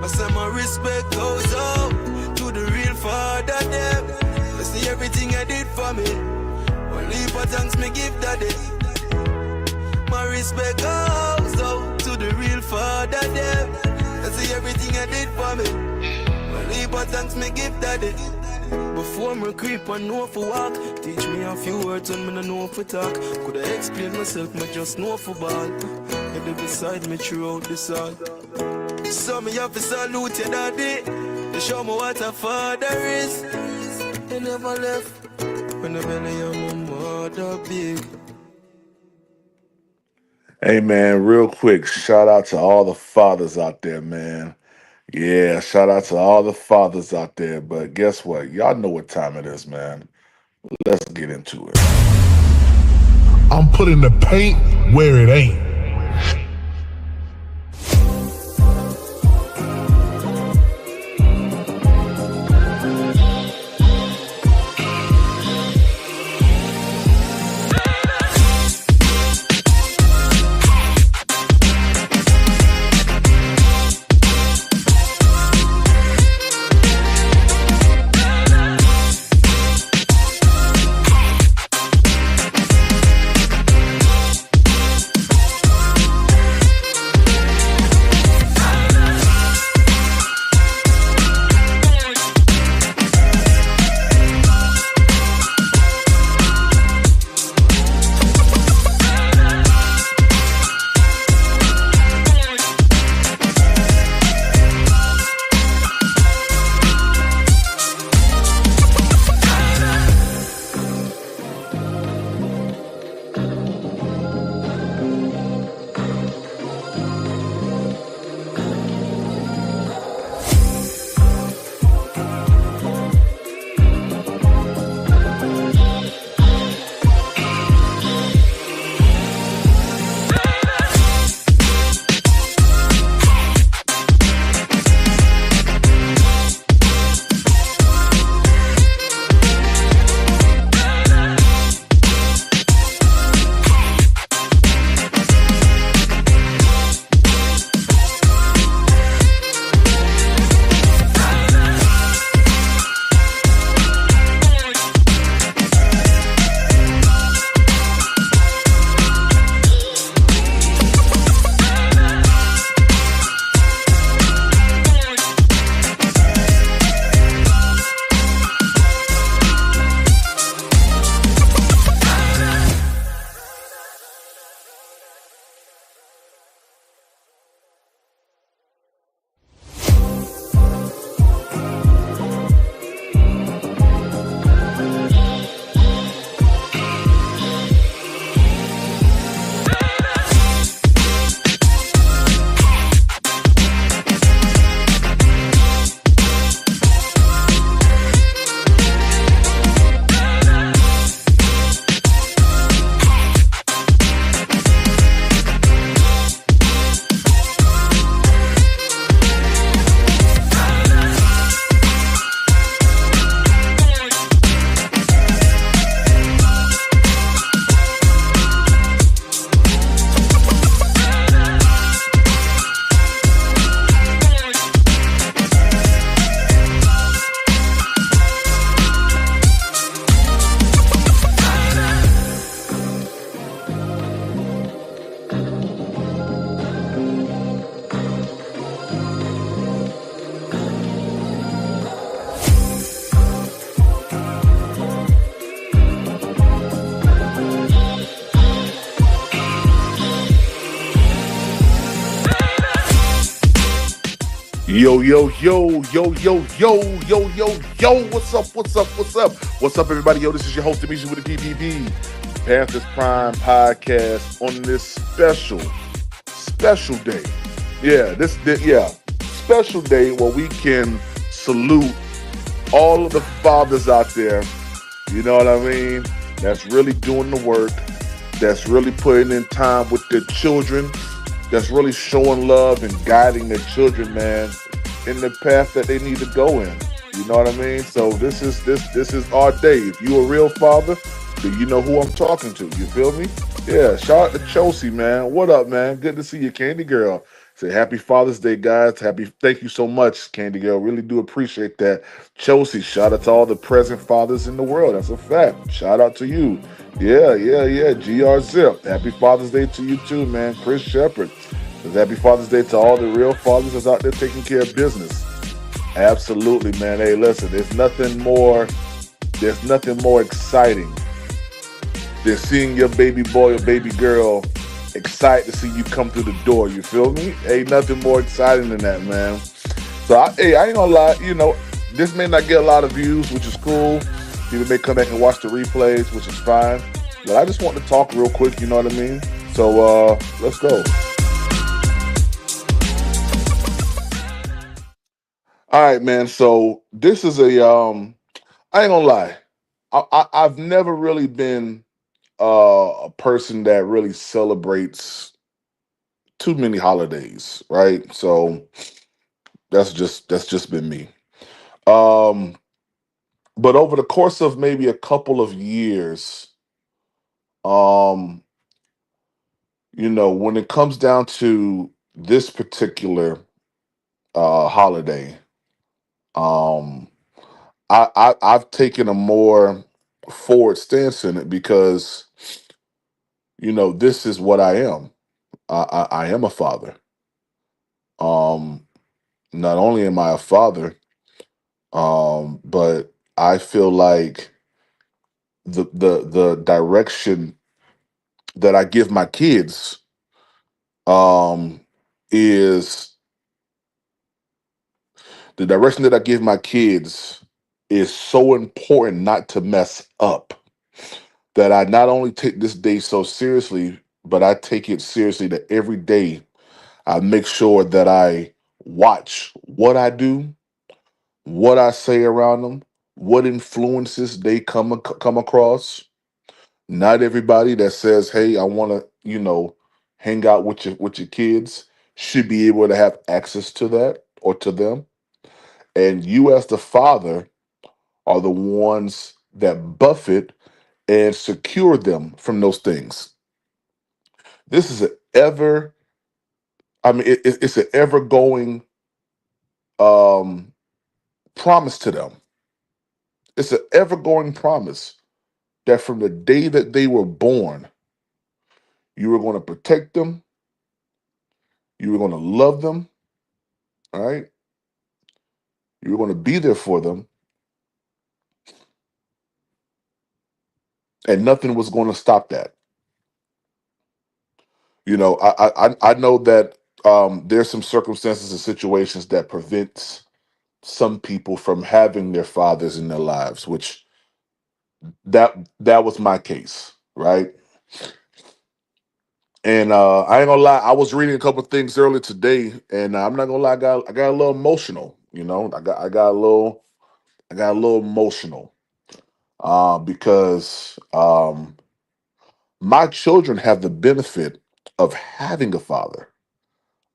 I say my respect goes out to the real father them. I see everything I did for me. Only for thanks me give daddy. My respect goes out to the real father them. I see everything I did for me. Only for thanks me give daddy. Before me creep and know for walk, teach me a few words when me no know for talk. Could I explain myself, me just know for ball. And they beside me throughout the song. So me have to salute your daddy. To show me what a father is. They never left when the belly of my mother big. Hey man, real quick, shout out to all the fathers out there, man. Yeah, shout out to all the fathers out there. But guess what? Y'all know what time it is, man. Let's get into it. I'm putting the paint where it ain't. Yo, yo, yo, yo, yo, yo, yo, yo, yo, what's up, what's up, what's up? What's up, everybody? Yo, this is your host, Demetrius with the DBB, Panthers Prime Podcast on this special day. Special day where we can salute all of the fathers out there, you know what I mean, that's really doing the work, that's really putting in time with their children, that's really showing love and guiding their children, man, in the path that they need to go in. You know what I mean? So this is our day. If you a real father, then you know who I'm talking to. You feel me? Yeah, shout out to Chelsea, man. What up, man? Good to see you, Candy Girl. Say happy Father's Day, guys. Thank you so much, Candy Girl. Really do appreciate that. Chelsea, shout out to all the present fathers in the world. That's a fact. Shout out to you. Yeah, yeah, yeah. GR Zip. Happy Father's Day to you too, man. Chris Shepard. Says happy Father's Day to all the real fathers that's out there taking care of business. Absolutely, man. Hey, listen, there's nothing more exciting than seeing your baby boy or baby girl excited to see you come through the door. You feel me? Ain't nothing more exciting than that, man. So, I ain't gonna lie. This may not get a lot of views, which is cool. People may come back and watch the replays, which is fine. But I just want to talk real quick. You know what I mean? So, let's go. All right, man. So this is I ain't gonna lie. I've never really been a person that really celebrates too many holidays, right? So that's just been me. Um, but over the course of maybe a couple of years, um, when it comes down to this particular holiday, um, I've taken a more forward stance in it because this is what I am. I am a father. Um, Not only am I a father, but I feel like the direction that I give my kids um, is the direction that I give my kids is so important not to mess up that I not only take this day so seriously, but I take it seriously that every day I make sure that I watch what I do, what I say around them, what influences they come across. Not everybody that says, "Hey, I want to," hang out with your kids should be able to have access to that or to them. And you, as the father, are the ones that buffet and secure them from those things. This is an ever, I mean, it's an ever going um, promise to them. It's an ever going promise that from the day that they were born, you were going to protect them, you were going to love them, all right? You were going to be there for them, and nothing was going to stop that. I know that there's some circumstances and situations that prevents some people from having their fathers in their lives, which that was my case, right? And I ain't gonna lie, I was reading a couple things earlier today, and I'm not gonna lie, I got a little emotional. I got a little emotional because my children have the benefit of having a father.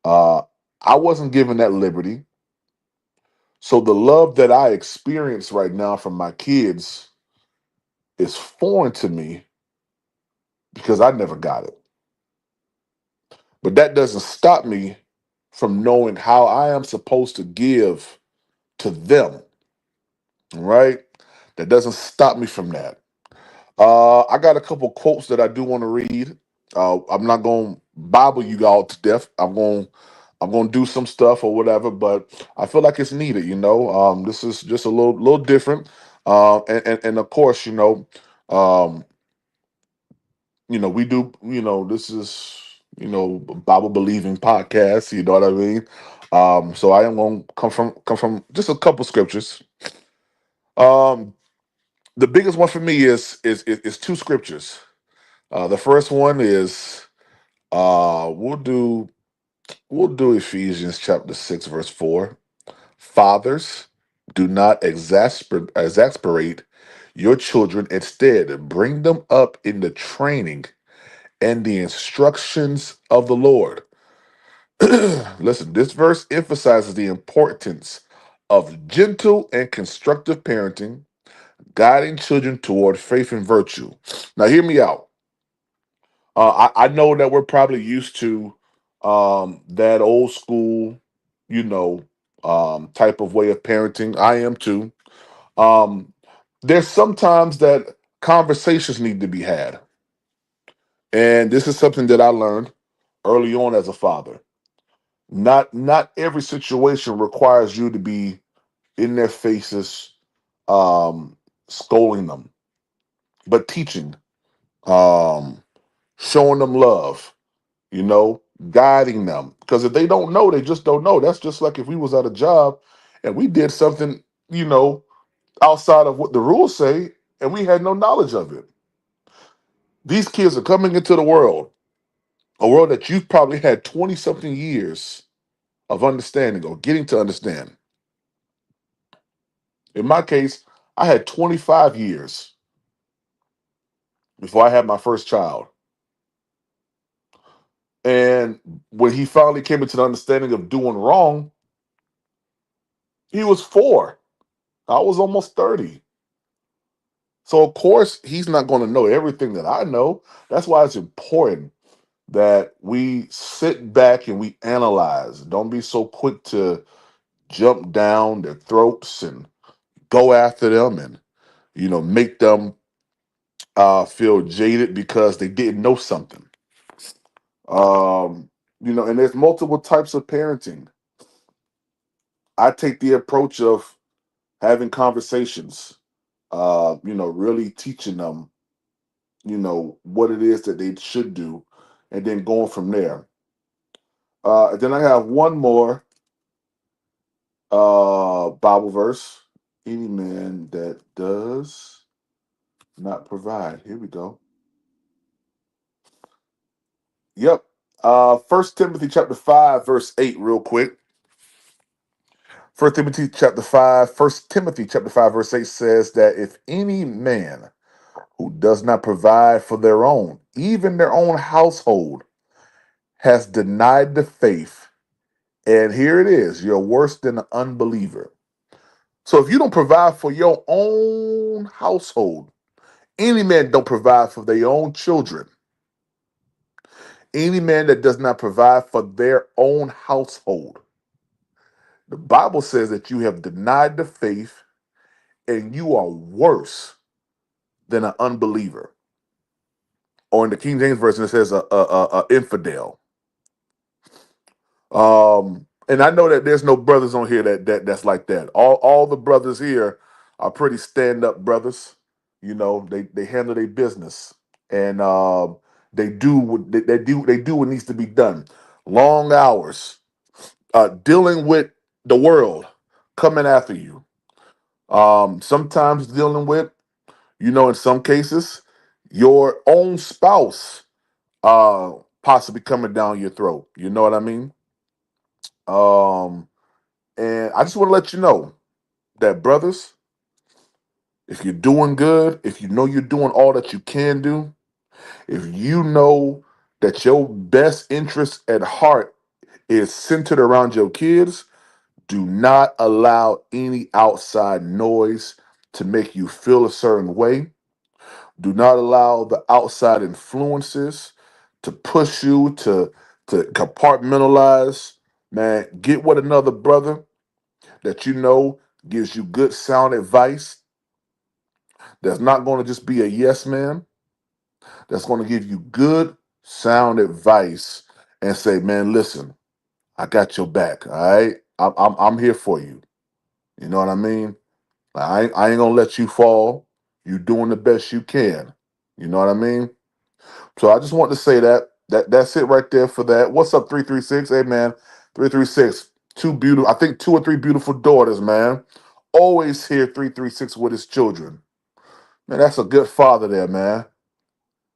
Uh, I wasn't given that liberty, so the love that I experience right now from my kids is foreign to me because I never got it. But that doesn't stop me from knowing how I am supposed to give to them, right? That doesn't stop me from that. I got a couple quotes that I do want to read. I'm not going to Bible you all to death. I'm going to do some stuff or whatever, but I feel like it's needed. This is just a little different. And of course, um, we do. This is a Bible believing podcast. You know what I mean? So I am going to come from just a couple scriptures. Um, the biggest one for me is two scriptures. The first one is we'll do Ephesians chapter 6 verse 4. Fathers, do not exasperate your children. Instead, bring them up in the training and the instructions of the Lord. Listen, this verse emphasizes the importance of gentle and constructive parenting, guiding children toward faith and virtue. Now, hear me out. I know that we're probably used to That old school, you know, type of way of parenting. I am too. Um, there's sometimes that conversations need to be had, and this is something that I learned early on as a father. Not every situation requires you to be in their faces, um, scolding them, but teaching, um, showing them love, guiding them. Because if they don't know, they just don't know. That's just like if we was at a job and we did something, you know, outside of what the rules say, and we had no knowledge of it. These kids are coming into the world, a world that you've probably had 20 something years of understanding or getting to understand. In my case, I had 25 years before I had my first child. And when he finally came into the understanding of doing wrong, he was 4. I was almost 30. So, of course, he's not going to know everything that I know. That's why it's important that we sit back and we analyze. Don't be so quick to jump down their throats and go after them and, make them feel jaded because they didn't know something. And there's multiple types of parenting. I take the approach of having conversations, really teaching them, what it is that they should do, and then going from there. Then I have one more Bible verse. Any man that does not provide. Here we go. Yep. 1 Timothy chapter 5, verse 8, real quick. First Timothy chapter 5, verse 8 says that if any man who does not provide for their own, even their own household, has denied the faith, and here it is, you're worse than an unbeliever. So if you don't provide for your own household, any man don't provide for their own children. Any man that does not provide for their own household. The Bible says that you have denied the faith and you are worse than an unbeliever. Or in the King James Version, it says a infidel. And I know that there's no brothers on here that's like that. All the brothers here are pretty stand up brothers. They handle their business and they do what needs to be done. Long hours, dealing with the world coming after you. Sometimes dealing with, in some cases, your own spouse possibly coming down your throat. You know what I mean? Um, and I just want to let you know that, brothers, if you're doing good, if you know you're doing all that you can do, if you know that your best interest at heart is centered around your kids, do not allow any outside noise to make you feel a certain way. Do not allow the outside influences to push you to compartmentalize. Man, get with another brother that you know gives you good sound advice, that's not going to just be a yes man, that's going to give you good sound advice and say, man, listen, I got your back. All right. I'm here for you. You know what I mean? I ain't gonna let you fall. You doing the best you can. You know what I mean? So I just want to say that's it right there for that. What's up, 336? Hey man, 336. Two beautiful, I think 2 or 3 beautiful daughters, man. Always here, 336 with his children. Man, that's a good father there, man.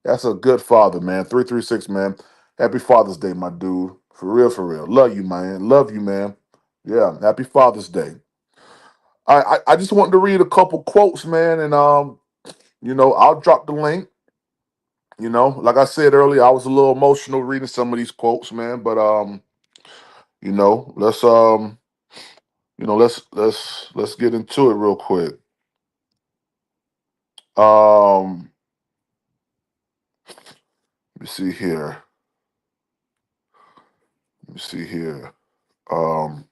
That's a good father, man. 336, man. Happy Father's Day, my dude. For real, for real. Love you, man. Love you, man. Yeah, happy Father's Day. I just wanted to read a couple quotes, man, and I'll drop the link. Like I said earlier, I was a little emotional reading some of these quotes, man. But let's let's get into it real quick. Let me see here. Let me see here. Um,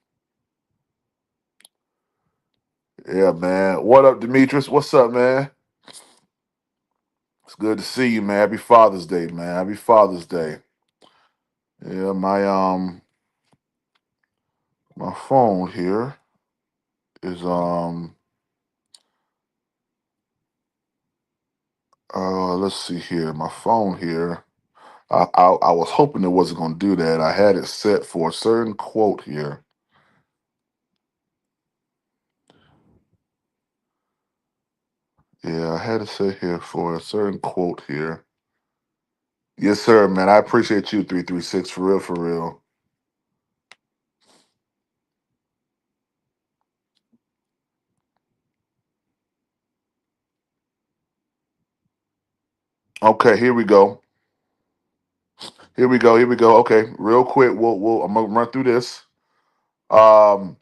yeah, man. What up, Demetrius? What's up, man? It's good to see you, man. Happy Father's Day, man. Happy Father's Day. Yeah, my phone here is let's see here. My phone here. I was hoping it wasn't gonna do that. I had it set for a certain quote here. Yeah, I had it set here for a certain quote here. Yes, sir, man. I appreciate you, 336, for real, for real. Okay, here we go. Here we go. Here we go. Okay, real quick. I'm gonna run through this. Um,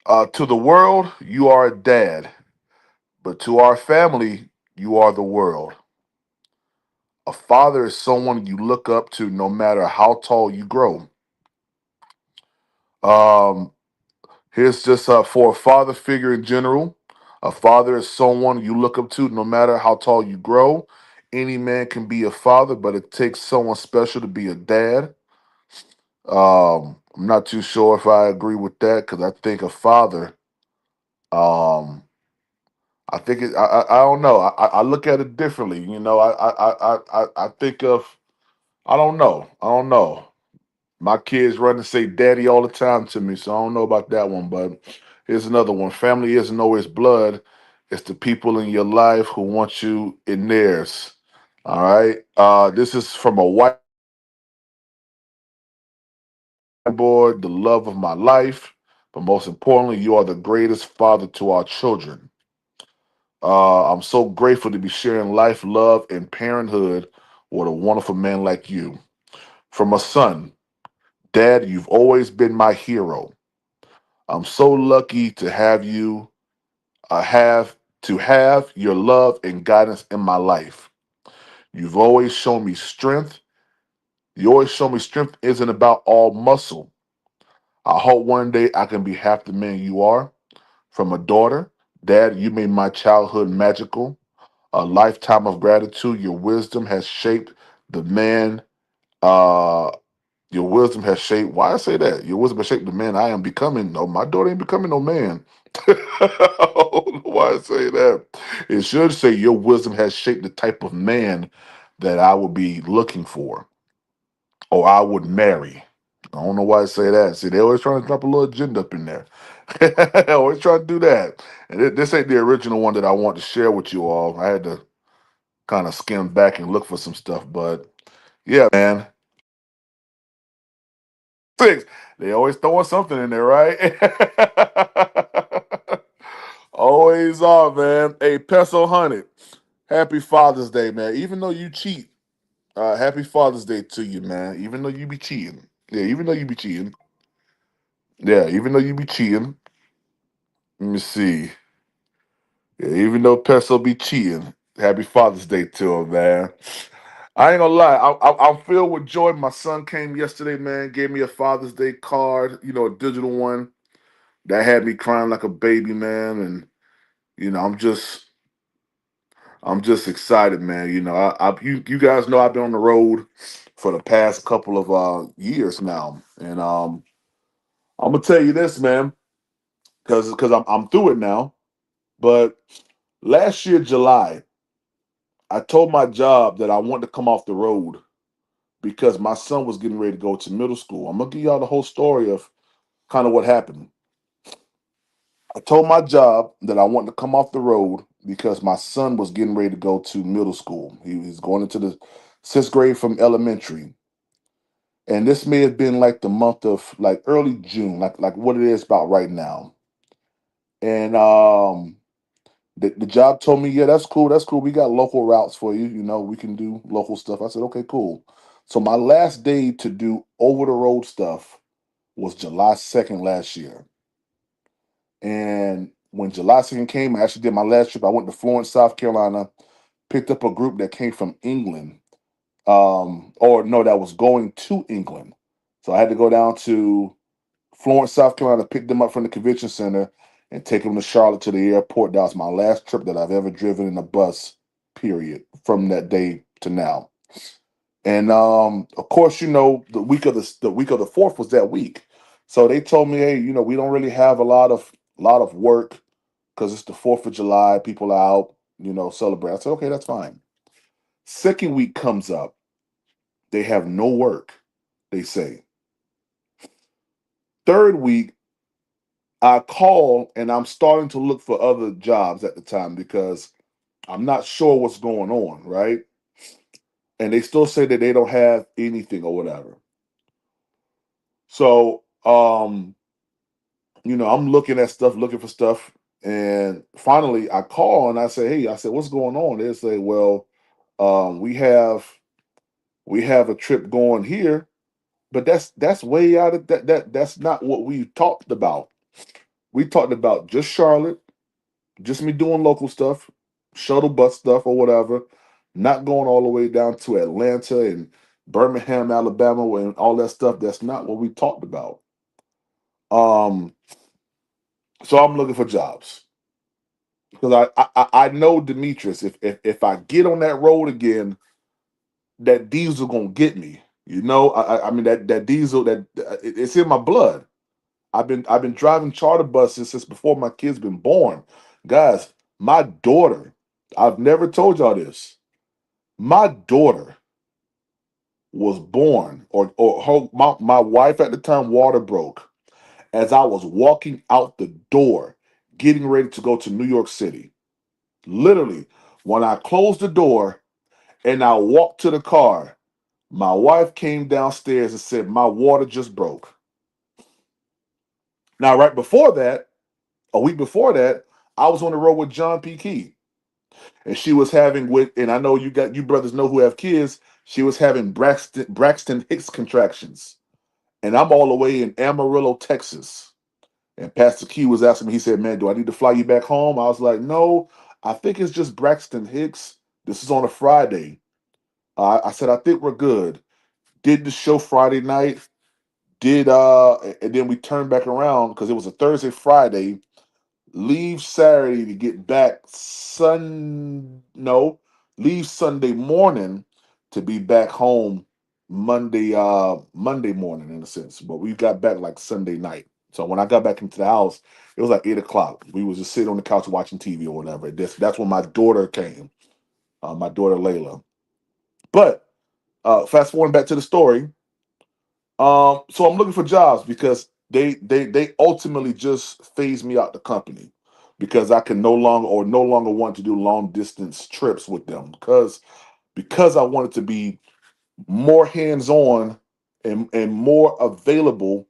to the world, you are a dad, but to our family, you are the world. A father is someone you look up to, no matter how tall you grow. Um, Here's just for a father figure in general. A father is someone you look up to, no matter how tall you grow. Any man can be a father, but it takes someone special to be a dad. I'm not too sure if I agree with that because I think a father. Um, I think it. I don't know. I look at it differently. You know. I think of. I don't know. I don't know. My kids run and say "daddy" all the time to me, so I don't know about that one. But here's another one: family isn't always blood; it's the people in your life who want you in theirs. All right. This is from a whiteboard. The love of my life, but most importantly, you are the greatest father to our children. I'm so grateful to be sharing life, love, and parenthood with a wonderful man like you. From a son, Dad, you've always been my hero. I'm so lucky to have you, have your love and guidance in my life. You've always shown me strength. You always show me strength isn't about all muscle. I hope one day I can be half the man you are. From a daughter, Dad, you made my childhood magical. A lifetime of gratitude. Your wisdom has shaped the man. Uh, your wisdom has shaped. Why I say that? Your wisdom has shaped the man I am becoming. No, my daughter ain't becoming no man. I don't know why I say that. It should say your wisdom has shaped the type of man that I would be looking for or I would marry. I don't know why I say that. See, they always trying to drop a little agenda up in there. They always trying to do that. And this ain't the original one that I want to share with you all. I had to kind of skim back and look for some stuff. But yeah, man. Six. They always throwing something in there, right? Always are, man. Hey, Peso Hundred. Happy Father's Day, man. Even though you cheat, happy Father's Day to you, man. Even though you be cheating. Yeah, even though you be cheating. Yeah, even though you be cheating. Let me see. Yeah, even though Peso be cheating, happy Father's Day to him, man. I ain't gonna lie, I'm filled with joy. My son came yesterday, man, gave me a Father's Day card, a digital one that had me crying like a baby, man. And I'm just excited, man. You guys know I've been on the road for the past couple of years now, and I'm gonna tell you this, man, because I'm through it now. But last year, July, I told my job that I wanted to come off the road because my son was getting ready to go to middle school. I'm gonna give y'all the whole story of kind of what happened. I told my job that I wanted to come off the road because my son was getting ready to go to middle school. He was going into the sixth grade from elementary. And this may have been like the month of like early June, like what it is about right now. And the job told me, yeah, that's cool, that's cool. We got local routes for you. We can do local stuff. I said, okay, cool. So my last day to do over the road stuff was July 2nd last year. And when July 2nd came, I actually did my last trip. I went to Florence, South Carolina, picked up a group that came from England, or no, that was going to England. So I had to go down to Florence, South Carolina, pick them up from the convention center, and take them to Charlotte to the airport. That was my last trip that I've ever driven in a bus. Period. From that day to now. And of course, the week of the fourth was that week. So they told me, hey, we don't really have a lot of work because it's the Fourth of July. People are out, celebrate. I said, okay, that's fine. Second week comes up. They have no work. They say. Third week, I call and I'm starting to look for other jobs at the time because I'm not sure what's going on, right? And they still say that they don't have anything or whatever. So, I'm looking at stuff, looking for stuff, and finally I call and I say, "Hey," I said, "What's going on?" They say, "Well, we have a trip going here, but that's way out of that's not what we talked about. We talked about just Charlotte, just me doing local stuff, shuttle bus stuff or whatever, not going all the way down to Atlanta and Birmingham, Alabama, and all that stuff. That's not what we talked about." Um, so I'm looking for jobs because I know Demetrius. If I get on that road again, that diesel gonna get me. I mean that diesel it's in my blood. I've been driving charter buses since before my kids been born. Guys, my daughter, I've never told y'all this. My daughter was born, or my wife at the time, water broke as I was walking out the door, getting ready to go to New York City. Literally, when I closed the door and I walked to the car, my wife came downstairs and said, "My water just broke." Now, right before that, a week before that, I was on the road with John P. Key. And she was having and I know you brothers know who have kids, she was having Braxton Hicks contractions. And I'm all the way in Amarillo, Texas. And Pastor Key was asking me, he said, "Man, do I need to fly you back home?" I was like, "No, I think it's just Braxton Hicks. This is on a Friday." I said, "I think we're good." Did the show Friday night, and then we turned back around because it was a Thursday, Friday, leave Saturday to get back no, leave Sunday morning to be back home Monday morning in a sense. But we got back like Sunday night. So when I got back into the house, it was like 8 o'clock. We was just sitting on the couch watching TV or whatever. That's when my daughter came, my daughter Layla. But fast forwarding back to the story, so I'm looking for jobs because they ultimately just phased me out the company because I can no longer want to do long distance trips with them because I wanted to be more hands on and more available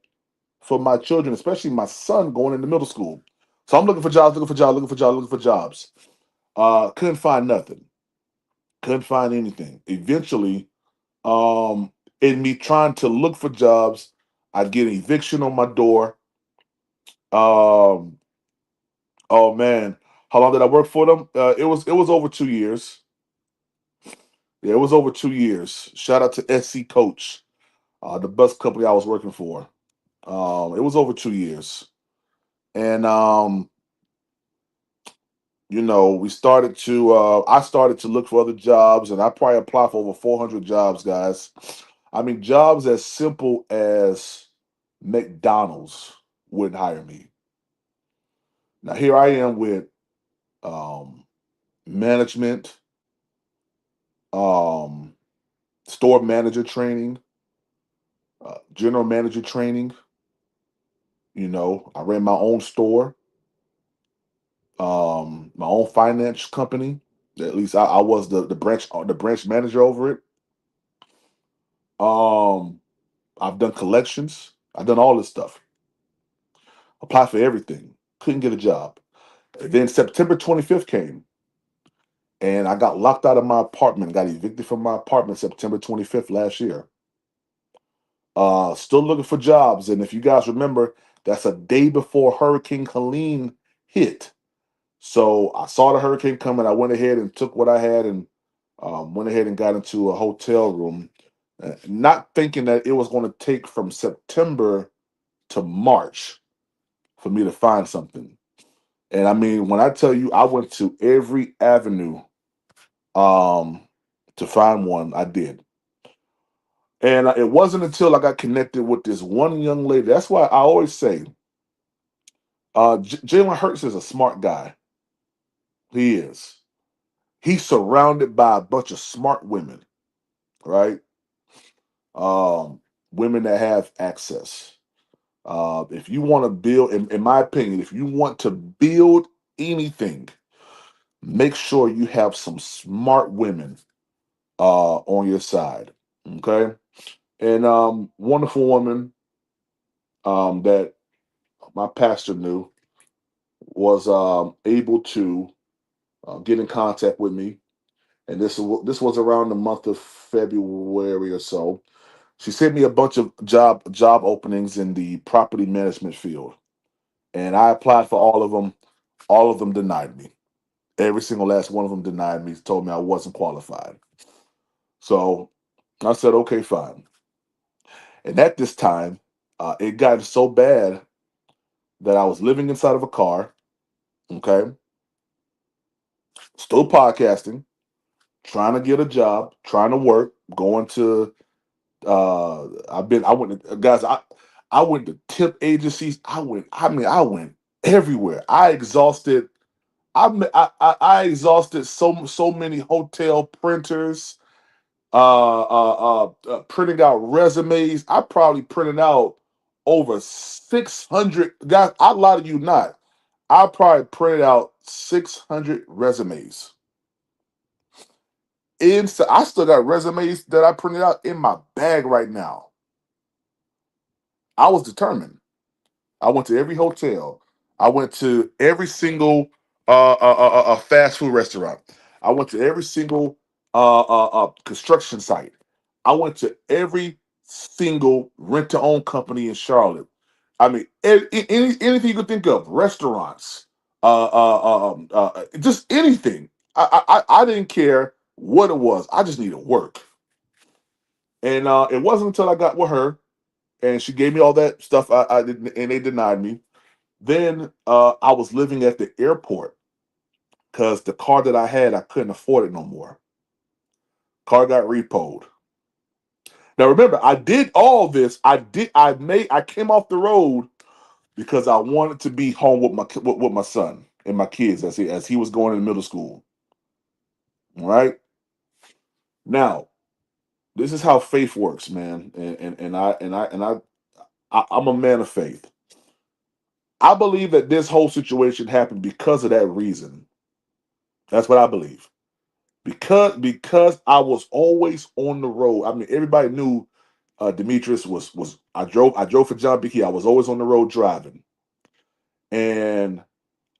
for my children, especially my son going into middle school. So I'm looking for jobs, looking for jobs, looking for jobs, looking for jobs. Couldn't find nothing. Couldn't find anything. Eventually, um, in me trying to look for jobs, I get an eviction on my door. Um, oh man, how long did I work for them? It was over 2 years. Yeah, it was over 2 years. Shout out to SC Coach, the bus company I was working for. It was over 2 years, and we started to. I started to look for other jobs, and I probably applied for over 400 jobs, guys. I mean, jobs as simple as McDonald's wouldn't hire me. Now here I am with um, management, um, store manager training, general manager training. I ran my own store, my own finance company. At least I was the branch manager over it. Um, I've done collections. I've done all this stuff. Applied for everything. Couldn't get a job. And then September 25th came, and I got locked out of my apartment. Got evicted from my apartment September 25th last year. Still looking for jobs. And if you guys remember, that's a day before Hurricane Helene hit. So I saw the hurricane coming. I went ahead and took what I had and went ahead and got into a hotel room not thinking that it was going to take from September to March for me to find something. And I mean, when I tell you, I went to every avenue um, to find one. I did. And it wasn't until I got connected with this one young lady. That's why I always say Jalen Hurts is a smart guy. He is. He's surrounded by a bunch of smart women, right? Um, Women that have access. If you want to build, in my opinion, if you want to build anything, make sure you have some smart women on your side. Okay. And wonderful woman that my pastor knew was able to get in contact with me, and this was around the month of February or so. She sent me a bunch of job openings in the property management field, and I applied for all of them. All of them denied me. Every single last one of them denied me. Told me I wasn't qualified. So I said, okay, fine. And at this time, it got so bad that I was living inside of a car. Okay, still podcasting, trying to get a job, trying to work, going to I went to guys, I went to tip agencies. I went everywhere. I exhausted so many hotel printers, printing out resumes. I probably printed out over 600 guys. I lie to you not. I probably printed out 600 resumes. I still got resumes that I printed out in my bag right now. I was determined. I went to every hotel. I went to every single fast food restaurant. I went to every single construction site. I went to every single rent-to-own company in Charlotte. I mean, anything you could think of, restaurants, just anything. I didn't care what it was. I just needed work. And it wasn't until I got with her and she gave me all that stuff I didn't, and they denied me. Then I was living at the airport because the car that I had, I couldn't afford it no more. Car got repoed. Now remember, I did all this. I came off the road because I wanted to be home with my son and my kids as he was going in middle school. All right. Now, this is how faith works, man. I'm a man of faith. I believe that this whole situation happened because of that reason. That's what I believe. Because I was always on the road. I mean, everybody knew Demetrius was I drove for John B. Key. I was always on the road driving, and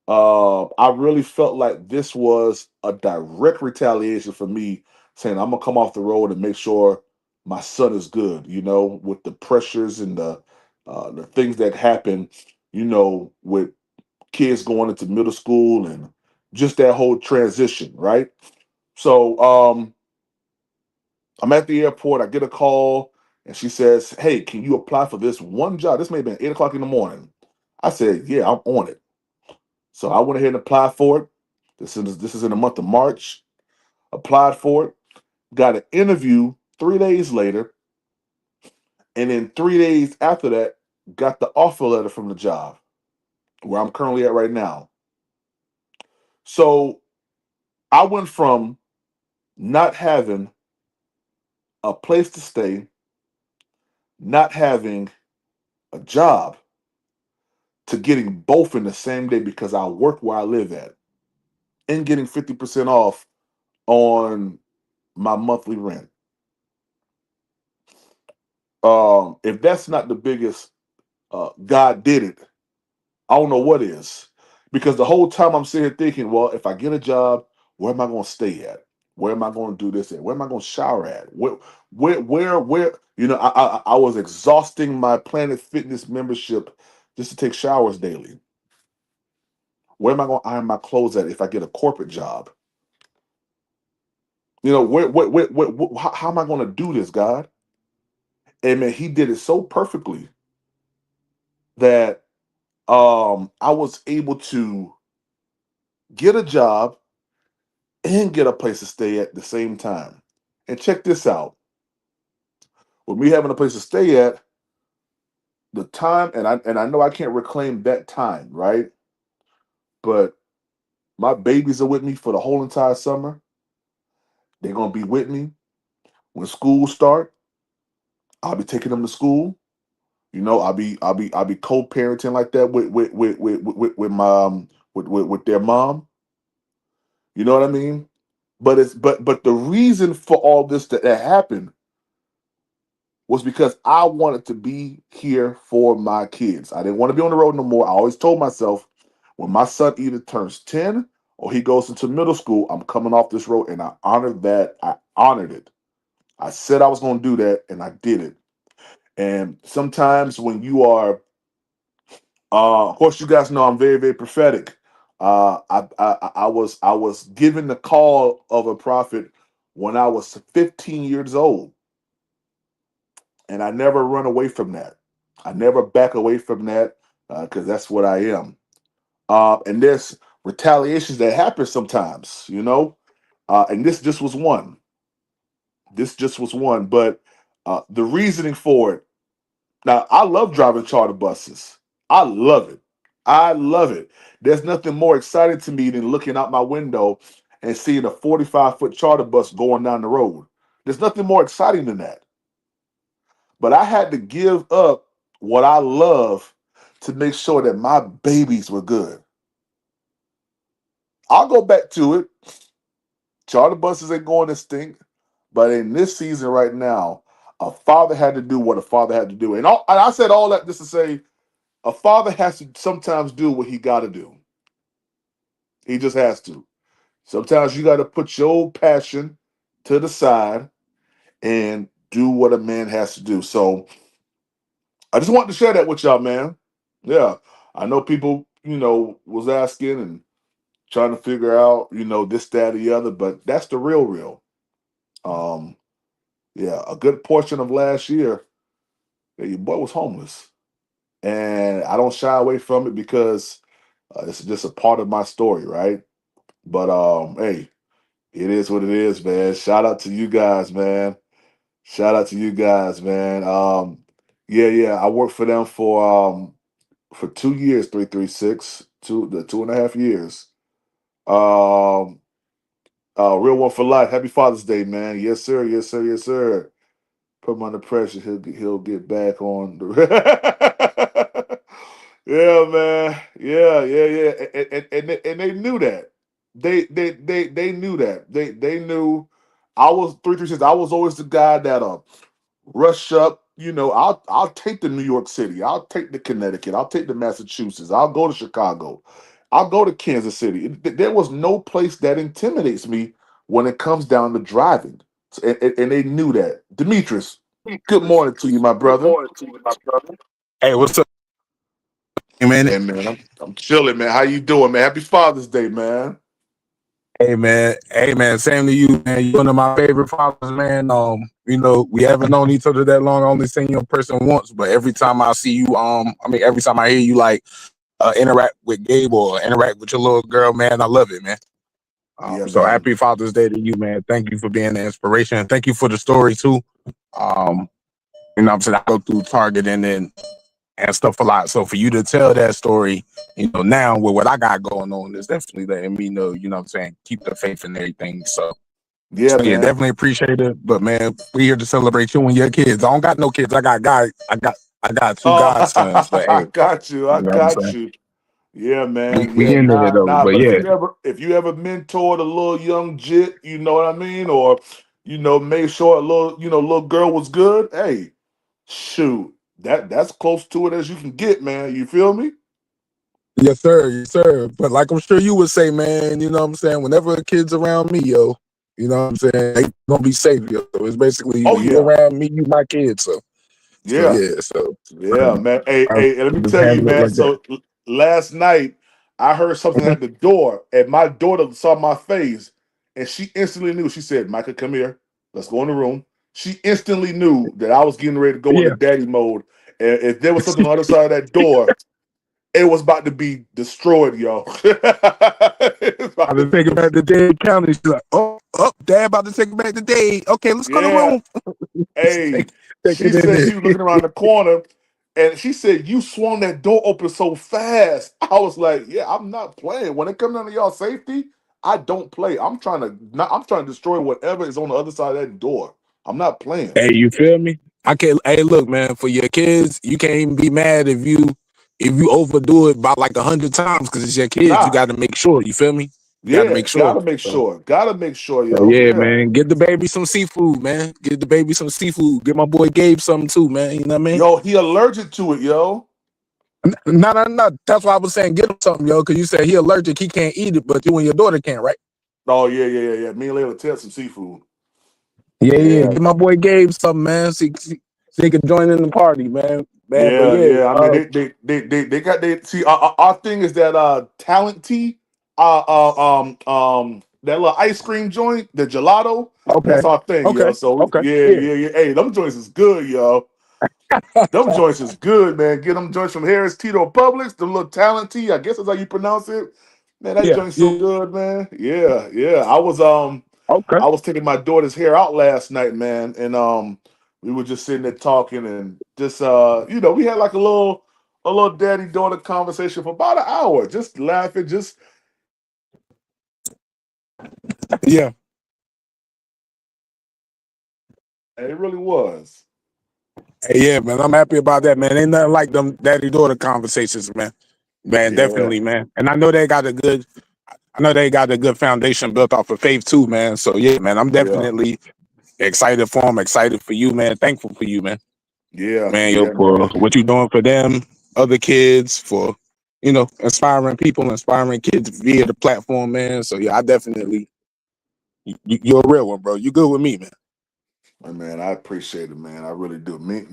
I really felt like this was a direct retaliation for me, saying I'm gonna come off the road and make sure my son is good. You know, with the pressures and the things that happen. You know, with kids going into middle school and just that whole transition, right? So I'm at the airport. I get a call, and she says, "Hey, can you apply for this one job?" This may have been 8 o'clock in the morning. I said, "Yeah, I'm on it." So I went ahead and applied for it. This is in the month of March. Applied for it. Got an interview 3 days later, and then 3 days after that, got the offer letter from the job where I'm currently at right now. So I went from not having a place to stay, not having a job, to getting both in the same day because I work where I live at and getting 50% off on my monthly rent. If that's not the biggest God did it, I don't know what is. Because the whole time I'm sitting here thinking, well, if I get a job, where am I going to stay at? Where am I going to do this at? Where am I going to shower at? Where? You know, I was exhausting my Planet Fitness membership just to take showers daily. Where am I going to iron my clothes at if I get a corporate job? You know, how am I going to do this, God? And man, he did it so perfectly that I was able to get a job and get a place to stay at the same time. And check this out. With me having a place to stay at, the time, and I know I can't reclaim that time, right? But my babies are with me for the whole entire summer. They're gonna be with me when school start. I'll be taking them to school. I'll be co-parenting like that with my with their mom. You know what I mean? But the reason for all this that happened was because I wanted to be here for my kids. I didn't want to be on the road no more. I always told myself when my son either turns 10 or he goes into middle school, I'm coming off this road, and I honored that. I honored it. I said I was going to do that, and I did it. And sometimes when you are, of course, you guys know I'm very, very prophetic. I was given the call of a prophet when I was 15 years old, and I never run away from that. I never back away from that because that's what I am. And there's retaliations that happen sometimes, and this just was one. This just was one, but the reasoning for it. Now, I love driving charter buses. I love it. I love it. There's nothing more exciting to me than looking out my window and seeing a 45-foot charter bus going down the road. There's nothing more exciting than that. But I had to give up what I love to make sure that my babies were good. I'll go back to it. Charter buses ain't going extinct. But in this season right now, a father had to do what a father had to do. And I said all that just to say a father has to sometimes do what he got to do. He just has to. Sometimes you got to put your passion to the side and do what a man has to do. So I just wanted to share that with y'all, man. Yeah. I know people, was asking and trying to figure out, this, that, or the other, but that's the real. Um, yeah, a good portion of last year, your boy was homeless. And I don't shy away from it because this is just a part of my story, right? But hey, it is what it is, man. Shout out to you guys, man. Shout out to you guys, man. Yeah. I worked for them for 2 years, 336, the 2.5 years. Um, real one for life. Happy Father's Day, man. Yes, sir. Yes, sir. Yes, sir. Put him under pressure. He'll get back on the. Yeah, man. Yeah. And they knew that. They knew that. They knew I was 336. I was always the guy that rush up. I'll take the New York City. I'll take the Connecticut. I'll take the Massachusetts. I'll go to Chicago. I'll go to Kansas City. There was no place that intimidates me when it comes down to driving. And they knew that. Demetrius, good morning to you, my brother. Hey, what's up, man? Hey man, I'm chilling, man. How you doing, man? Happy Father's Day, man. Hey, man. Same to you, man. You're one of my favorite fathers, man. We haven't known each other that long. I only seen you in person once, but every time I see you, every time I hear you, like, interact with Gabe or interact with your little girl, man, I love it, man. Yeah, So man. happy Father's Day to you, man. Thank you for being the inspiration. Thank you for the story too. Um, I'm saying I go through Target and stuff a lot. So for you to tell that story, now with what I got going on, is definitely letting me know, keep the faith and everything. So, Yeah, yeah, man. definitely appreciate it. But man, we here to celebrate you and your kids. I don't got no kids. I got two Oh, godsons, but hey, I got you. I you know what I'm got saying? you. Yeah, We man. we Yeah, into it nah, though. nah. But But if yeah, you ever mentored a little young jit, you know what I mean, or made sure a little girl was good. Hey, shoot, that's close to it as you can get, man. You feel me? yes, sir, yes, sir. But like I'm sure you would say, man, you know what I'm saying? Whenever a kid's around me, yo, you know what I'm saying? They gonna be safe, yo. So it's basically Oh when you yeah, around me, you my kid. So yeah. yeah, so Yeah, man. Hey, I hey, and let me just tell you, handle it man. like that. So last night I heard something Mhm. at the door, and my daughter saw my face, and she instantly knew. She said, "Micah, come here. Let's go in the room." she instantly knew that I was getting ready to go into Yeah. daddy mode. And if there was something on the other side of that door, it was about to be destroyed, yo. It's I about to was be thinking back the day county. She's like, dad about to take it back the day. Okay, let's go to the yeah. room. Hey, Take she it in said there. she was looking around the corner and she said, "You swung that door open so fast." I was like, "Yeah, I'm not playing. When it comes down to y'all safety, I don't play. I'm trying to destroy whatever is on the other side of that door. I'm not playing." Hey, you feel me? I can't. Hey, look, man. For your kids, you can't even be mad if you overdo it by like 100 times because it's your kids. You Nah. got to make sure. You feel me? You got to Yeah, make sure. So, Gotta make sure, so yo. yeah, Yeah. man. Get the baby some seafood, man. Get the baby some seafood. Get my boy Gabe something too, man. You know what I mean? Yo, he allergic to it, yo. No, no, no. That's why I was saying get him something, yo. Because you said he allergic, he can't eat it, but you and your daughter can, right? Oh, yeah. Me and Layla test some seafood. Yeah, yeah. Yeah. Get my boy Gabe something, man. So he can join in the party, man. Man, but yeah, Yeah. I mean, they got they see. Our thing is that talent tea, that little ice cream joint, the gelato. okay, That's our thing, yo. okay, So okay, yeah, yeah. Hey, them joints is good, yo. Them joints is good, man. Get them joints from Harris Tito Publix, the little talent tea. I guess that's how you pronounce it. Man, that yeah, joint's so yeah. good, man. Yeah. Okay, I was taking my daughter's hair out last night, man, and we were just sitting there talking and just we had like a little daddy daughter conversation for about an hour, just laughing, just yeah, it really was. hey, yeah, man. I'm happy about that, man. Ain't nothing like them daddy daughter conversations, man. Man, Yeah, definitely, man. And I know they got a good foundation built off of faith too, man. So yeah, man, I'm yeah, definitely excited for them, excited for you, man. Thankful for you, man. Man, yo, yeah, for man. what you doing for them, other kids, for inspiring people, inspiring kids via the platform, man. So yeah, I definitely you're a real one, bro. You good with me, man. Man, I appreciate it, man. I really do. Me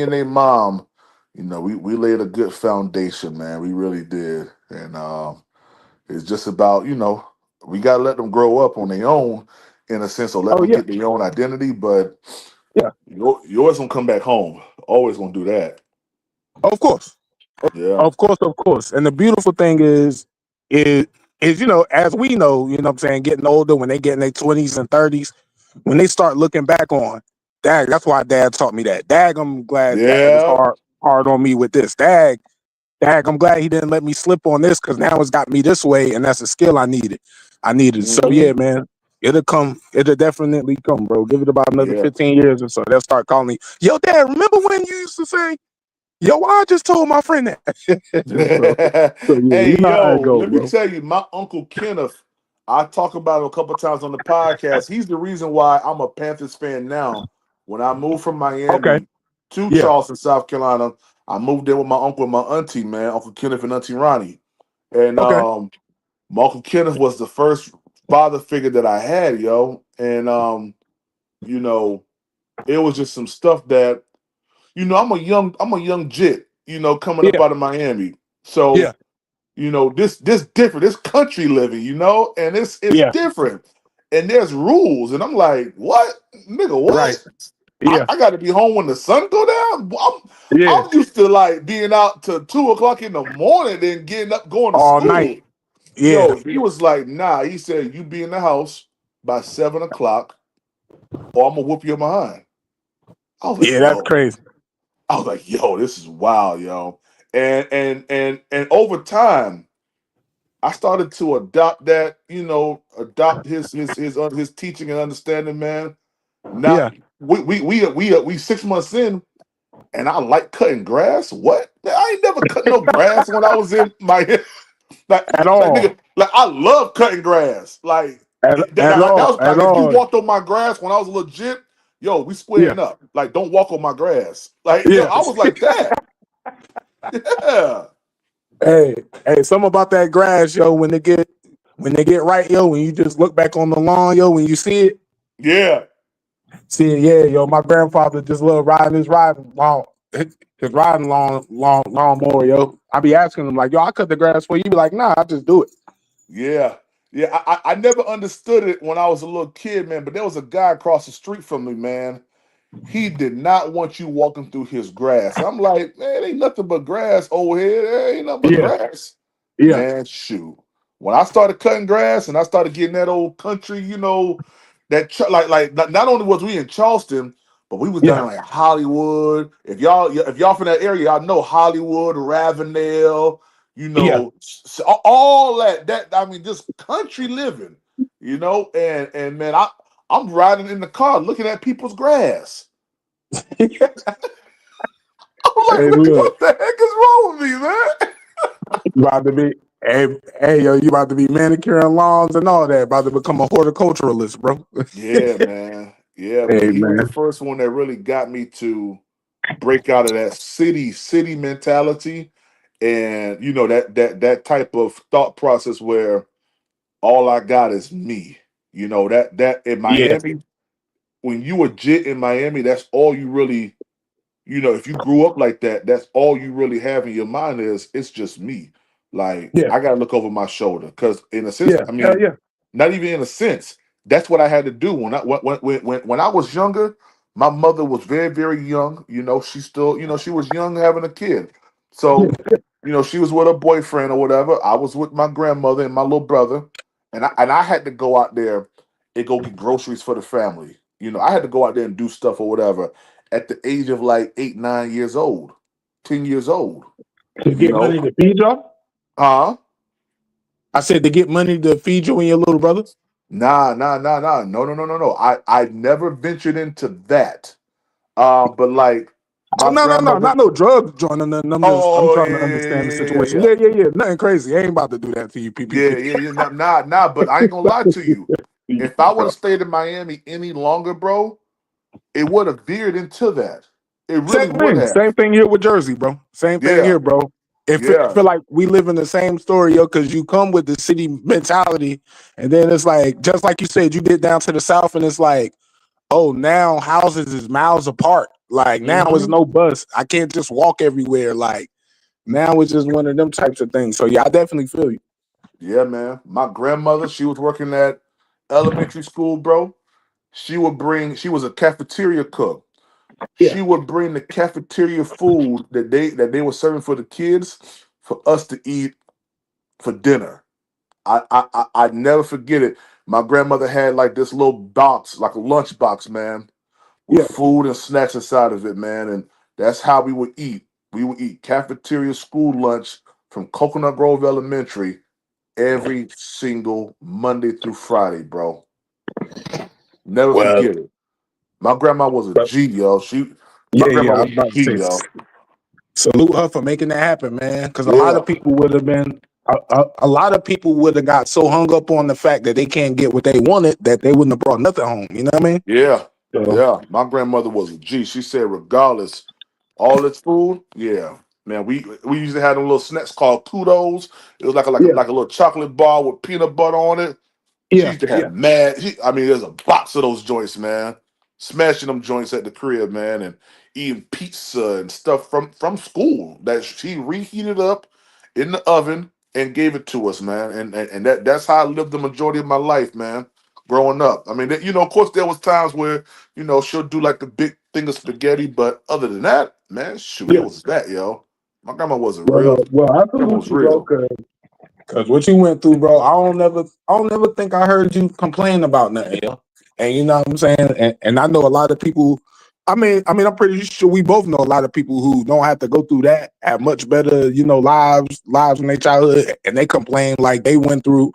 and their mom, we laid a good foundation, man. We really did, and it's just about, we got to let them grow up on their own in a sense, or let Oh them yeah, get their own identity. But yeah, yours gonna come back home. Always gonna do that. of course, Yeah. of course, of course. And the beautiful thing is as we know, what I'm saying, getting older when they get in their 20s and 30s, when they start looking back on, Dag, that's why Dad taught me that. Dag, I'm glad Dad was Yeah. hard on me with this. Dag, I'm glad he didn't let me slip on this because now it's got me this way, and that's a skill I needed. So Hmm. yeah, man. It'll come. It'll definitely come, bro. Give it about another Yeah. 15 years or so. They'll start calling me, yo, Dad, remember when you used to say, yo, I just told my friend that. so yeah, Hey, you know how it yo, go, let me bro. tell you, my uncle Kenneth, I talk about him a couple times on the podcast. He's the reason why I'm a Panthers fan now. When I moved from Okay. Miami to Yeah. Charleston, South Carolina, I moved there with my uncle and my auntie, man, Uncle Kenneth and Auntie Ronnie. And Okay. my Uncle Kenneth was the first father figure that I had, yo. And you know, it was just some stuff that, I'm a young jit, coming up Yeah. out of Miami. So, Yeah. this different, this country living, and it's Yeah. different. And there's rules. And I'm like, what? Nigga, Right. what? I, Yeah. I gotta be home when the sun go down. Yeah. I'm used to like being out till 2 o'clock in the morning, then getting up, going to All night. school. Yeah. Yo, he was like, nah. He said, you be in the house by 7 o'clock, or I'm gonna whoop your behind. I was like, Yeah. That's yo. crazy. I was like, yo, this is wild, yo. And over time, I started to adopt that, adopt his teaching and understanding, man. Now Yeah. we 6 months in, and I like cutting grass. What? Man, I ain't never cut no grass when I was in my like At like all. nigga, like I love cutting grass. Like At like that all. was At like if you all. walked on my grass when I was legit, yo, we Yeah. squaring up. Like don't walk on my grass. Like yo, Yeah. I was like that. Yeah. Hey, something about that grass, yo, when they get right, yo, when you just look back on the lawn, yo, when you Yeah. see it, yeah, yo, my grandfather just loved riding his riding lawn, his riding lawnmower, yo. I be asking him like, yo, I cut the grass for you. He be like, nah, I just do it. Yeah. Yeah, I never understood it when I was a little kid, man. But there was a guy across the street from me, man. He did not want you walking through his grass. I'm like, man, ain't nothing but grass over here. There ain't nothing but Yeah, grass. yeah, Man, shoot. When I started cutting grass and I started getting that old country, not only was we in Charleston, but we was down yeah, in like Hollywood. If y'all from that area, y'all know Hollywood, Ravenel, yeah. all that. I mean, just country living, and man, I'm riding in the car looking at people's grass. I'm like, Hey, what, look, what the heck is wrong with me, man? you about to be, hey, yo, you about to be manicuring lawns and all that. About to become a horticulturalist, bro. Yeah, man. Yeah, man. Hey, He was the man. first one that really got me to break out of that city mentality, and that type of thought process where all I got is me. That in Yeah, Miami, when you were jit in Miami, that's all you really. If you grew up like that, that's all you really have in your mind is it's just me. Like yeah, I gotta look over my shoulder because, in a sense, yeah, I hell mean, yeah, not even in a sense, that's what I had to do when I was younger. My mother was very very young. She still, she was young having a kid. yeah, So, she was with her boyfriend or whatever. I was with my grandmother and my little brother, and I had to go out there and go get groceries for the family. I had to go out there and do stuff or whatever at the age of like 8, 9 years old, 10 years old. to You get know, money to feed y'all. huh? I said to get money to feed you and your little brother. Nah, nah, nah, nah. No, no, no, no, no. I never ventured into that. But like Oh my no, grandmother. not no drugs joining. I'm Oh trying yeah, to yeah, yeah, understand the yeah, yeah, situation. yeah, Yeah. Nothing crazy. I ain't about to do that to you, yeah, PPP. yeah, yeah. Nah. But I ain't gonna lie to you. If I would have stayed in Miami any longer, bro, it would have veered into that. It really would have. Same thing here with Jersey, bro. Same thing Yeah, here, bro. It yeah. feel like we live in the same story, yo, because you come with the city mentality, and then it's like just like you said, you get down to the south, and it's like, oh, now houses is miles apart. Like now it's Hmm. no bus. I can't just walk everywhere. Like now it's just one of them types of things. So yeah, I definitely feel you. Yeah, man. My grandmother, she was working at elementary school, bro. She was a cafeteria cook. Yeah, She would bring the cafeteria food that they were serving for the kids for us to eat for dinner. I never forget it. My grandmother had like this little box, like a lunch box, man, with yeah. food and snacks inside of it, man. And that's how we would eat. We would eat cafeteria school lunch from Coconut Grove Elementary every single Monday through Friday, bro. Never Well, forget it. My grandma was a G, yo. My grandma yeah. I was was about a to G, say yo. salute her for making that happen, man. Because a lot Yeah, of people would have been, a lot of people would have got so hung up on the fact that they can't get what they wanted that they wouldn't have brought nothing home. You know what I mean? yeah, So yeah. My grandmother was a G. She said, regardless, all this food, yeah. Man, we usually had a little snacks called kudos. It was like a like a, yeah, like a little chocolate bar with peanut butter on it. She yeah, used to yeah. have mad. I mean, there's a box of those joints, man. Smashing them joints at the crib, man, and eating pizza and stuff from school that she reheated up in the oven and gave it to us, man. And that's how I lived the majority of my life, man. Growing up, I mean, of course, there was times where she'll do like the big thing of spaghetti, but other than that, man, shoot, it Yeah. was that, yo. My grandma was a real. Well, I Grandma salute was you, bro, real. because what you went through, bro. I don't never think I heard you complain about nothing, yo. And you know what I'm saying. And I know a lot of people. I'm pretty sure we both know a lot of people who don't have to go through that, have much better, lives in their childhood, and they complain like they went through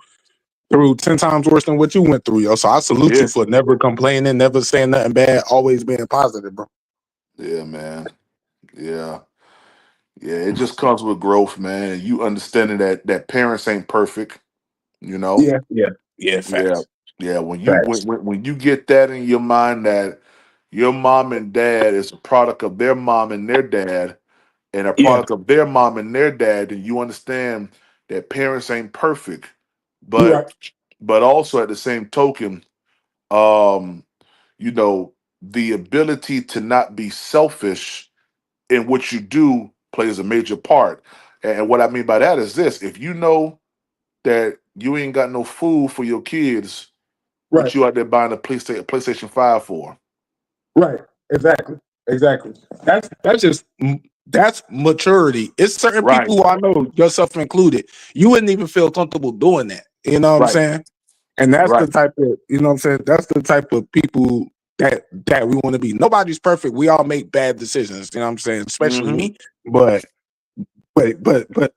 10 times worse than what you went through, yo. So I salute you Yeah, for never complaining, never saying nothing bad, always being positive, bro. yeah, man. Yeah. Yeah, it just comes with growth, man. You understanding that parents ain't perfect, you know? Yeah, Yeah. facts. Yeah, when you Facts. when you get that in your mind that your mom and dad is a product of their mom and their dad and a Yeah, product of their mom and their dad, then you understand that parents ain't perfect. you right. But also at the same token, um, the ability to not be selfish in what you do plays a major part. And what I mean by that is this: if you know that you ain't got no food for your kids. What Right. you out there buying a PlayStation 5 for? Right. Exactly. Exactly. That's just that's maturity. It's certain Right, people who I know, yourself included, you wouldn't even feel comfortable doing that. You know what I'm right, saying? And that's the right. type of, you know what I'm saying? That's the type of people that we want to be. Nobody's perfect. We all make bad decisions, you know what I'm saying? Especially Mm-hmm. me. But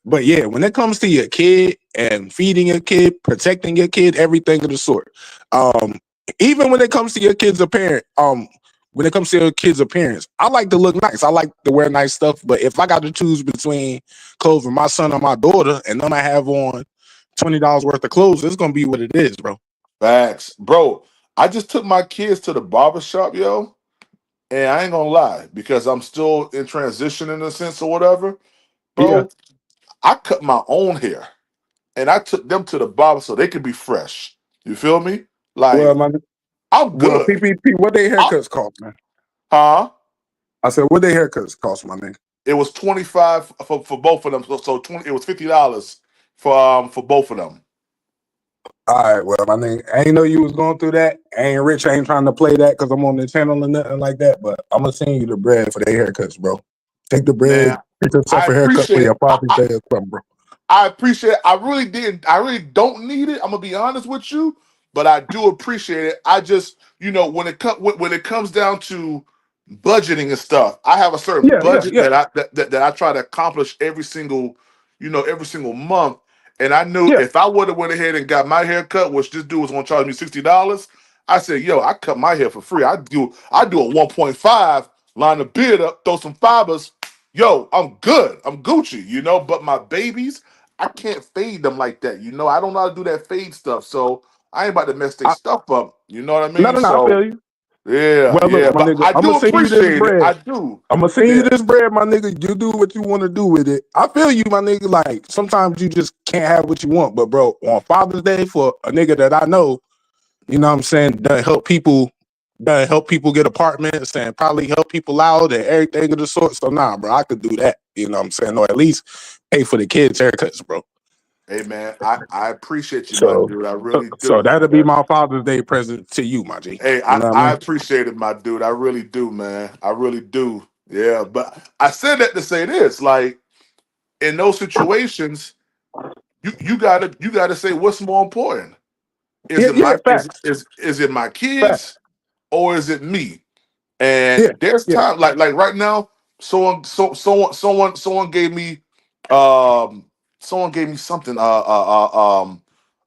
but yeah, when it comes to your kid and feeding your kid, protecting your kid, everything of the sort. Um, even when it comes to your kid's appearance, when it comes to your kid's appearance, I like to look nice. I like to wear nice stuff. But if I got to choose between clothes for my son or my daughter, and then I have on $20 worth of clothes, it's gonna be what it is, bro. Facts, bro. I just took my kids to the barber shop, yo, and I ain't gonna lie because I'm still in transition in a sense or whatever, Yeah. bro. I cut my own hair, and I took them to the barber so they could be fresh. You feel me? Well, Like my I'm well, good. PPP, what they I, haircuts cost, man? huh? I said, what they haircuts cost, my nigga? It was 25 for both of them. So 20. It was $50 for both of them. All right, well, my nigga, I ain't know you was going through that. I ain't rich. I ain't trying to play that because I'm on the channel or nothing like that. But I'm gonna send you the bread for the haircuts, bro. Take the bread, Man, get yourself I a haircut for appreciate your it. Father's Day or something, bro. I appreciate it. I really didn't. I really don't need it. I'm gonna be honest with you, but I do appreciate it. I just, when it comes down to budgeting and stuff, I have a certain Yeah, yeah, budget yeah, that I try to accomplish every single month. And I knew yeah. if I would have went ahead and got my hair cut, which this dude was gonna charge me $60, I said, yo, I cut my hair for free. I do a 1.5, line the beard up, throw some fibers. Yo, I'm good. I'm Gucci, but my babies. I can't fade them like that. I don't know how to do that fade stuff. So I ain't about to mess their I, stuff up. You know what I no, mean? no, no. I So feel you. yeah, Well, look, yeah. my But nigga, I I'm gonna do send you this appreciate it. bread. I do. I'm gonna send you Yeah. this bread, my nigga. You do what you want to do with it. I feel you, my nigga. Like sometimes you just can't have what you want, but bro, on Father's Day for a nigga that I know, you know what I'm saying, done help people get apartments and probably help people out and everything of the sort. So nah, bro, I could do that. You know what I'm saying? Or at least pay for the kids' haircuts, bro. Hey man, I appreciate you, my So dude. I really so do. that'll be Yeah. my Father's Day present to you, my G. Hey, You I, know what I I mean? appreciate it, my dude. I really do, man. I really do. Yeah. But I said that to say this, like in those situations, you gotta say what's more important. Is Yeah, it yeah, my is facts. is it my Facts. kids or is it me? Yeah, And there's yeah, time like right now, someone gave me um something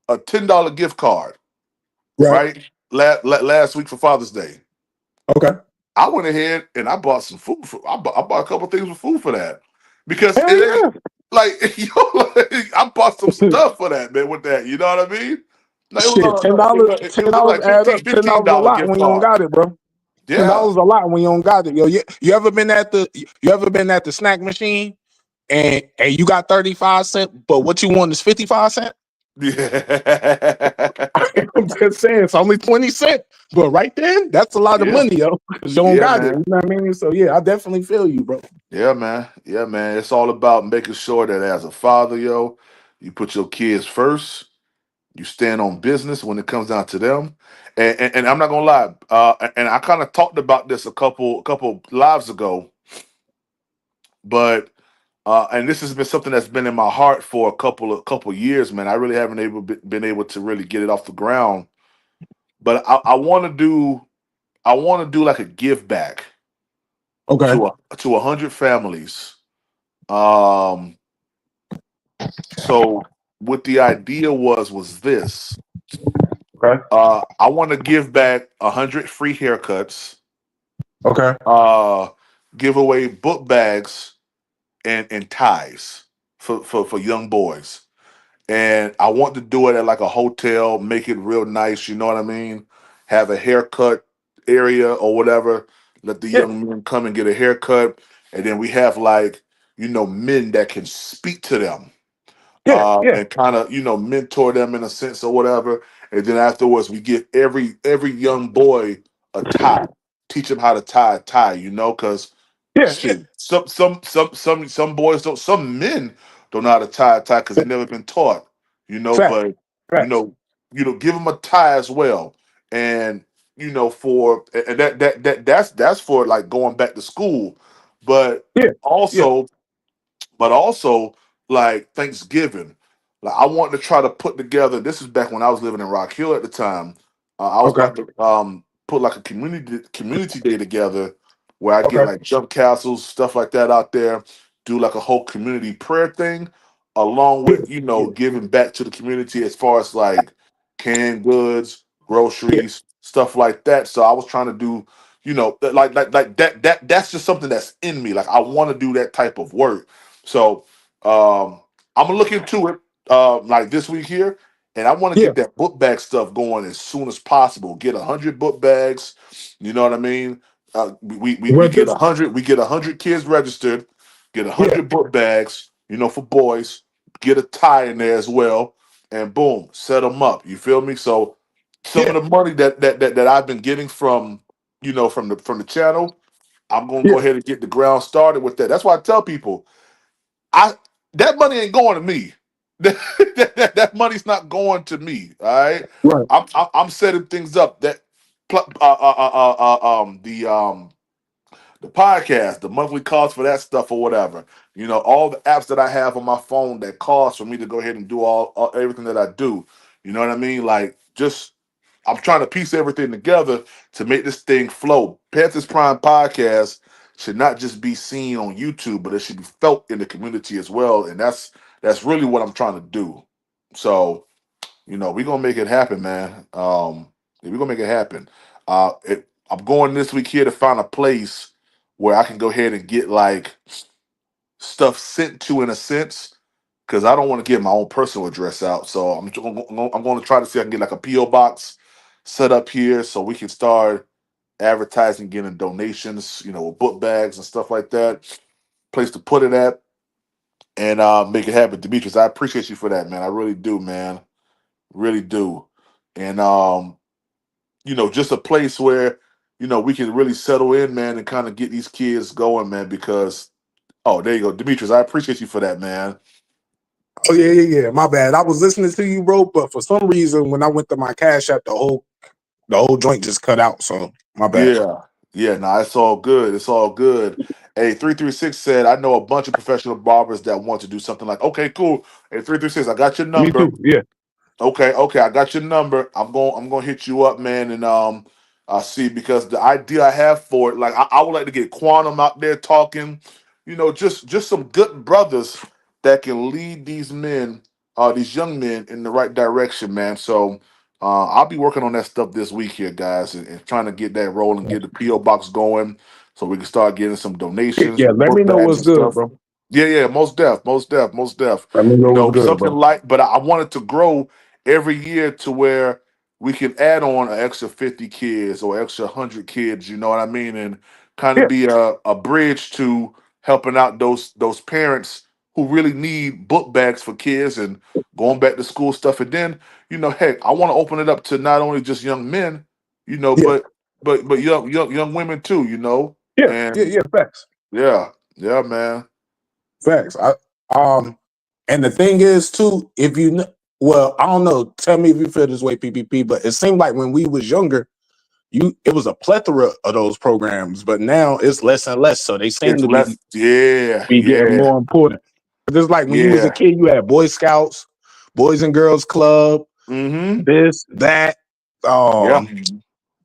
a $10 gift card, right. right? Last week for Father's Day. Okay. I went ahead and I bought some food I bought a couple things with food for that. Because Hell it ain't yeah. like I bought some stuff for that, man, with that. You know what I mean? No, it was Shit, on ten no, dollars, it ten was dollars like add fifteen up. ten fifteen dollars a dollar lot gift when you don't card. got it, bro. ten Yeah. dollars a lot when you don't got it. Yo, you ever been at the snack machine and you got 35 cents, but what you want is 55 cents? Yeah. I'm just saying it's only 20 cents. But right then, that's a lot of Yeah. money, yo. 'Cause you don't Yeah, got it. man. You know what I mean? So yeah, I definitely feel you, bro. Yeah, man. Yeah, man. It's all about making sure that as a father, yo, you put your kids first. You stand on business when it comes down to them. And I'm not gonna lie. And I kind of talked about this a couple lives ago, but and this has been something that's been in my heart for a couple years, man. I really haven't been able to really get it off the ground. But I want to do like a give back Okay. to 100 families. Um, so what the idea was this. Okay. I want to give back 100 free haircuts, Okay. uh, give away book bags and ties for young boys. And I want to do it at like a hotel, make it real nice, you know what I mean? Have a haircut area or whatever. Let the Yeah. young men come and get a haircut. And then we have like, men that can speak to them Yeah. Yeah. and kind of mentor them in a sense or whatever. And then afterwards, we give every young boy a tie, teach them how to tie a tie. Because Yeah. Yeah. shit, some boys don't, some men don't know how to tie a tie because they've never been taught. Fact. But you Facts. know, give them a tie as well. And for and that's for like going back to school, but Yeah. Yeah. also like Thanksgiving. Like I wanted to try to put together. This is back when I was living in Rock Hill at the time. I was Okay. about to put like a community day together where I get Okay. like jump castles, stuff like that out there. Do like a whole community prayer thing, along Yeah. with Yeah. giving back to the community as far as like canned goods, Yeah. groceries, stuff like that. So I was trying to do, like that's just something that's in me. Like I want to do that type of work. So I'm gonna look into it like this week here, and I want to Yeah. get that book bag stuff going as soon as possible. Get 100 book bags. You know what I mean? We Well, get this. 100. We get 100 kids registered. Get a Yeah. 100 book bags. For boys. Get a tie in there as well, and boom, set them up. You feel me? So some Yeah. of the money that I've been getting from from the channel, I'm gonna go Yeah. ahead and get the ground started with that. That's why I tell people I that money ain't going to me. That money's not going to me. All right, Right. I'm setting things up that the podcast, the monthly cost for that stuff or whatever. All the apps that I have on my phone that cost for me to go ahead and do all everything that I do. You know what I mean? Like just I'm trying to piece everything together to make this thing flow. Panthers Prime podcast should not just be seen on YouTube, but it should be felt in the community as well. And that's really what I'm trying to do. So, we're gonna make it happen, man. We're gonna make it happen. I'm going this week here to find a place where I can go ahead and get like stuff sent to in a sense because I don't want to get my own personal address out. So I'm going to try to see if I can get like a PO box set up here so we can start advertising, getting donations, with book bags and stuff like that. Place to put it at and make it happen. Demetrius, I appreciate you for that, man. I really do, man. Really do. And just a place where we can really settle in, man, and kind of get these kids going, man. Because there you go, Demetrius. I appreciate you for that, man. Oh yeah, yeah, yeah. My bad. I was listening to you, bro, but for some reason, when I went to my cash app, the whole joint just cut out. So my bad. Yeah, yeah, no, it's all good. It's all good. Hey, 336 said, I know a bunch of professional barbers that want to do something like, okay, cool. Hey, 336, I got your Me number. too. Yeah. Okay, I got your number. I'm gonna hit you up, man, and I see because the idea I have for it, like I would like to get Quantum out there talking, just some good brothers that can lead these young men in the right direction, man. So I'll be working on that stuff this week here, guys, and trying to get that rolling, get the PO box going, so we can start getting some donations, Yeah. Let me book know bags what's and good, stuff. bro. Yeah, most def. Let me know what's good, Something bro. like, but I want it to grow every year to where we can add on an extra 50 kids or extra 100 kids, you know what I mean? And kind of Yeah. be a bridge to helping out those parents who really need book bags for kids and going back to school stuff. And then, heck, I want to open it up to not only just young men, Yeah. but young women too, Yeah. Yeah. and Yeah. Facts. yeah, yeah, man. Facts. Um, and the thing is too, if you know, well, I don't know. Tell me if you feel this way, PPP. But it seemed like when we was younger, it was a plethora of those programs, but now it's less and less. So they seem It's to less, yeah, be getting yeah, more important. Just like when you was a yeah. kid, you had Boy Scouts, Boys and Girls Club, Mm-hmm. this, that, Yeah.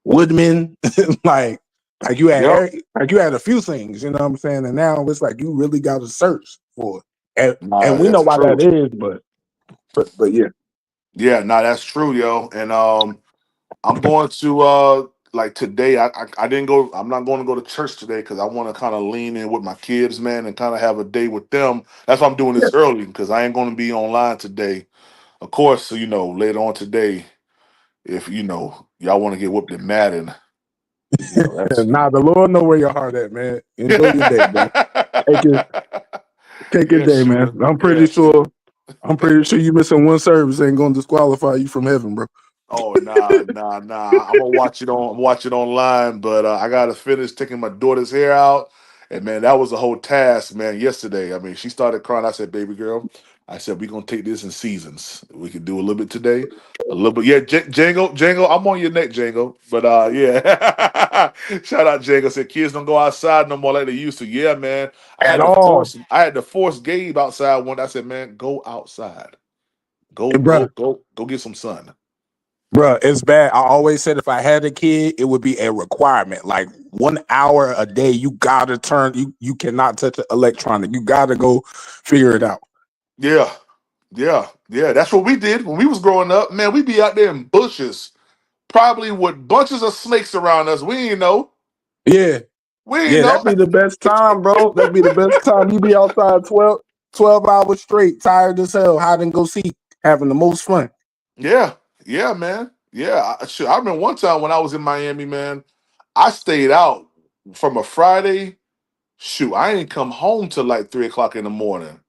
Woodman, like like you had Yep. like you had a few things, you know what I'm saying? And now it's like you really got to search for it. Nah, And we know that's why true. that is, but yeah. Yeah, nah, that's true, yo. And I'm going to like today. I didn't go. I'm not going to go to church today because I want to kind of lean in with my kids, man, and kind of have a day with them. That's why I'm doing Yeah. this early because I ain't going to be online today. Of course, so, later on today, if y'all want to get whooped in Madden, that's. Nah, the Lord know where your heart at, man. Enjoy your day, bro. Take it, take your Yeah, day, man. shooter. I'm Yeah, pretty shooter. sure you missing one service ain't gonna disqualify you from heaven, bro. Oh nah. I'm gonna watch it online, but I gotta finish taking my daughter's hair out. And man, that was a whole task, man. Yesterday, I mean, she started crying. I said, "Baby girl, I said we're gonna take this in seasons. We could do a little bit today, a little bit. Yeah, Django, I'm on your neck, Django. But yeah, shout out Django. Said kids don't go outside no more like they used to. Yeah, man. At all. I had to force Gabe outside one day. I said, man, go outside. Bro, Go get some sun. bro, it's bad. I always said if I had a kid, it would be a requirement. Like 1 hour a day, you gotta turn. You cannot touch an electronic. You gotta go figure it out. Yeah, yeah. That's what we did when we was growing up. Man, we'd be out there in bushes, probably with bunches of snakes around us. We ain't know. Yeah, We ain't yeah, know. that'd be the best time, bro. That'd be the best time. You be outside 12 hours straight, tired as hell, hide and go seek, having the most fun. Yeah, man. Yeah, I remember one time when I was in Miami, man. I stayed out from a Friday. Shoot, I ain't come home till like 3 o'clock in the morning.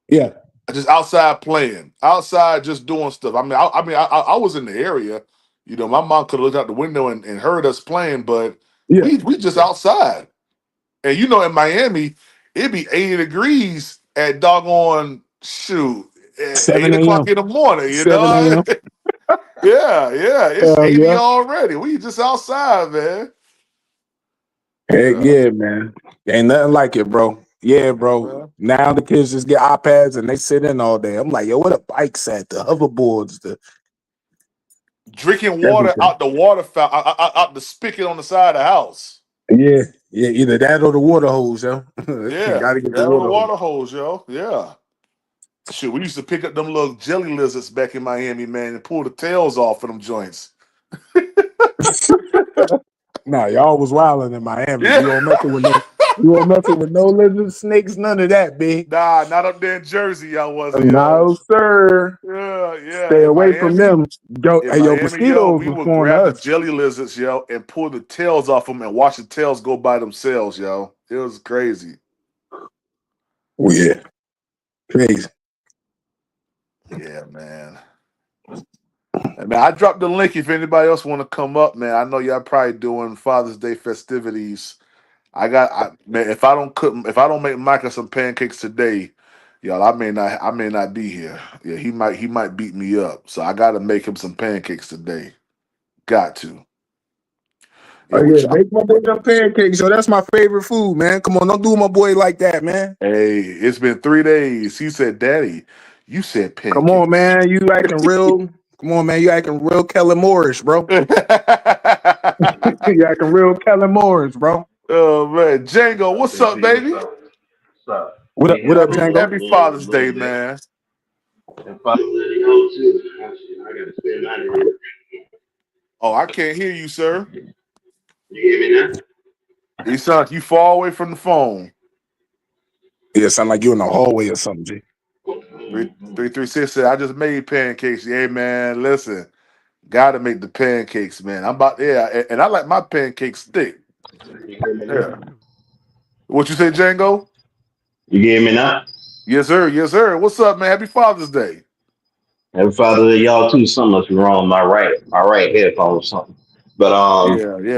Yeah, Just outside playing, outside just doing stuff. I was in the area. You know, my mom could have looked out the window and heard us playing, but yeah. we just outside. And you know, in Miami, it'd be 80 degrees at doggone shoot at 7 8 o'clock a.m. in the morning. You 7 know, a.m. yeah, it's Hell 80 yeah. already. We just outside, man. Heck Yeah, yeah, man. Ain't nothing like it, bro. Yeah, bro. man. Now the kids just get iPads and they sit in all day. I'm like, yo, what the bikes at? The hoverboards, the Drinking water everything. out the water fountain, out the spigot on the side of the house. Yeah, yeah, either that or the water hose, yo. Yeah, Gotta get the that on the water hose. water hose, yo. Yeah. Shit, we used to pick up them little jelly lizards back in Miami, man, and pull the tails off of them joints. Nah, y'all was wilding in Miami. Yeah. You weren't messing with no lizards, snakes, none of that, big. Nah, not up there in Jersey, y'all wasn't, yo. No, sir. Yeah. Stay away from them. Yo, In hey, yo, Miami, yo, mosquitoes we was would going to grab the us. jelly lizards, yo, and pull the tails off them and watch the tails go by themselves, yo. It was crazy. Oh, yeah. Crazy. Yeah, man. And man, I dropped the link if anybody else want to come up, man. I know y'all probably doing Father's Day festivities. Man, if I don't make Micah some pancakes today, y'all, I may not be here. Yeah, he might beat me up. So I gotta make him some pancakes today. Got to. Yeah, Oh, what yeah, you make my boy them pancakes. So that's my favorite food, man. Come on, don't do my boy like that, man. Hey, it's been 3 days. He said, Daddy, you said Come on, pancakes. man. You acting real. Come on, man. You acting real Kellen Moorish, bro. You acting real Kellen Moorish, bro. Oh man. Django, what's up, JP, baby? what's up? What's up? What up? Can't What hear up, me a Django? Happy little, Father's little Day, bit. man. And finally, home too. Shit, I gotta spend money. Oh, I can't hear you, sir. You hear me now? You sound like you far away from the phone. Yeah, sound like you in the hallway or something, G. 336 said, I just made pancakes. Yeah, man. Listen, gotta make the pancakes, man. And I like my pancakes thick. You hear me Yeah. now? What you say, Django? You hear me now? Yes, sir. Yes, sir. What's up, man? Happy Father's Day. Every father of y'all too. Something must be wrong with my right headphone or something. But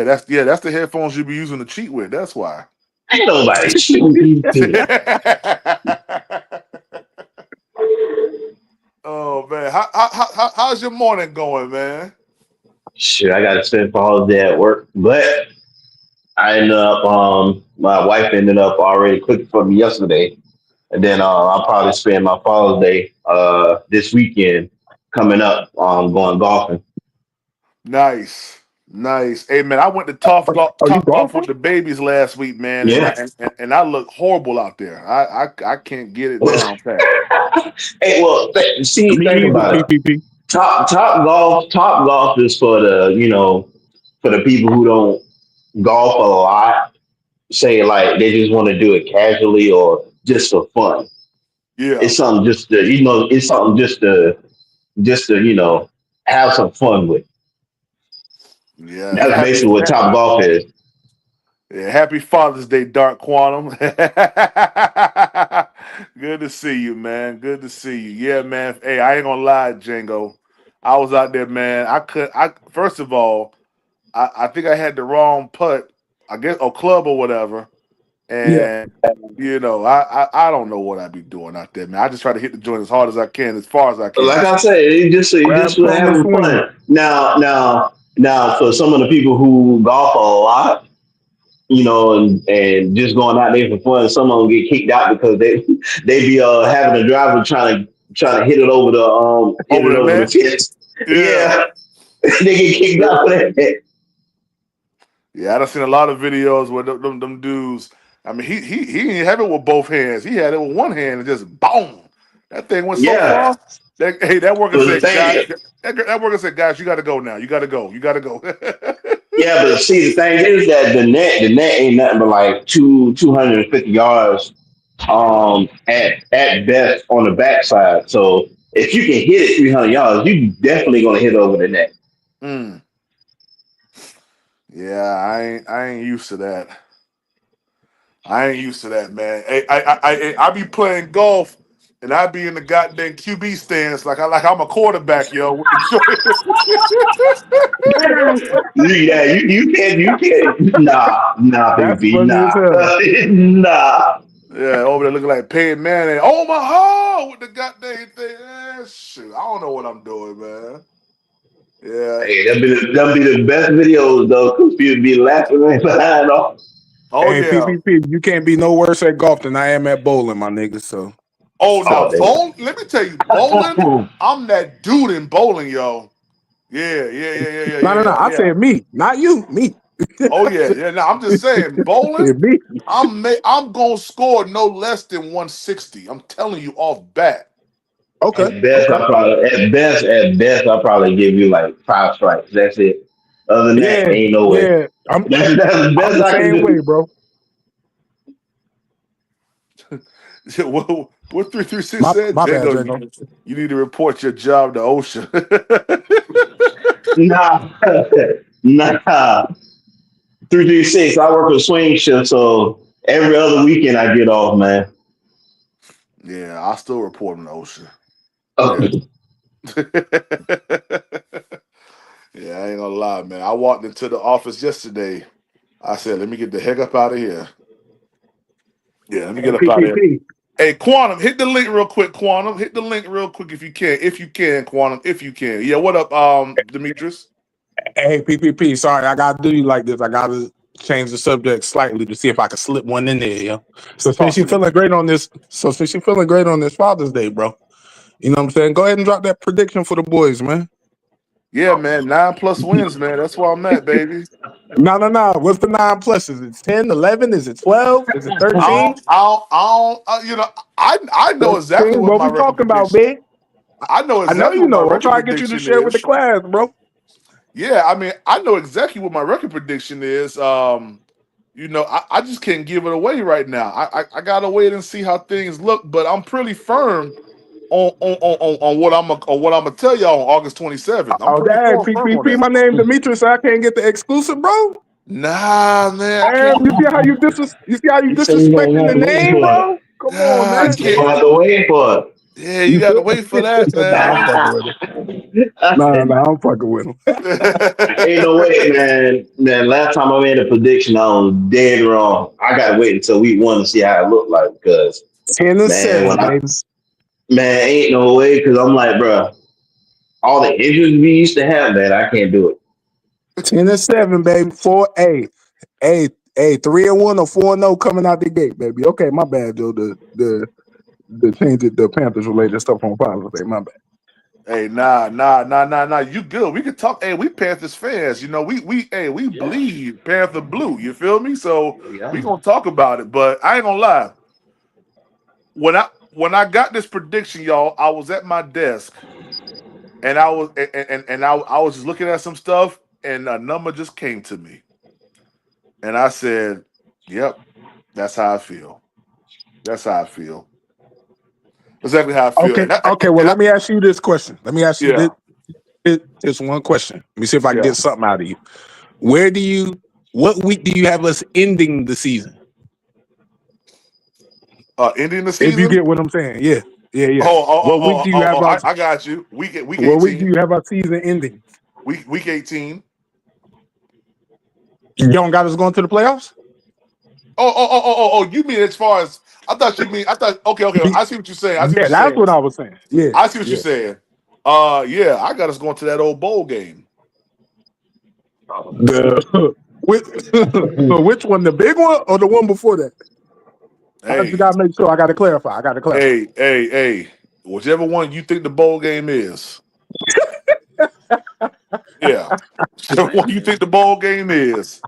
That's the headphones you be using to cheat with. That's why. ain't nobody cheating these things. Oh man, how's your morning going, man? Shit, I gotta spend Father's Day at work, but I ended up my wife ended up already cooking for me yesterday. And then I'll probably spend my Father's Day this weekend coming up going golfing. Nice. Hey man, I went to Are you Top Golf golfing? with the babies last week, man, Yeah. and I look horrible out there. I can't get it down pat. Hey, well, see, Me think either, about it. PPP. Top golf is for the for the people who don't golf a lot. Say like they just want to do it casually or just for fun. Yeah, It's something it's something just to have some fun with. yeah. That's basically what Top Golf is. Happy Father's Day, Dark Quantum. Good to see you, man. Good to see you. Yeah, man. Hey, I ain't gonna lie, Django. I was out there, man. I first of all, I think I had the wrong putt, I guess, or club or whatever. And I don't know what I'd be doing out there, man. I just try to hit the joint as hard as I can, as far as I But like can. I said, it just Grab was something to having swing. fun. Now, for some of the people who golf a lot, and just going out there for fun, some of them get kicked out because they be having a driver trying to hit it over Over the the net. fence. Yeah. Yeah, they get kicked out for that. Yeah, I done seen a lot of videos where them dudes. I mean, he didn't have it with both hands. He had it with one hand and just boom. That thing went so Yeah. far. That worker But the said, "Guys, thing, that worker said, guys, you got to go now. You got to go. You got to go." yeah, but see, the thing is that the net ain't nothing but like 250 yards, at best on the backside. So if you can hit it 300 yards, you definitely gonna hit over the net. Mm. Yeah, I ain't used to that. I ain't used to that, man. Hey, I be playing golf and I be in the goddamn QB stance like I'm a quarterback, yo. With the You can't. Nah, That's PvP, funny as nah, hell. nah. Yeah, over there looking like Peyton Manning. Oh my heart with the goddamn thing. Shoot, I don't know what I'm doing, man. Yeah. Hey, that'll be the best videos though, because people be laughing right behind off. Oh Hey, yeah. PPP, you can't be no worse at golf than I am at bowling, my nigga. So Oh now Oh, they. bowling. Let me tell you, bowling. I'm that dude in bowling, yo. no. I Yeah. said me, not you, me. Oh yeah. No, I'm just saying, bowling. me. I'm gonna score no less than 160. I'm telling you off bat. Okay. At best, I'll probably give you like 5 strikes. That's it. Other than that, Yeah, ain't no way. yeah. I'm That's the I'm best the I can same way, do. bro. What 336 My said, my bad, Django? Django. You need to report your job to OSHA. Nah, nah. 336. I work a swing shift, so every other weekend I get off, man. Yeah, I still report him to OSHA. Oh, Yeah. Yeah, I ain't gonna lie, man. I walked into the office yesterday. I said, let me get the heck up out of here. Yeah, let me get up out of here. PPP. Hey, Quantum, hit the link real quick, Quantum. Hit the link real quick if you can. If you can, Quantum, if you can. Yeah, what up, Demetrius? Hey, PPP. Sorry, I gotta do you like this. I gotta change the subject slightly to see if I can slip one in there. Yeah. So Talk since to you're me. feeling great on this, Father's Day, bro. You know what I'm saying? Go ahead and drop that prediction for the boys, man. Yeah, man, 9+ wins, man. That's where I'm at, baby. No. What's the 9 pluses? Is it 10, 11? Is it 12? Is it 13? I know exactly 13? what What my we record talking about, prediction. big? I know I know exactly you what my know. I'm record trying to get you to prediction share with the is. class, bro. Yeah, I mean, I know exactly what my record prediction is. I just can't give it away right now. I gotta wait and see how things look, but I'm pretty firm on what I'm gonna tell y'all on August 27th. I'm Oh, pretty dad, firm on PPP. that. My name Demetrius. So I can't get the exclusive, bro. Nah, man, I Damn, can't. you see how you you say you disrespecting gonna the have to wait name, for it. bro? Come on, Nah, I man. You can't. gonna have to wait for Yeah, you You got to feel? wait for that, Nah, I'm man. fucking with him. it. I'm fucking with him. Ain't no way, man. Man, last time I made a prediction, I was dead wrong. I gotta wait until week 1 to see how it looked like because 10 and man, 7, baby. ain't no way because I'm like, bro, all the injuries we used to have, man, I can't do it. 10 and 7, baby. 3-1 or 4-0 coming out the gate, baby. Okay, my bad, Joe. The change it, the Panthers related stuff on Father's Day. My bad. Hey, nah. You good? We can talk. Hey, we Panthers fans. You know, we Yeah, bleed Panther blue. You feel me? So we yeah. gonna talk about it. But I ain't gonna lie. When I got this prediction, y'all, I was at my desk and I was just looking at some stuff, and a number just came to me, and I said, "Yep, that's how I feel. That's how I feel. Exactly how I feel." Okay. Okay. Well, let me ask you this question. Let me ask you Yeah, this one question. Let me see if I can yeah. get something out of you. What week do you have us ending the season? Ending the If you season. get what I'm saying. Yeah. What week do you have Oh, our I got you. Week what week do 18. you have our season ending? Week 18. You don't got us going to the playoffs? You mean as far as I thought you mean? I thought okay. I see what you're saying. I see what Yeah, you're that's saying. what I was saying. Yeah, I see what you're yeah. saying. Yeah, I got us going to that old bowl game. The so which one, the big one or the one before that? I just Hey, gotta make sure. I gotta clarify. I gotta clarify. hey. Whichever one you think the bowl game is. Yeah. Whichever one you think the bowl game is.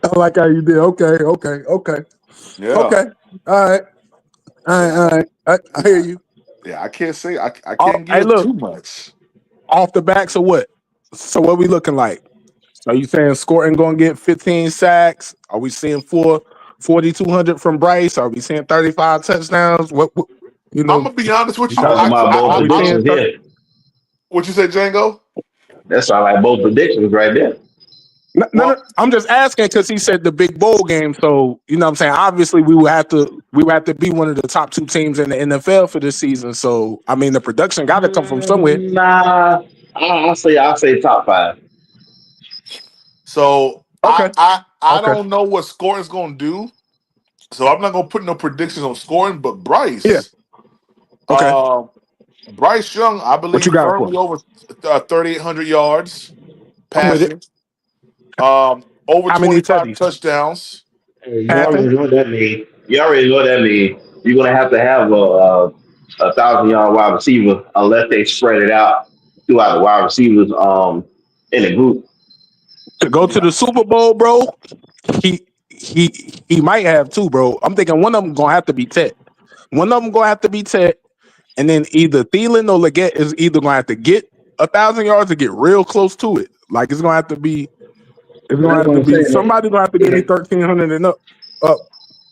I like how you did. Okay. Yeah. All right. All right. I hear you. Yeah, I can't say I Oh, can't hey, give look, too much. off the back. So what? So what we looking like? Are you saying Scoring gonna get 15 sacks? Are we seeing 4,200 from Bryce? Are we seeing 35 touchdowns? What you I'm know? gonna be honest with You you. talking about both Are we seeing predictions here? What you say, Django? That sound like both predictions right there. No. I'm just asking because he said the big bowl game. So you know what I'm saying. Obviously, we would have to be one of the top two teams in the NFL for this season. So I mean, the production got to come from somewhere. Nah, I'll say top five. So Okay. I Okay. don't know what Scoring's gonna do. So I'm not gonna put no predictions on Scoring, but Yeah. Okay. Bryce Young, I What you believe got for firmly me? over 3,800 yards I'm with it. passing. Over How many 25 touchdowns? touchdowns. Hey, you Passing? already know what that means. You already know what that means. You're gonna have to have a 1,000 yard wide receiver unless they spread it out throughout the wide receivers in a group. To go to Yeah. the Super Bowl, bro, he might have two, bro. I'm thinking one of them gonna have to be Ted. One of them gonna have to be Ted, and then either Thielen or Leggett is either gonna have to get 1,000 yards or get real close to it. Like it's gonna have to be. It's But gonna that's have what to I'm be saying. somebody gonna have to give me Yeah. 1,300 and up. Up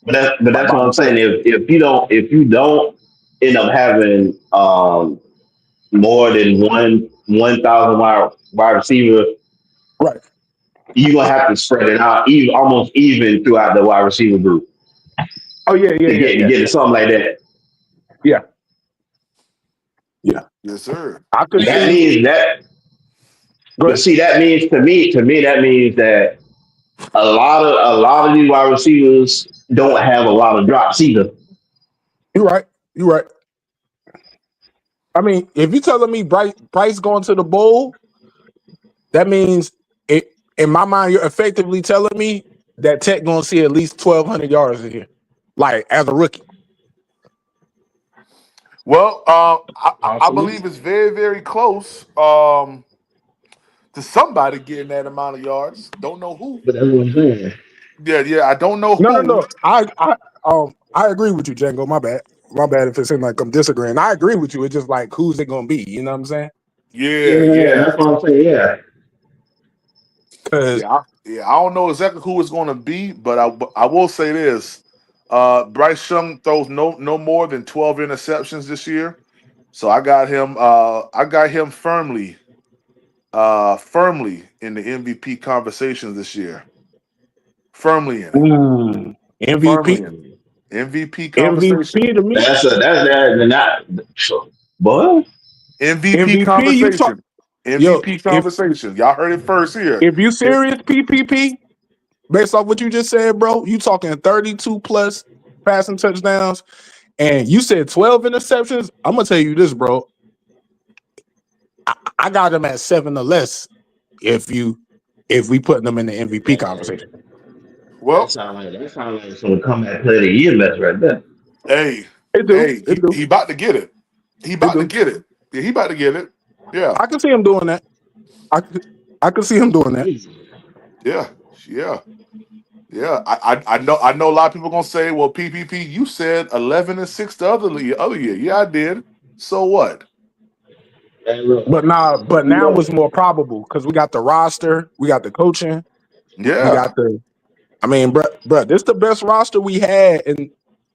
But that's by what I'm saying. themselves. If you don't end up having more than 1,000 wide receiver, Right. you're gonna have to spread it out almost even throughout the wide receiver group Oh yeah, to get to something like that. yeah. Yeah. Yes, sir. I could That see. means that. Go But ahead. see, that means to me that means that a lot of these wide receivers don't have a lot of drops either. You're right. You're right. I mean, if you're telling me Bryce going to the bowl, that means it. In my mind, you're effectively telling me that Tech gonna see at least 1,200 yards in here, like as a rookie. Well, I Absolutely. believe it's very, very close to somebody getting that amount of yards. Don't know who. But that's what I'm saying. Yeah. I don't know No. who. I agree with you, Django. My bad. My bad if it seems like I'm disagreeing. I agree with you. It's just like who's it gonna be? You know what I'm saying? Yeah, Yeah. that's what I'm saying. Yeah. Because I don't know exactly who it's going to be, but I will say this: Bryce Young throws no more than 12 interceptions this year, so I got him. I got him firmly in the MVP conversations this year. Firmly in it. Firmly MVP, in it. MVP conversation. MVP to me, That's that. Not. Boy, MVP MVP. You talk, conversation. yo, MVP conversation. Y'all heard it first here. if you serious PPP, based off what you just said, bro, you talking 32 plus passing touchdowns, and you said 12 interceptions. I'm gonna tell you this, bro. I got them at 7 or less. If we put them in the MVP conversation, that Well, sound like some comeback play of the year mess right there. hey, it do, it do, he about to get it. He it about to do. get it. Yeah, he about to get it. Yeah. I can see him doing that. I can see him doing that. Yeah. Yeah. Yeah. I know a lot of people gonna say, well, PPP, you said 11-6 the other year. Yeah, I did. So what? But now it's more probable because we got the roster, we got the coaching, we Yeah. got the. I mean, bro, this is the best roster we had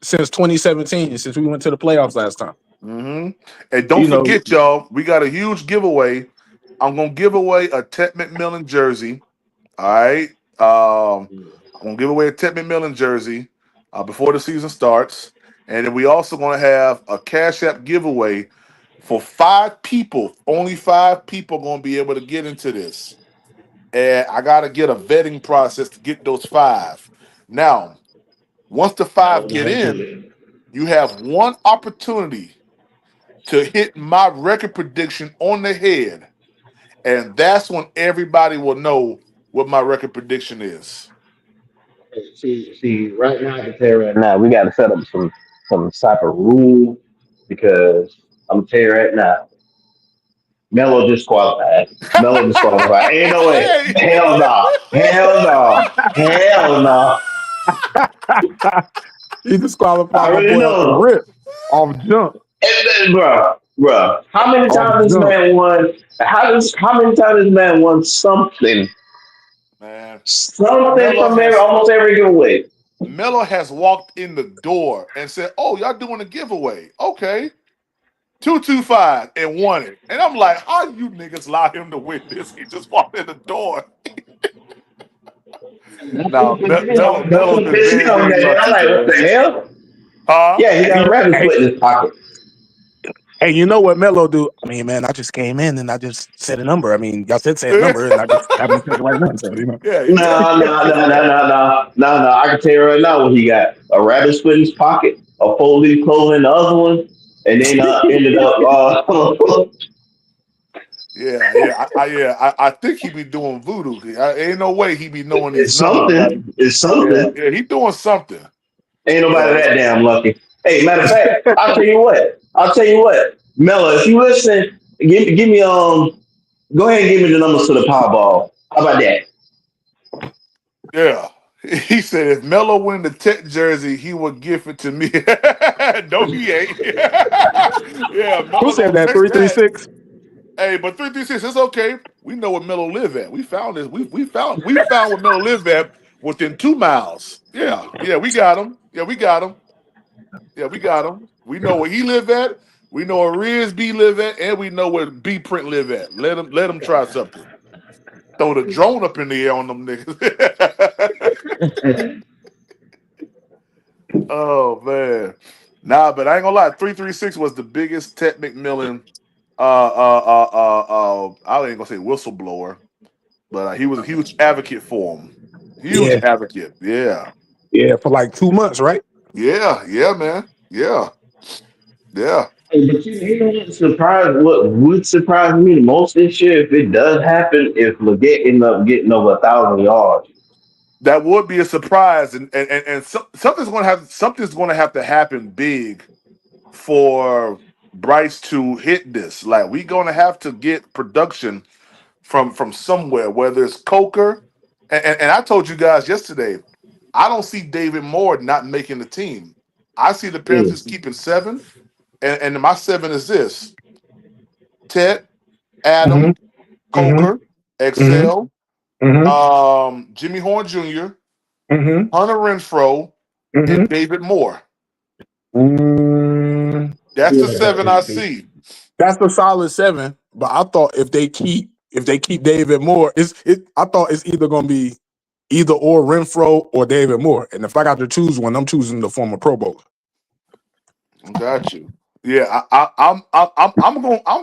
since 2017, since we went to the playoffs last time. Mm-hmm. And don't You know, forget, y'all, we got a huge giveaway. I'm gonna give away a Ted McMillan jersey. All right. I'm gonna give away a Ted McMillan jersey before the season starts, and then we also gonna have a Cash App giveaway for 5 people. Only 5 people gonna be able to get into this, and I gotta get a vetting process to get those 5. Now, Once the That 5 was get in, 100. you have one opportunity to hit my record prediction on the head, and that's when everybody will know what my record prediction is. See, right now I can tell you right now we got to set up some type of rule because I'm tell you right now, Melo disqualified. Melo disqualified. Ain't no way. Hey! Hell no. Hell no. Hell no. He I disqualified my already boy off the know. rip, off jump, And then, bro, how many off times this jump. man won? How many times this man won something? Man, Something Melo from has almost every giveaway. Melo has walked in the door and said, "Oh, y'all doing a giveaway? Okay, 225 and won it." And I'm like, "How you niggas allow him to win this? He just walked in the door." Now, That's Melo's what been pissed me very, off very that day. I'm lucky, like, what man. the hell? Huh? Yeah, he got a rabbit Hey, foot in his pocket. hey, you know what Melo do? I mean, man, I just came in and I just said a number. I mean, y'all said say a number, and I just happened to say the right one. So, you know. Yeah, No, no, no, no, no, no, no, no. I can tell you right now what he got. A rabbit's foot in his pocket, a four-leaf clover in the other one, and then ended up I think he be doing voodoo. Ain't no way he be knowing these it's numbers. something. It's Yeah, something. yeah, he doing something. Ain't nobody Yeah. that damn lucky. Hey, matter of fact, I'll tell you what. I'll tell you what. Mella, if you listen, give me go ahead and give me the numbers to the Powerball. How about that? Yeah. He said if Melo win the Tech jersey, he would give it to me. No, he ain't. Yeah, Who Melo said don't that? take that. 336. Hey, but 336, it's okay. We know where Melo live at. We found this. We found where Melo live at within 2 miles. Yeah, yeah, we got him. Yeah, we got him. Yeah, we got him. We know where he live at. We know where Riz B live at, and we know where B Print live at. Let him try something. Throw the drone up in the air on them niggas. Oh man. Nah, but I ain't gonna lie, 336 was the biggest Ted McMillan I ain't gonna say whistleblower, but he was a huge advocate for him. Huge Yeah, advocate. Yeah. yeah, for like 2 months, right? Yeah, yeah, man. Yeah. Yeah. Hey, but you know what would surprise me the most this year if it does happen if Leggett end up getting over 1,000 yards. That would be a surprise, and something's gonna have to happen big for Bryce to hit this. Like we gonna have to get production from somewhere, whether it's Coker, and I told you guys yesterday, I don't see David Moore not making the team. I see the Panthers Mm. keeping 7, and my 7 is this: Ted, Mm-hmm. Adam, Mm-hmm. Coker, Excel, Mm-hmm. Jimmy Horn Jr., Mm-hmm. Hunter Renfro, and Mm-hmm. David Moore. Mm, That's the Yeah, 7 I see. that's a solid 7. But I thought if they keep David Moore, I thought it's either gonna be either or Renfro or David Moore. And if I got to choose one, I'm choosing the former Pro Bowler. Got you. Yeah, I'm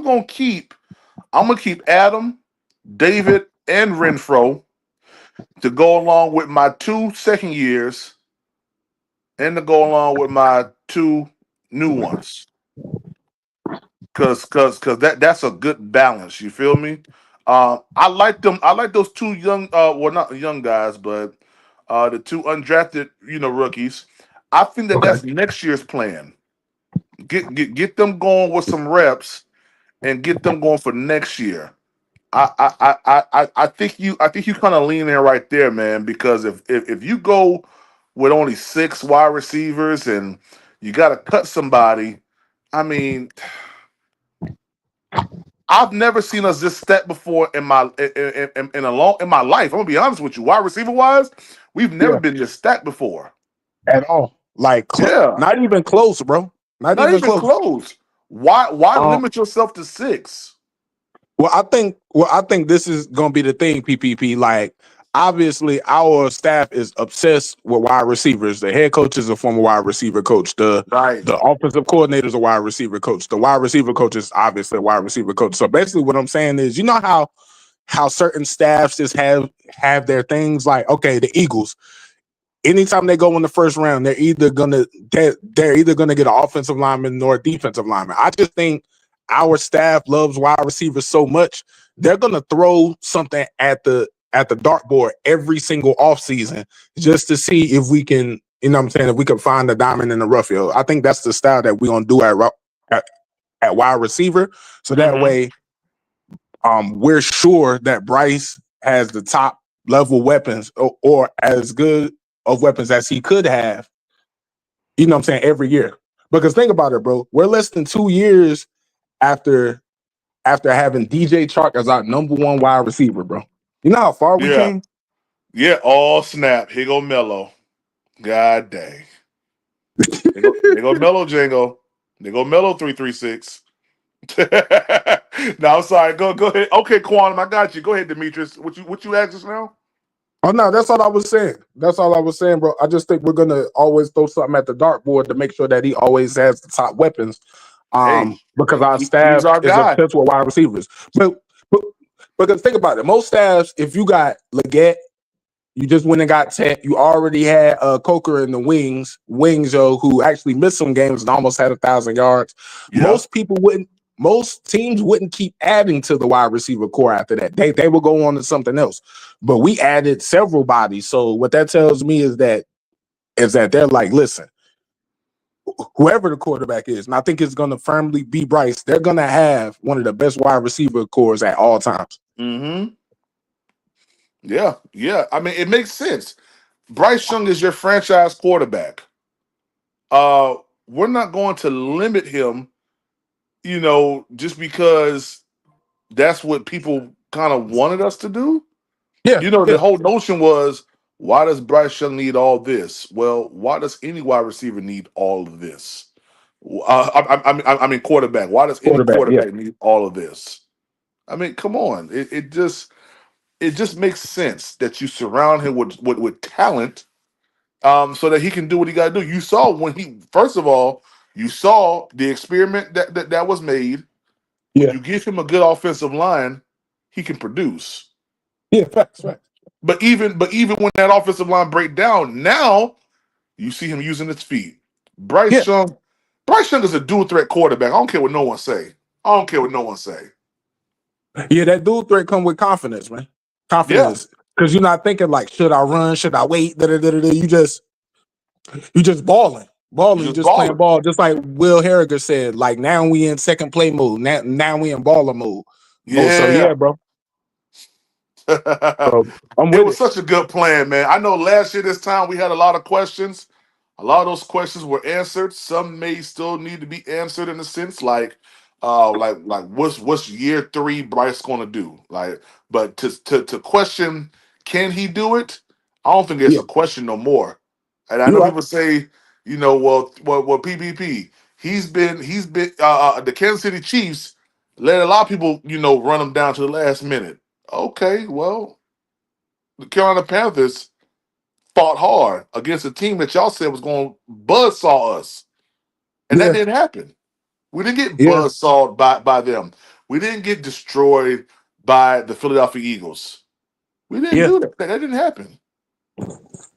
gonna keep Adam, David, and Renfro to go along with my 2 second years and to go along with my 2 new ones. Cause that's a good balance. You feel me? I like them. I like those 2 young, well, not young guys, but the 2 undrafted, rookies. I think that Okay. that's next year's plan. Get them going with some reps and get them going for next year. I think you kind of lean in right there, man. Because if you go with only 6 wide receivers and you got to cut somebody, I mean, I've never seen us this stat before in my life. I'm gonna be honest with you. Wide receiver wise, we've never Yeah. been this stacked before. At all. Like Yeah, not even close, bro. Not not even even close. close. Why Um, limit yourself to 6? well, I think this is gonna be the thing, PPP. Like, obviously, our staff is obsessed with wide receivers. The head coach is a former wide receiver coach. The Right. the offensive coordinator is a wide receiver coach. The wide receiver coach is obviously a wide receiver coach. So basically, what I'm saying is, you know how certain staffs just have their things like, okay, the Eagles. anytime they go in the first round, they're either gonna get an offensive lineman or a defensive lineman. I just think our staff loves wide receivers so much, they're gonna throw something at the dartboard every single offseason just to see if we can, you know what I'm saying, if we can find the diamond in the rough. Yo, I think that's the style that we're gonna do at wide receiver. So that way, we're sure that Bryce has the top level weapons or as good of weapons as he could have, you know what I'm saying, every year. Because think about it, bro. We're less than 2 years after having DJ Chark as our number one wide receiver, bro. You know how far we Yeah. came? Yeah. Oh, snap. Here go Mello. God dang. They go Mello Django. They go Mello 336. No, I'm sorry. Go ahead. Okay, Quantum, I got you. Go ahead, Demetrius. What you asked us now? Oh no, that's all I was saying. That's all I was saying, bro. I just think we're gonna always throw something at the dartboard to make sure that he always has the top weapons. Hey, Because our he's staff our is guy. obsessed with wide receivers. But because think about it, most staffs, if you got Leggett, you just went and got Tech. You already had Coker in the wings, who actually missed some games and almost had 1,000 yards. Yeah. Most teams wouldn't keep adding to the wide receiver core after that. They will go on to something else. But we added several bodies. So what that tells me is that they're like, listen, whoever the quarterback is, and I think it's going to firmly be Bryce, they're going to have one of the best wide receiver cores at all times. Mm-hmm. Yeah. I mean, it makes sense. Bryce Young is your franchise quarterback. We're not going to limit him, just because that's what people kind of wanted us to do. Yeah, The whole notion was, why does Bryce Young need all this? Well, why does any wide receiver need all of this? I mean, quarterback. Why does any quarterback. Yeah, quarterback need all of this? I mean, come on. It just makes sense that you surround him with talent, so that he can do what he got to do. You saw first of all, you saw the experiment that was made. When yeah, you give him a good offensive line, he can produce. yeah. Facts, right. But even when that offensive line break down, now you see him using his feet. Yeah, Bryce Young is a dual threat quarterback. I don't care what no one say. yeah. That dual threat come with confidence, man. Yeah, Confidence, because you're not thinking like, should I run? Should I wait? Da-da-da-da-da. You just balling. you Balling, you just just playing balling. ball, just like Will Harriger said. Like now we in second play mode. Now we in baller mode. So Yeah. yeah, bro. So I'm It with was it. such a good plan, man. I know last year this time we had a lot of questions. A lot of those questions were answered. Some may still need to be answered in a sense, like what's year 3 Bryce going to do? Like, but to question, can he do it? I don't think it's Yeah, a question no more. And I you know right. people say, well, PPP. He's been the Kansas City Chiefs let a lot of people run him down to the last minute. Okay, well, the Carolina Panthers fought hard against a team that y'all said was going to buzzsaw us, and that Yeah, didn't happen. We didn't get yeah, buzzsawed by them. We didn't get destroyed by the Philadelphia Eagles. We didn't yeah, do that. That didn't happen.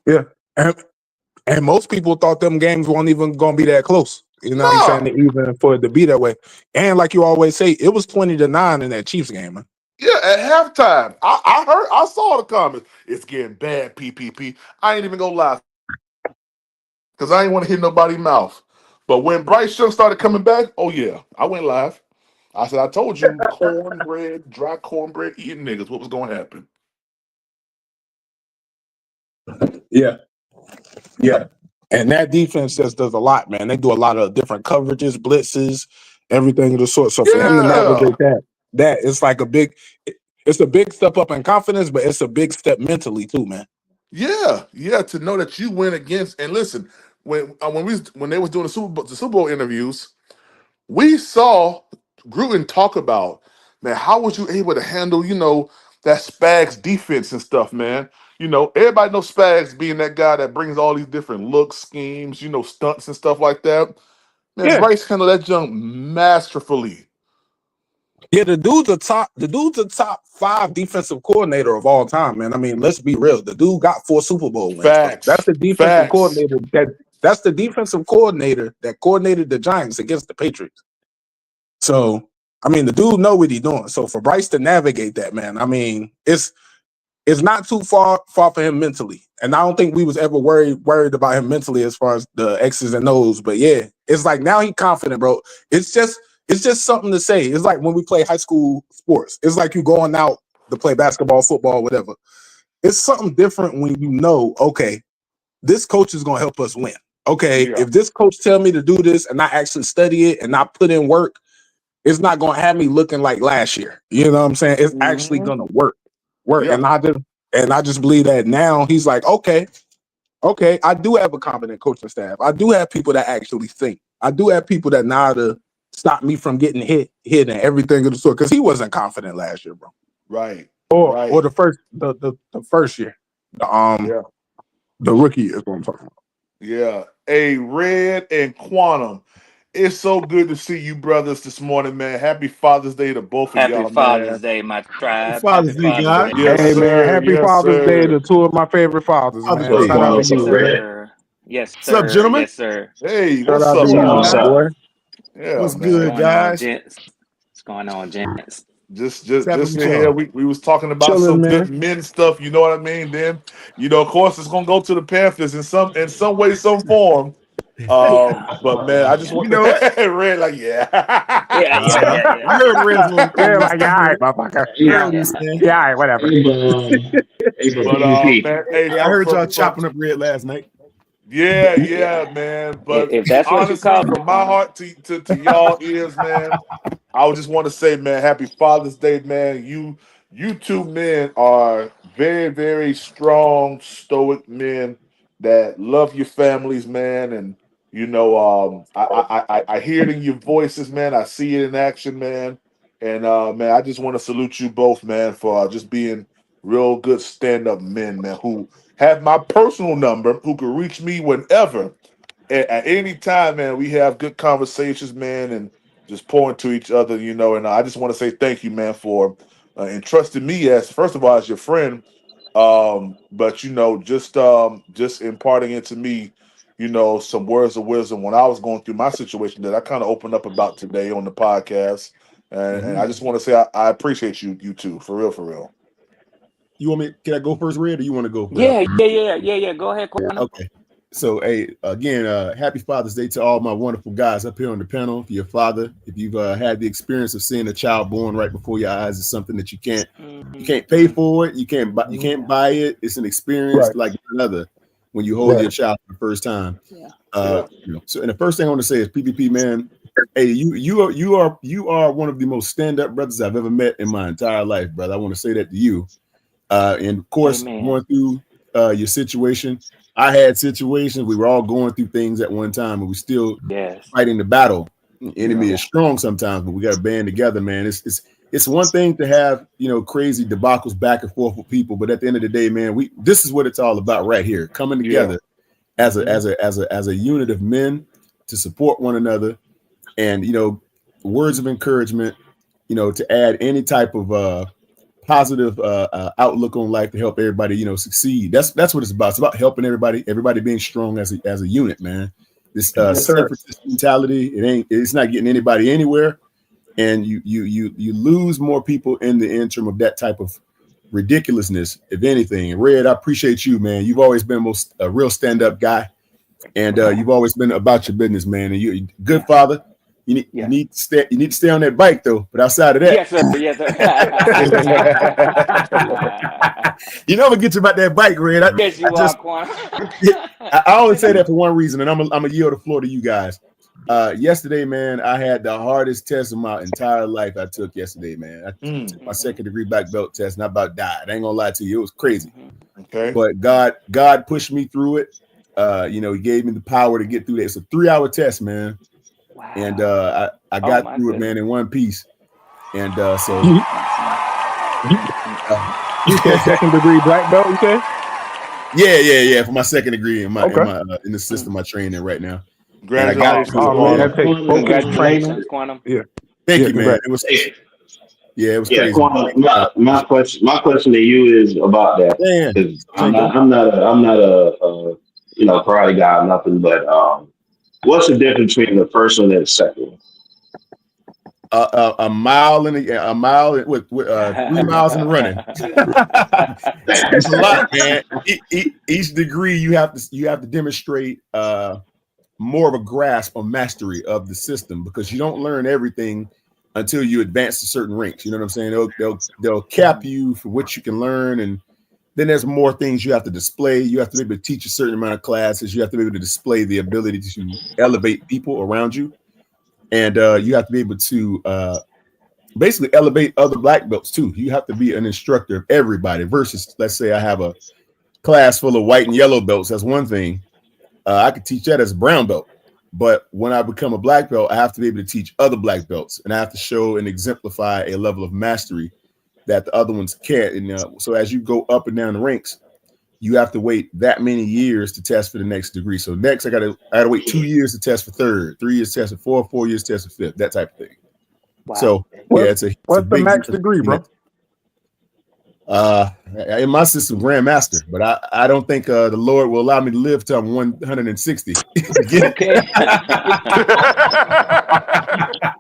yeah. And most people thought them games weren't even gonna be that close. You know what I'm saying? No. Even for it to be that way. And like you always say, it was 20-9 in that Chiefs game, man. Yeah, at halftime, I saw the comments. It's getting bad, PPP. I ain't even gonna lie, because I ain't want to hit nobody's mouth. But when Bryce Young started coming back, oh yeah, I went live. I said, I told you, cornbread, dry cornbread eating niggas, what was going to happen? Yeah, yeah. And that defense just does a lot, man. They do a lot of different coverages, blitzes, everything of the sort. So for him to Yeah, navigate that it's like it's a big step up in confidence, but it's a big step mentally too, man. yeah. To know that you went against, and listen, when they was doing the Super Bowl interviews, we saw Gruden talk about, man, how was you able to handle, that Spags defense and stuff, man. Everybody knows Spags being that guy that brings all these different looks, schemes, stunts and stuff like that. Man, Yeah, Bryce handled that junk masterfully. Yeah, the dude's a top 5 defensive coordinator of all time, man. I mean, let's be real. The dude got 4 Super Bowl wins, bro. That's Facts. the defensive Facts. coordinator that's the defensive coordinator that coordinated the Giants against the Patriots. So, I mean, the dude know what he's doing. So for Bryce to navigate that, man, I mean, it's not too far for him mentally. And I don't think we was ever worried about him mentally as far as the X's and O's. But yeah, it's like now he's confident, bro. It's just something to say. It's like when we play high school sports. It's like you going out to play basketball, football, whatever. It's something different when you know, okay, this coach is gonna help us win. Okay, if this coach tell me to do this and I actually study it and I put in work, it's not gonna have me looking like last year. You know what I'm saying? It's actually gonna work. Yeah. And I just believe that now he's like, okay, I do have a competent coaching staff. I do have people that actually think. I do have people that know how to stop me from getting hit and everything of the sort. Because he wasn't confident last year, bro. Right. Or the first year. The rookie is what I'm talking about. Yeah. Hey, Red and Quantum. It's so good to see you brothers this morning, man. Happy Father's Day to both of y'all, Happy Father's man. Day, my tribe. Father's Happy Day, Father's guys. Day. Yes, Hey, sir. man, happy Yes, Father's Day sir. to 2 of my favorite fathers, Father's man. Day. Shout out to Yes, you, Red. man. sir. Yes, What's up, sir. gentlemen? Yes, sir. Hey, Shout what's out up, to you, man? What's my up? boy. Yeah, What's man. What's good, going on, guys? gents? What's going on, gents? Just What's happening with in here, y'all? we was talking about Chilling, some good man. men stuff, you know what I mean? Then, of course, it's gonna go to the Panthers in some way, some form. Yeah. But man, I just Yeah. You want know what? Red like, yeah. Yeah, yeah, Uh-huh. yeah, yeah. I heard Red's little Yeah, comments. like, I yeah, all heard right, it. motherfucker. I Yeah, heard what yeah. he's saying. Yeah, all right, whatever. But PvP. man, hey, Hey, I heard y'all chopping up Red last night. yeah, Yeah. man. If But that's what you honestly, call it, from my Quantum. heart to y'all ears, man, I would just want to say, man, happy Father's Day, man. You two men are very, very strong, stoic men that love your families, man. And I hear it in your voices, man. I see it in action, man. And man, I just want to salute you both, man, for just being real good stand-up men, man, who have my personal number, who can reach me whenever at any time, man. We have good conversations, man, and just pouring to each other, And I just want to say thank you, man, for entrusting me as, first of all, as your friend, but just imparting into me, some words of wisdom when I was going through my situation that I kind of opened up about today on the podcast, and I just want to say I appreciate you two, for real, for real. You want me? Can I go first, Red, or you want to go? Yeah. Go ahead, Quantum. Okay. So, hey, again, happy Father's Day to all my wonderful guys up here on the panel. If you're a father, if you've had the experience of seeing a child born right before your eyes, is something that you can't pay for it. You can't buy it. It's an experience Right. like another when you hold your child for the first time. Yeah. So, and the first thing I want to say is, PPP, man. Hey, you are one of the most stand-up brothers I've ever met in my entire life, brother. I want to say that to you. And of course, Amen. going through your situation. I had situations. We were all going through things at one time, and we still fighting the battle. The enemy is strong sometimes, but we got to band together, man. It's one thing to have crazy debacles back and forth with people, but at the end of the day, man, this is what it's all about right here, coming together as a unit of men to support one another, and words of encouragement, to add any type of positive outlook on life to help everybody, succeed. That's what it's about. It's about helping everybody being strong as a unit, man. This separatist mentality, it's not getting anybody anywhere, and you lose more people in the interim of that type of ridiculousness, if anything. And Red, I appreciate you, man. You've always been a real stand-up guy, and you've always been about your business, man. And you're a good father. You need to stay on that bike though. But outside of that, Yes, sir. I'm gonna get you about that bike, Red. are, Quantum. I only say that for one reason, and I'm gonna yield the floor to you guys. Yesterday, man, I had the hardest test of my entire life. I took yesterday, man. I took my second degree black belt test, and I about died. I ain't gonna lie to you, it was crazy. Okay. But God pushed me through it. He gave me the power to get through that. It's a 3-hour test, man. Wow. And I got through it, man, in one piece. And so You said second degree black belt, you said? Yeah, for my second degree in the system I train in right now. Congratulations. That takes focus training. Quantum. Thank you, man. Congrats. It was Yeah, it was Yeah, crazy. my question to you is about that. Man, Because I'm not a karate guy or nothing, but what's the difference between the first one and the second one? A mile with 3 miles in the running. It's a lot, man. Each degree you have to demonstrate more of a grasp or mastery of the system, because you don't learn everything until you advance to certain ranks. You know what I'm saying? They'll cap you for what you can learn, and then there's more things you have to display. You have to be able to teach a certain amount of classes. You have to be able to display the ability to elevate people around you, and you have to be able to basically elevate other black belts too. You have to be an instructor of everybody versus, let's say I have a class full of white and yellow belts. That's one thing. I could teach that as a brown belt. But when I become a black belt, I have to be able to teach other black belts, and I have to show and exemplify a level of mastery that the other ones can't. And so as you go up and down the ranks, you have to wait that many years to test for the next degree. So next, I gotta wait 2 years to test for third, 3 years to test for fourth, 4 years to test for fifth, that type of thing. Wow. So it's a what's the big max degree, bro? In my system, grandmaster, but I don't think the Lord will allow me to live till I'm 160. Okay.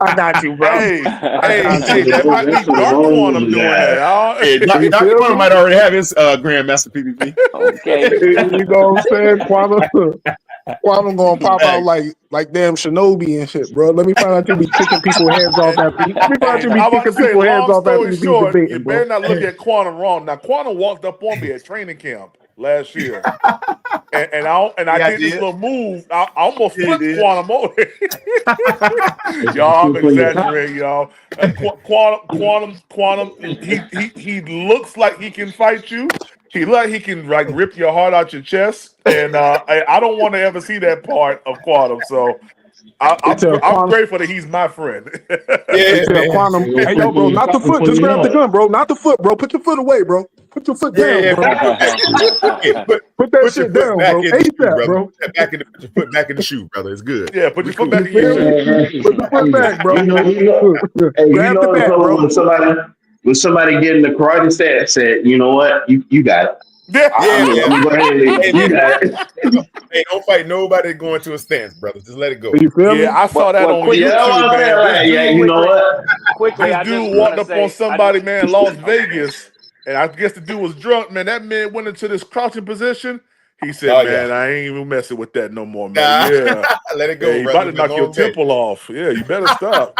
I got you, bro. Hey, that might be Dark Quantum doing that. Hey, Dr. Quantum might already have his grandmaster PvP. Okay. You know what I'm saying? Quantum gonna pop out like damn Shinobi and shit, bro. Let me find out you be kicking people's heads off after you. Let me find out you be kicking people's heads off after you be debating, you bro. better not look at Quantum wrong. Now, Quantum walked up on me at training camp last year, and I did this little move. I almost flipped Quantum over. Y'all, I'm exaggerating, y'all. Quantum. He looks like he can fight you. He like he can rip your heart out your chest, and I don't want to ever see that part of Quantum. So I'm grateful that he's my friend. Quantum. Hey, yo, bro, not the foot. Just grab the gun, bro. Not the foot, bro. Put your foot away, bro. Put your foot down, bro. Put that shit down, bro. ASAP, bro. Put your foot back in the shoe, brother. It's good. Yeah, put your foot back in your shoe. Put the foot back, bro. Grab the back, bro. When somebody getting the karate said, you know what, you got it. You got it. Hey, don't fight nobody going to a stance, brother. Just let it go. You feel me? I saw that on YouTube, man. You know what? Quickly, this dude walked up on somebody, man, in Las Vegas, and I guess the dude was drunk, man. That man went into this crouching position. He said, man, I ain't even messing with that no more, man. Yeah. Let it go, you brother. about to knock your temple off. Yeah, you better stop.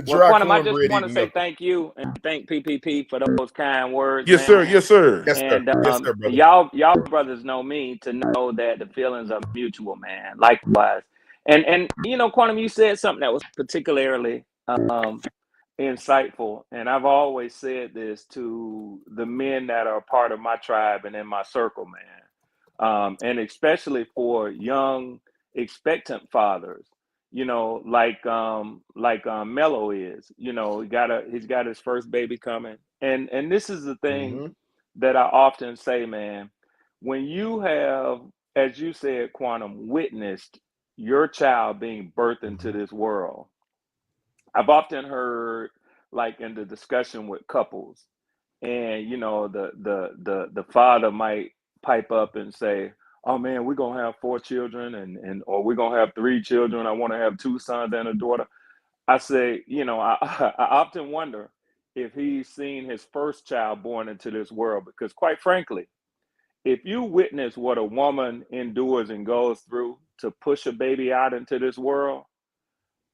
Well, Quantum, I just want to say thank you and thank PPP for those kind words. Yes, sir. Yes, sir. And y'all brothers know me to know that the feelings are mutual, man. Likewise. And you know, Quantum, you said something that was particularly insightful. And I've always said this to the men that are a part of my tribe and in my circle, man. And especially for young, expectant fathers. You know, like Mello is, you know, he's got his first baby coming. And this is the thing that I often say, man, when you have, as you said, Quantum, witnessed your child being birthed into this world. I've often heard, like in the discussion with couples, and you know, the father might pipe up and say, oh man, we're gonna have 4 children and or we're gonna have 3 children. I want to have 2 sons and a daughter. I say, you know, I often wonder if he's seen his first child born into this world, because quite frankly, if you witness what a woman endures and goes through to push a baby out into this world,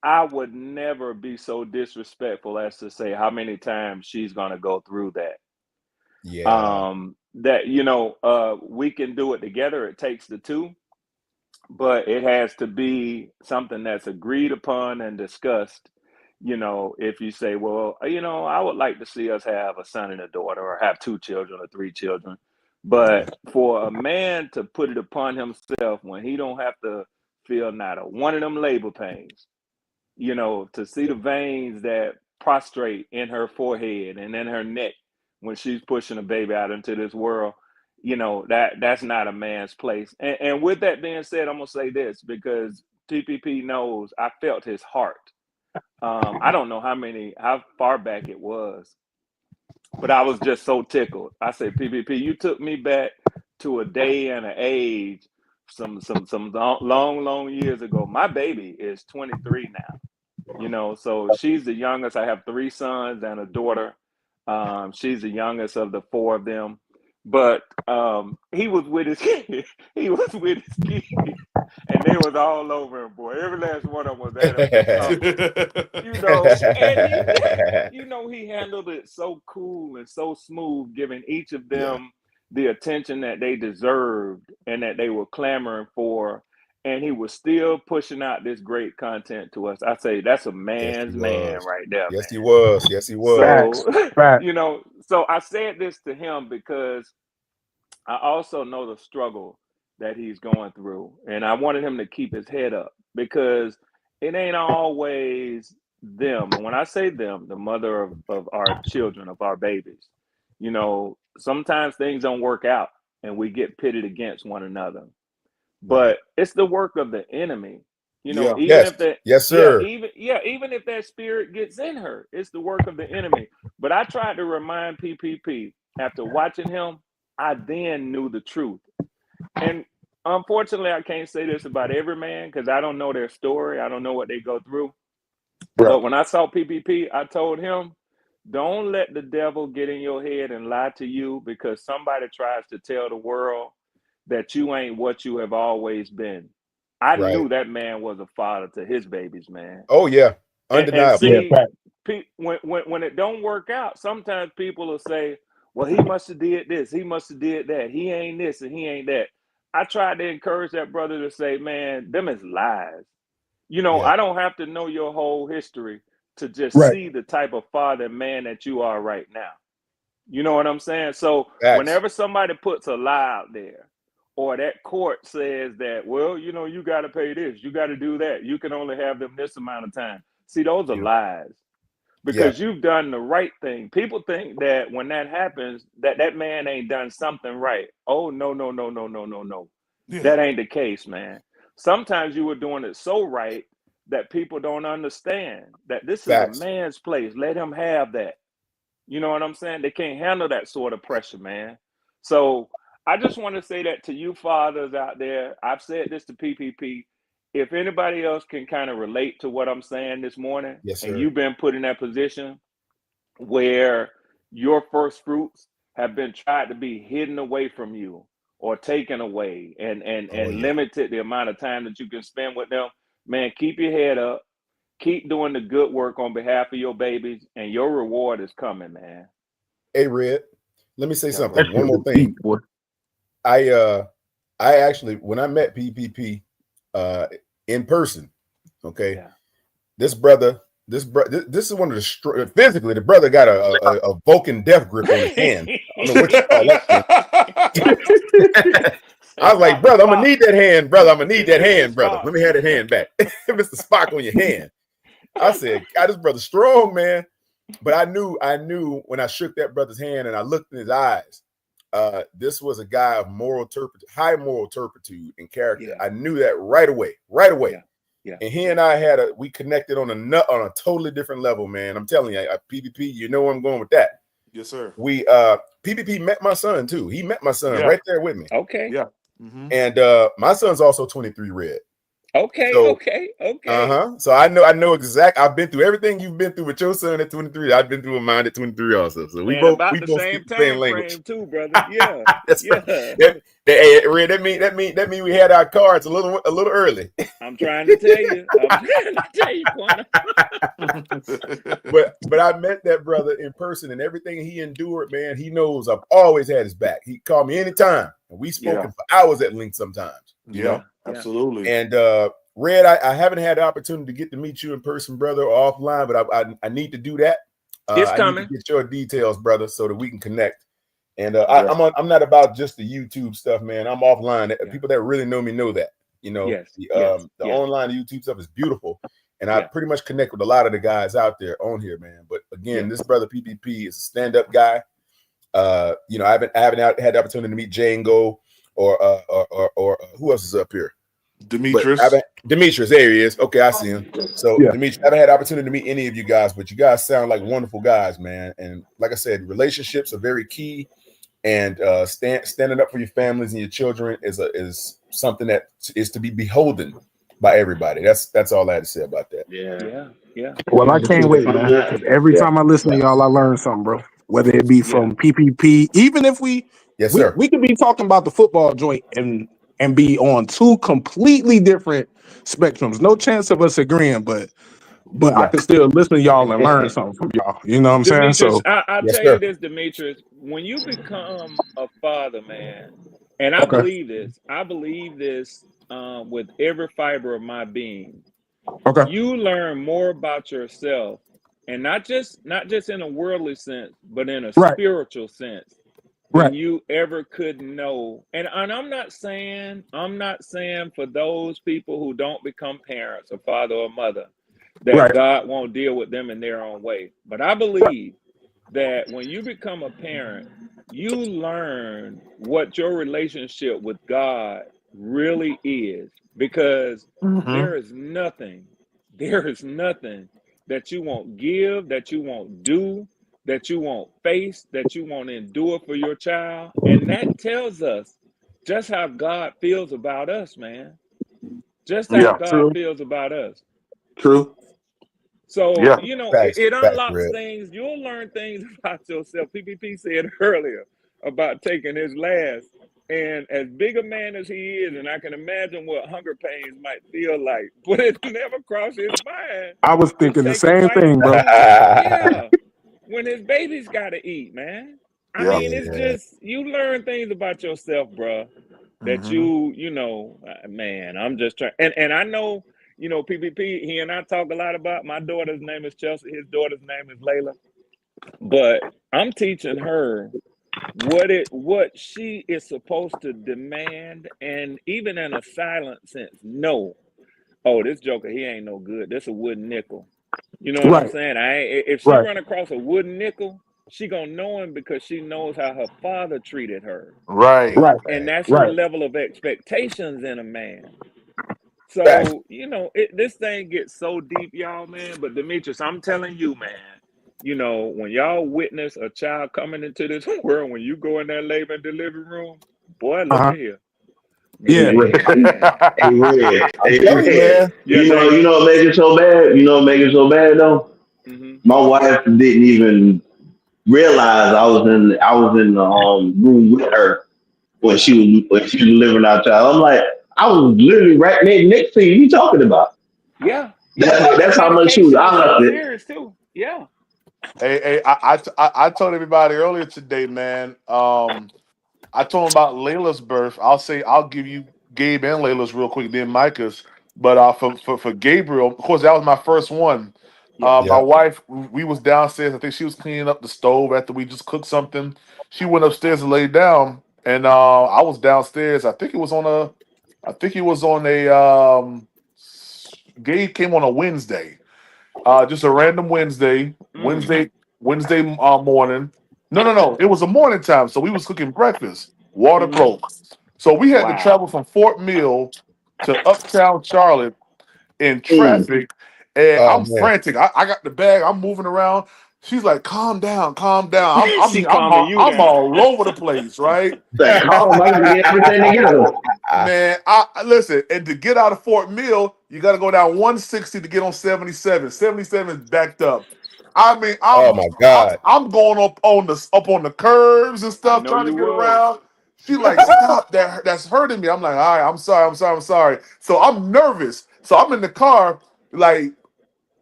I would never be so disrespectful as to say how many times she's gonna go through that. That, you know, we can do it together. It takes the two, but it has to be something that's agreed upon and discussed. You know, if you say, well, you know, I would like to see us have a son and a daughter, or have 2 children or 3 children. But for a man to put it upon himself when he don't have to feel not a one of them labor pains, you know, to see the veins that prostrate in her forehead and in her neck when she's pushing a baby out into this world, you know, that's not a man's place. And with that being said, I'm gonna say this, because TPP knows I felt his heart. I don't know how far back it was, but I was just so tickled. I said, PPP, you took me back to a day and an age some long years ago. My baby is 23 now. So she's the youngest. I have 3 sons and a daughter. She's the youngest of the 4 of them. But he was with his kids. He was with his kids, and they was all over him, boy. Every last one of them was at him for something. And he handled it so cool and so smooth, giving each of them the attention that they deserved and that they were clamoring for. And he was still pushing out this great content to us. I say that's a man's man right there. Yes, man. he was. Yes, he was. So, so I said this to him because I also know the struggle that he's going through. And I wanted him to keep his head up because it ain't always them. And when I say them, the mother of our children, of our babies, sometimes things don't work out and we get pitted against one another. But it's the work of the enemy, even if that, even if that spirit gets in her, it's the work of the enemy. But I tried to remind PPP after watching him, I then knew the truth. And unfortunately, I can't say this about every man because I don't know their story. I don't know what they go through. But when I saw PPP, I told him, don't let the devil get in your head and lie to you because somebody tries to tell the world that you ain't what you have always been. I knew that man was a father to his babies, man. Oh yeah, undeniable. And see, when it don't work out, sometimes people will say, well, he must have did this, he must have did that, he ain't this and he ain't that. I tried to encourage that brother to say, man, them is lies. I don't have to know your whole history to just see the type of father and man that you are right now. You know what I'm saying? So whenever somebody puts a lie out there, or that court says that, well, you got to pay this, you got to do that, you can only have them this amount of time. See, those are lies because you've done the right thing. People think that when that happens, that man ain't done something right. Oh, no. That ain't the case, man. Sometimes you were doing it so right that people don't understand that this is a man's place. Let him have that. You know what I'm saying? They can't handle that sort of pressure, man. So I just want to say that to you fathers out there. I've said this to PPP. If anybody else can kind of relate to what I'm saying this morning, and you've been put in that position where your first fruits have been tried to be hidden away from you or taken away and limited the amount of time that you can spend with them, man, keep your head up. Keep doing the good work on behalf of your babies, and your reward is coming, man. Hey, Red, let me say something. One more thing. I actually, when I met PPP in person, this is one of the physically, the brother got a Vulcan death grip on his hand. I don't know what you call that. I was like, brother, I'm gonna need that hand, brother. I'm gonna need that hand, brother. Let me have that hand back. Mr. Spock on your hand. I said, God, this brother's strong, man. But I knew when I shook that brother's hand and I looked in his eyes, this was a guy of high moral turpitude and character. I knew that right away. Yeah. And he and I we connected on a totally different level, man. I'm telling you, PPP, you know where I'm going with that. Yes, sir. PPP met my son too. He met my son right there with me. Okay. Yeah. And my son's also 23, Red. Okay. So I know exactly. I've been through everything you've been through with your son at 23. I've been through mine at 23 also. So we both speak the same language too, brother. Yeah. That's right. Red, that mean we had our cards a little early. I'm trying to tell you. But I met that brother in person, and everything he endured, man, he knows I've always had his back. He called me anytime, and we spoken for hours at length sometimes. You know? Absolutely. And Red, I haven't had the opportunity to get to meet you in person, brother, or offline, but I need to do that. It's coming. I need to get your details, brother, so that we can connect. And I'm not about just the YouTube stuff, man. I'm offline. People that really know me know that. You know, the online YouTube stuff is beautiful, and I pretty much connect with a lot of the guys out there on here, man. But again, this brother PPP is a stand-up guy. I haven't had the opportunity to meet Django or who else is up here? But Demetrius. Demetrius, there he is. Okay, I see him. So, Yeah. Demetrius, I haven't had the opportunity to meet any of you guys, but you guys sound like wonderful guys, man. And like I said, relationships are very key. And standing up for your families and your children is something that is to be beholden by everybody. That's all I had to say about that. Yeah. Well, I can't wait, man. Because every time I listen to y'all, I learn something, bro. Whether it be from PPP, even if we sir. we could be talking about the football joint and be on two completely different spectrums. No chance of us agreeing, but I can still listen to y'all and learn something from y'all. You know what I'm saying? Demetrius, So I'll Yes, tell sir. you this, Demetrius. When you become a father, man, and I okay, believe this with every fiber of my being. okay, You learn more about yourself, and not just in a worldly sense, but in a right, spiritual sense, than right, you ever could know. And I'm not saying for those people who don't become parents or father or mother that right, God won't deal with them in their own way. But I believe that when you become a parent, you learn what your relationship with God really is, because Mm-hmm. there is nothing that you won't give, that you won't do, that you won't face, that you won't endure for your child. And that tells us just how God feels about us, man. Just how Yeah. God true, feels about us. true, So, Yeah. Facts, it facts, unlocks Red. things. You'll learn things about yourself. PPP said earlier about taking his last. And as big a man as he is, and I can imagine what hunger pains might feel like, but it never crossed his mind I was to thinking the take a same bite thing, bro. when, yeah, when his baby's got to eat, man. I Yeah. mean, it's Yeah. just, you learn things about yourself, bro, that Mm-hmm. man, I'm just trying. And I know, PPP, he and I talk a lot about, my daughter's name is Chelsea. His daughter's name is Layla. But I'm teaching her what she is supposed to demand, and even in a silent sense, no. Oh, this joker, he ain't no good. This a wooden nickel. You know what I'm Right, saying? If she right, run across a wooden nickel, she gonna know him because she knows how her father treated her. Right. right, And that's her right. level of expectations in a man. Facts. So, this thing gets so deep, y'all, man. But Demetrius, I'm telling you, man, when y'all witness a child coming into this world, when you go in that labor and delivery room, boy, Uh look huh. at here. Yeah. Hey, Red. I'm Hey, telling you, Red. man. Yes, You Jalen. know what make it so bad? You know what make it so bad though? Mm-hmm. My wife didn't even realize I was in the room with her Wow. when she was delivering our child. I'm like, I was literally right next to you. You talking about? Yeah, because that That's how much she was. medication is I so left it. serious too. Yeah. Hey, I told everybody earlier today, man. I told him about Layla's birth. I'll give you Gabe and Layla's real quick, then Micah's. But for Gabriel, of course, that was my first one. Yeah. My Yeah. wife, we was downstairs. I think she was cleaning up the stove after we just cooked something. She went upstairs and laid down, and I was downstairs. I think it was on a. Gabe came on a Wednesday, just a random Wednesday, Mm. Morning. No. It was a morning time, so we was cooking breakfast. Water Mm-hmm. broke, so we had to travel Wow. from Fort Mill to Uptown Charlotte in Mm. traffic, and Oh I'm man. frantic. I got the bag. I'm moving around. She's like, "Calm down, calm down." She calming you I'm down. all over the place, right? Like, calm, I gotta get everything together. Man, I listen, and to get out of Fort Mill, you got to go down 160 to get on 77. 77 is backed up. I mean, Oh my God. I'm going up on the curves and I stuff, know trying to you get was. around. She like, stop, that's hurting me. I'm like, all right, I'm sorry. So I'm nervous. So I'm in the car, like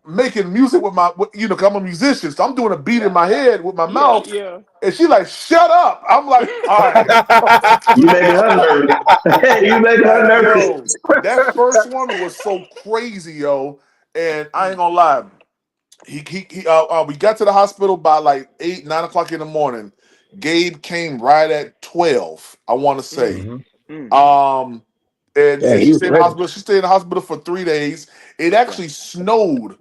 making music cause I'm a musician. So I'm doing a beat in my head with my Yeah, mouth. yeah. And she like, shut up. I'm like, all right. You making her nervous. You making her Like, nervous. yo, that first one was so crazy, yo. And I ain't gonna lie. We got to the hospital by like 8, 9 o'clock in the morning. Gabe came right at 12, I want to Mm, say. hmm mm. Um, Yeah, and he she was stayed in the ready. hospital. She stayed in the hospital for 3 days. It Wow. actually snowed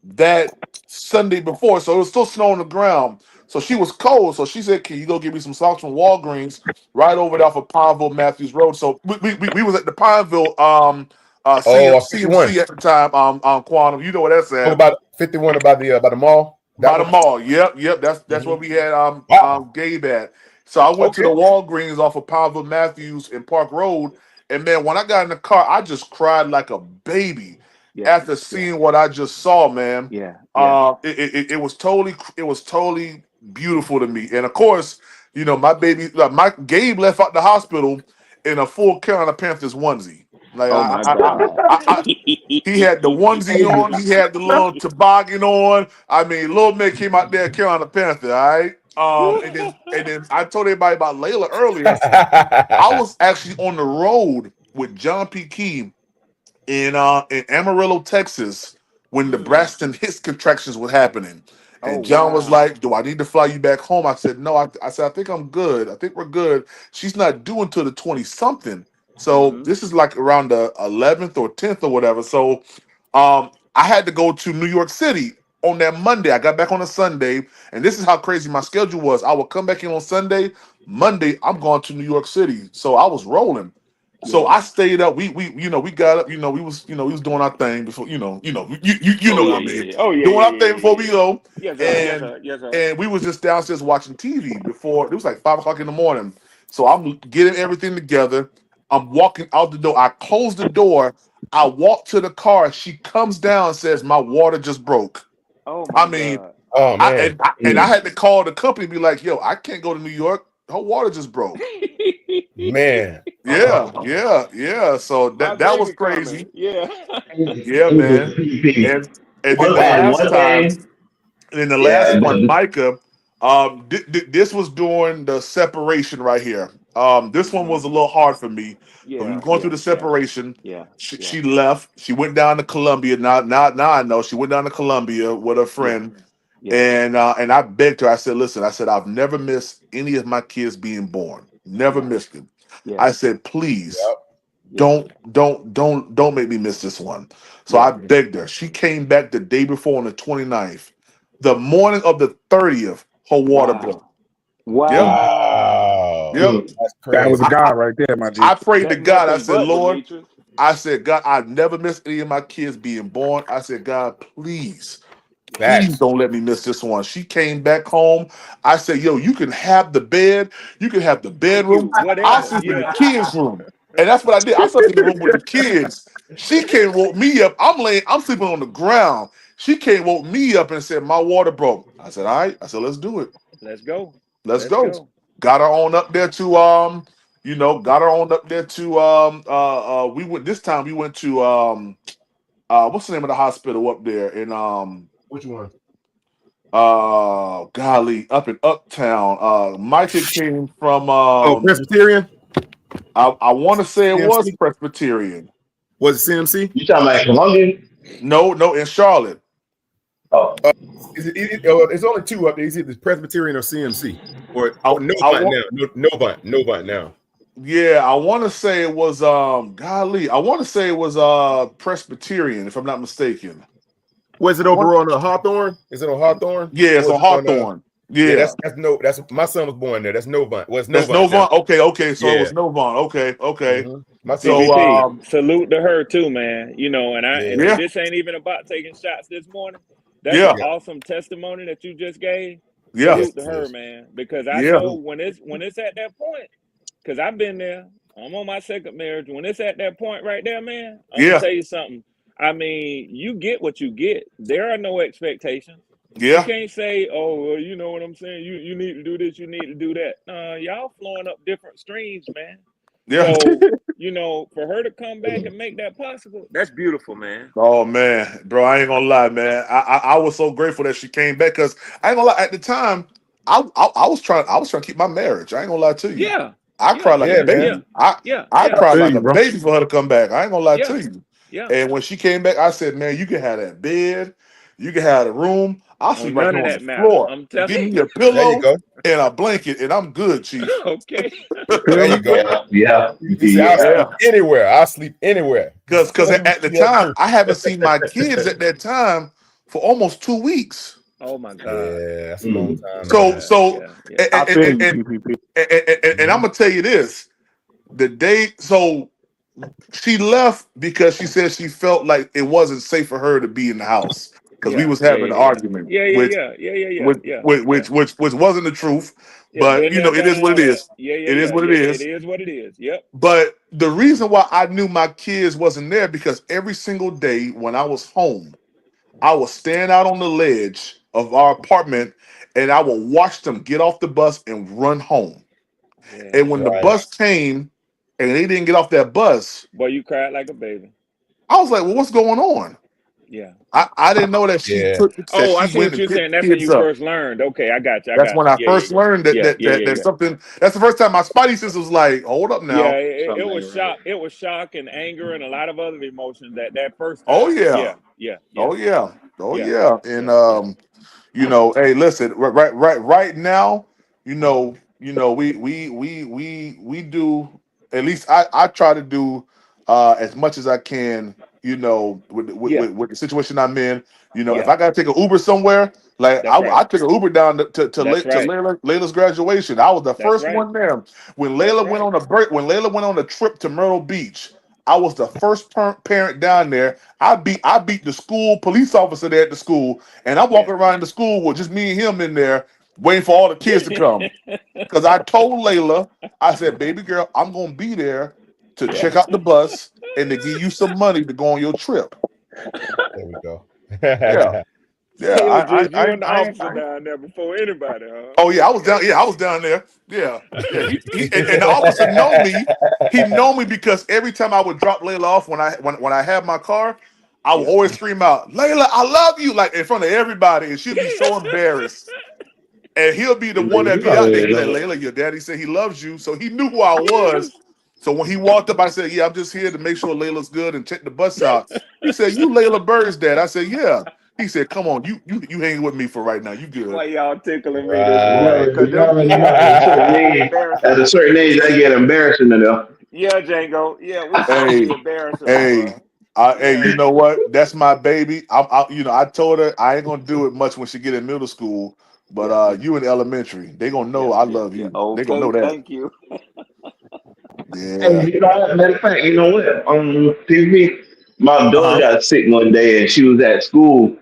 that Sunday before, so it was still snow on the ground. So she was cold. So she said, "Can you go get me some socks from Walgreens right over there off of Pineville Matthews Road?" So we was at the Pineville CMC at the time. Quantum, you know where that's Oh, at. about 51 about the mall. That By the one. mall. Yep. That's where we had Wow. Gabe at. So I went to Okay. the Walgreens off of Pineville Matthews and Park Road, and man, when I got in the car, I just cried like a baby after seeing what I just saw, man. It was totally beautiful to me. And of course, you know, my baby, like my Gabe left out the hospital in a full Carolina Panthers onesie. Like Oh my God. he had the onesie on. He had the little toboggan on. I mean, little man came out there Carolina Panther, all right? And then I told everybody about Layla earlier. I was actually on the road with John P. Key in Amarillo, Texas, when the Braxton Hicks contractions were happening. And John was like, "Do I need to fly you back home?" I said, "No." I said, "I think I'm good. I think we're good." She's not due until the 20 something. So this is like around the 11th or 10th or whatever. So I had to go to New York City on that Monday. I got back on a Sunday, and this is how crazy my schedule was. I would come back in on Sunday. Monday, I'm going to New York City. So I was rolling. So I stayed up. We we got up. We was doing our thing before. You know what I mean. Doing our thing before we go. And we was just downstairs watching TV before it was like 5 o'clock in the morning. So I'm getting everything together. I'm walking out the door. I close the door. I walk to the car. She comes down and says, "My water just broke." Oh my God. Oh man. I had to call the company and be like, "Yo, I can't go to New York. Her water just broke." Man. Yeah. So that was crazy. Yeah, man. And then the last time, Micah, this was during the separation right here. This one was a little hard for me. When we were going through the separation, she left. She went down to Columbia. Now I know she went down to Columbia with her friend. And I begged her. I said, "Listen," I said, "I've never missed any of my kids being born. Never missed them." I said, "Please don't make me miss this one." So I begged her. She came back the day before on the 29th. The morning of the 30th, her water broke. Wow. Yep. That's crazy. That was God right there, my G. I prayed to God. I said, "Lord," I said, "God, I've never missed any of my kids being born." I said, "God, please don't let me miss this one." She came back home. I said, "Yo, you can have the bed. You can have the bedroom. I'll sleep in the kids' room." And that's what I did. I slept in the room with the kids. She came, woke me up. I'm sleeping on the ground. She came, woke me up and said, "My water broke." I said, "All right." I said, "Let's do it. let's go. Let's go." Got her on up there to got her on up there to we went this time we went to what's the name of the hospital up there in Which one? golly, up in Uptown. Micah came from Presbyterian. I want to say it was CMC? Presbyterian. Was it CMC? You talking about Columbia? No, in Charlotte. Oh, It's only two up there. It's either Presbyterian or CMC. Or Novant now. Yeah, I want to say it was golly, I want to say it was Presbyterian, if I'm not mistaken. Was it over on Hawthorne? Is it on Hawthorne? Yeah, it's on Hawthorne. Yeah, that's my son was born there. That's Novant. That's Novant. Okay. So it was Novant. Okay. Mm-hmm. So salute to her too, man. And this ain't even about taking shots this morning. That's an awesome testimony that you just gave. Salute to her, man. Because I know when it's at that point, because I've been there. I'm on my second marriage. When it's at that point right there, man, I'm gonna tell you something. I mean, you get what you get. There are no expectations. You can't say, "Oh, well, you know what I'm saying. You need to do this. You need to do that." Y'all flowing up different streams, man. So, for her to come back and make that possible, that's beautiful, man. Oh man, bro, I ain't gonna lie, man. I was so grateful that she came back because I ain't gonna lie. At the time, I was trying to keep my marriage. I ain't gonna lie to you. I cried like a baby. I cried like a baby for her to come back. I ain't gonna lie to you. And when she came back, I said, "Man, you can have that bed. You can have the room. I'll sleep right here on the floor. Give me a pillow and a blanket, and I'm good, Chief." Okay. There you go. Yeah. Anywhere. I'll sleep anywhere. Because at the time, I haven't seen my kids at that time for almost 2 weeks. Oh my God. Yeah, that's a long time. So, I feel you, PPP. and I'm gonna tell you this: the day, so she left because she said she felt like it wasn't safe for her to be in the house because we Yeah, was yeah, having an yeah, yeah. argument, Yeah, yeah, which yeah, yeah, yeah, yeah, which yeah, which yeah. which wasn't the truth. Yeah, But been you there, know, it is done what all it that. is. Yeah, yeah, It is yeah, what it yeah. It is. is what it is. Yep. But the reason why I knew my kids wasn't there because every single day when I was home, I would stand out on the ledge of our apartment and I would watch them get off the bus and run home. Yeah. And when the bus came and they didn't get off that bus, Boy, you cried like a baby. I was like, well, what's going on? Yeah. I didn't know that Oh, I she see went what and you're picked saying. That's the when kids you up. first learned. Okay, I got you. I That's got when you. I Yeah, first yeah, yeah. learned Yeah, yeah, yeah, that yeah. something. That's the first time my spidey sense was like, hold up Yeah, now. it Something was ain't right. shock. It was shock and anger and a lot of other emotions that first Oh time. yeah, Yeah, yeah, yeah, oh yeah, oh yeah, yeah. And yeah, yeah. you know, hey, listen, right now, we do, at least I try to do as much as I can, Yeah, with the situation I'm in. If yeah. I gotta take an Uber somewhere, like That's right. I took an Uber down That's right. Layla's graduation. I was the That's first right. one there. When That's Layla went right. on a break, when Layla went on a trip to Myrtle Beach, I was the first parent down there. I beat the school police officer there at the school, and I'm Yeah. walking around the school with just me and him in there, waiting for all the kids to come. Because I told Layla, I said, "Baby girl, I'm gonna be there to Yeah. check out the bus and to give you some money to go on your trip." There we go. Yeah, yeah. So it was just you I, and the I, officer I down there before anybody, huh? Oh yeah, I was down. Okay. Yeah, I was down there. Yeah, yeah. And the officer know me. He know me because every time I would drop Layla off when I had my car, I would Yeah. always scream out, "Layla, I love you!" like in front of everybody, and she'd be so embarrassed. And he'll be the one that You be out there. already He like, know. "Layla, your daddy said he loves you," so he knew who I was. So when he walked up, I said, "Yeah, I'm just here to make sure Layla's good and check the bus out." He said, "You Layla Bird's dad?" I said, "Yeah." He said, "Come on, you hang with me for right now. You good?" Why y'all tickling me this You morning? Cause you them already know. boy, them be embarrassing. At a certain age, that get embarrassing enough. Yeah, Django. Yeah, we sure Hey, be embarrassing them, hey, bro. hey, Yeah, you know what? That's my baby. I told her I ain't gonna do it much when she get in middle school, but yeah, you in elementary, they gonna know yeah, I yeah, love yeah. you. They gonna Okay, know that. thank you. Hey, Yeah. matter of fact, you know what? TV, my daughter Uh-huh. got sick one day and she was at school.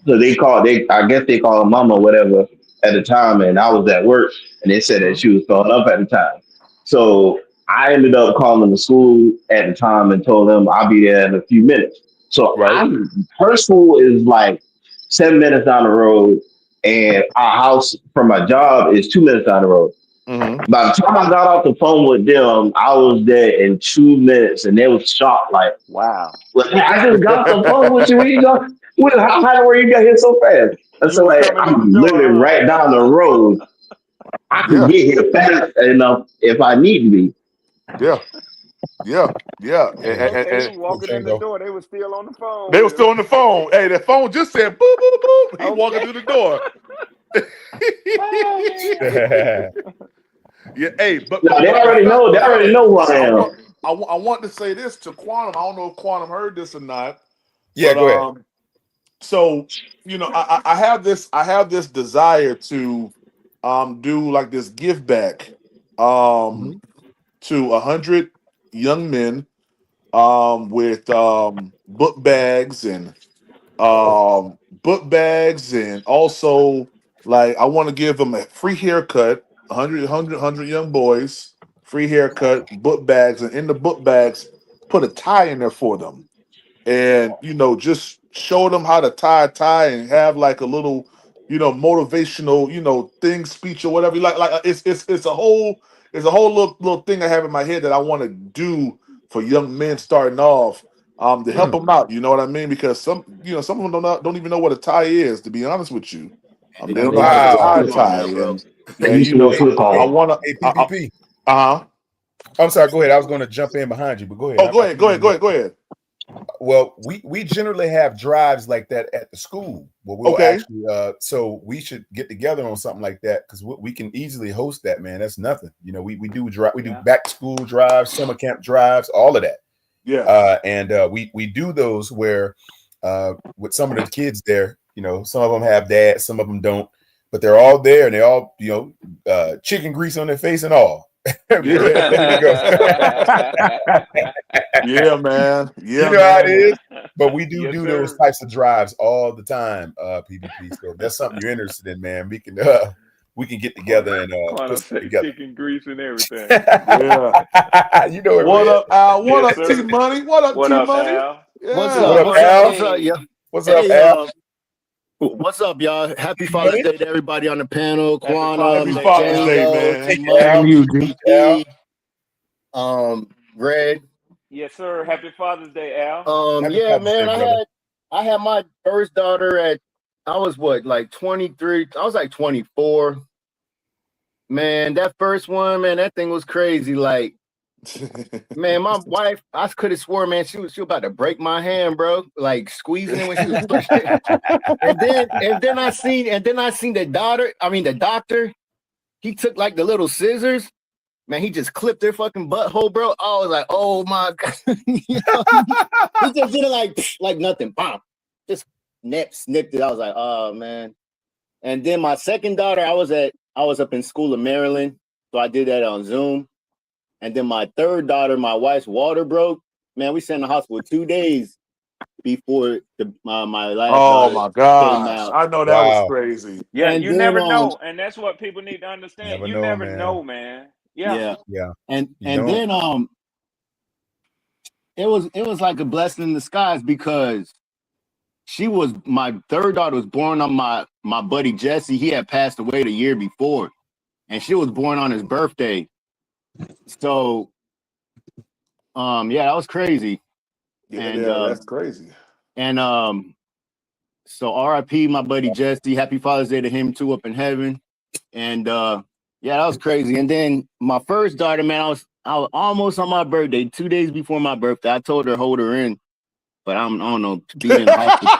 So I guess they called her mama or whatever at the time, and I was at work, and they said that Mhm. she was throwing up at the time. So I ended up calling the school at the time and told them I'll be there in a few minutes. So Right. her school is like 7 minutes down the road, and our house from my job is 2 minutes down the road. Mm-hmm. By the time I got off the phone with them, I was there in 2 minutes, and they was shocked. Wow. Like, I just got off the phone with you. Where you go? How were you got here so fast? I You said, was like, coming through the I'm door, literally huh? right down the road. I can Yeah. get here fast enough if I need to be. Yeah. Yeah. Yeah. Okay, you And walking in the door, they was still on the phone they was with still him. on the phone. Hey, the phone just said boop boop boop. He walking Okay. through the door. Oh man. Yeah. Hey, No, they but already fellas, know who I I am. want I want to say this to Quantum. I don't know if Quantum heard this or not, Yeah, but go ahead. so I have this desire to do like this give back um Mhm. to 100 young men with book bags and also like I want to give them a free haircut, 100 young boys, free haircut, book bags, and in the book bags put a tie in there for them, and just show them how to tie a tie and have like a little motivational thing, speech or whatever you like it's a whole little thing I have in my head that I want to do for young men starting off, to help Mm. them out, you know what I mean, because some of them don't even know what a tie is, to be honest with you. And They then don't they know how used to to wear tie Wow. a flip on tie, there, bro. They and used to wear flip I Hey, on. want to hey, PPP. uh-huh. I'm sorry. Go ahead. I was going to jump in behind you, but go ahead. Oh, go ahead, go ahead. Well, we generally have drives like that at the school where we'll Okay. actually so we should get together on something like that because we can easily host that, man. That's nothing. We do Yeah. back to school drives, summer camp drives, all of that. Yeah. And we do those where with some of the kids there, You know, some of them have dads, some of them don't, but they're all there and they all, you know, chicken grease on their face and all. Ready to go. Yeah, man. You Yeah, know how it man. is. But we do Yes, do those sir. types of drives all the time, PvP. So if that's something you're interested in, man, we can get together and put Quantum something say together. chicken grease and everything. Yeah. You know it, What Red. up, Al? What Yes, up, T sir. Money? What up, What T up, Money? Al? What's Yeah. What up? up, What's up? Al? What's up? Yeah. What's up, Hey, Al? what's up, y'all? Happy Father's Money? Day to everybody on the panel. Happy Quantum, Father's Happy Day, Father's Al. Day, Django, man. T Thank you, Same Al. to Money, you, G. DP, Red. Yes, sir. Happy Father's Day, Al. Happy Yeah, Father's Day, man. brother. I had my first daughter at I was what, like 23. I was like 24. Man, that first one, man, that thing was crazy. Like, man, my wife, I could have swore, man, she was about to break my hand, bro. Like squeezing it when she was pushing. and then I seen the doctor. He took like the little scissors, man. He just clipped their fucking butthole, bro. I was like, oh my god. You know, he just did it like nothing. Bomb. Just snipped it. I was like, oh man. And then my second daughter, I was up in school in Maryland, so I did that on Zoom. And then my third daughter, my wife's water broke. Man, we sat in the hospital 2 days before my last Oh daughter my came gosh. out. I know that was Wow. crazy. Yeah, And you then never know, and that's what people need to understand. Never You know, never man. know, man. Yeah. yeah. You And don't. then it was like a blessing in disguise because my third daughter was born on my buddy Jesse. He had passed away the year before, and she was born on his birthday. So yeah, that was crazy. Yeah, And that's crazy. and so RIP my buddy Jesse. Happy Father's Day to him too up in heaven. And yeah, that was crazy. And then my first daughter, man, I was almost on my birthday, 2 days before my birthday. I told her hold her in, but I don't know, being in the hospital.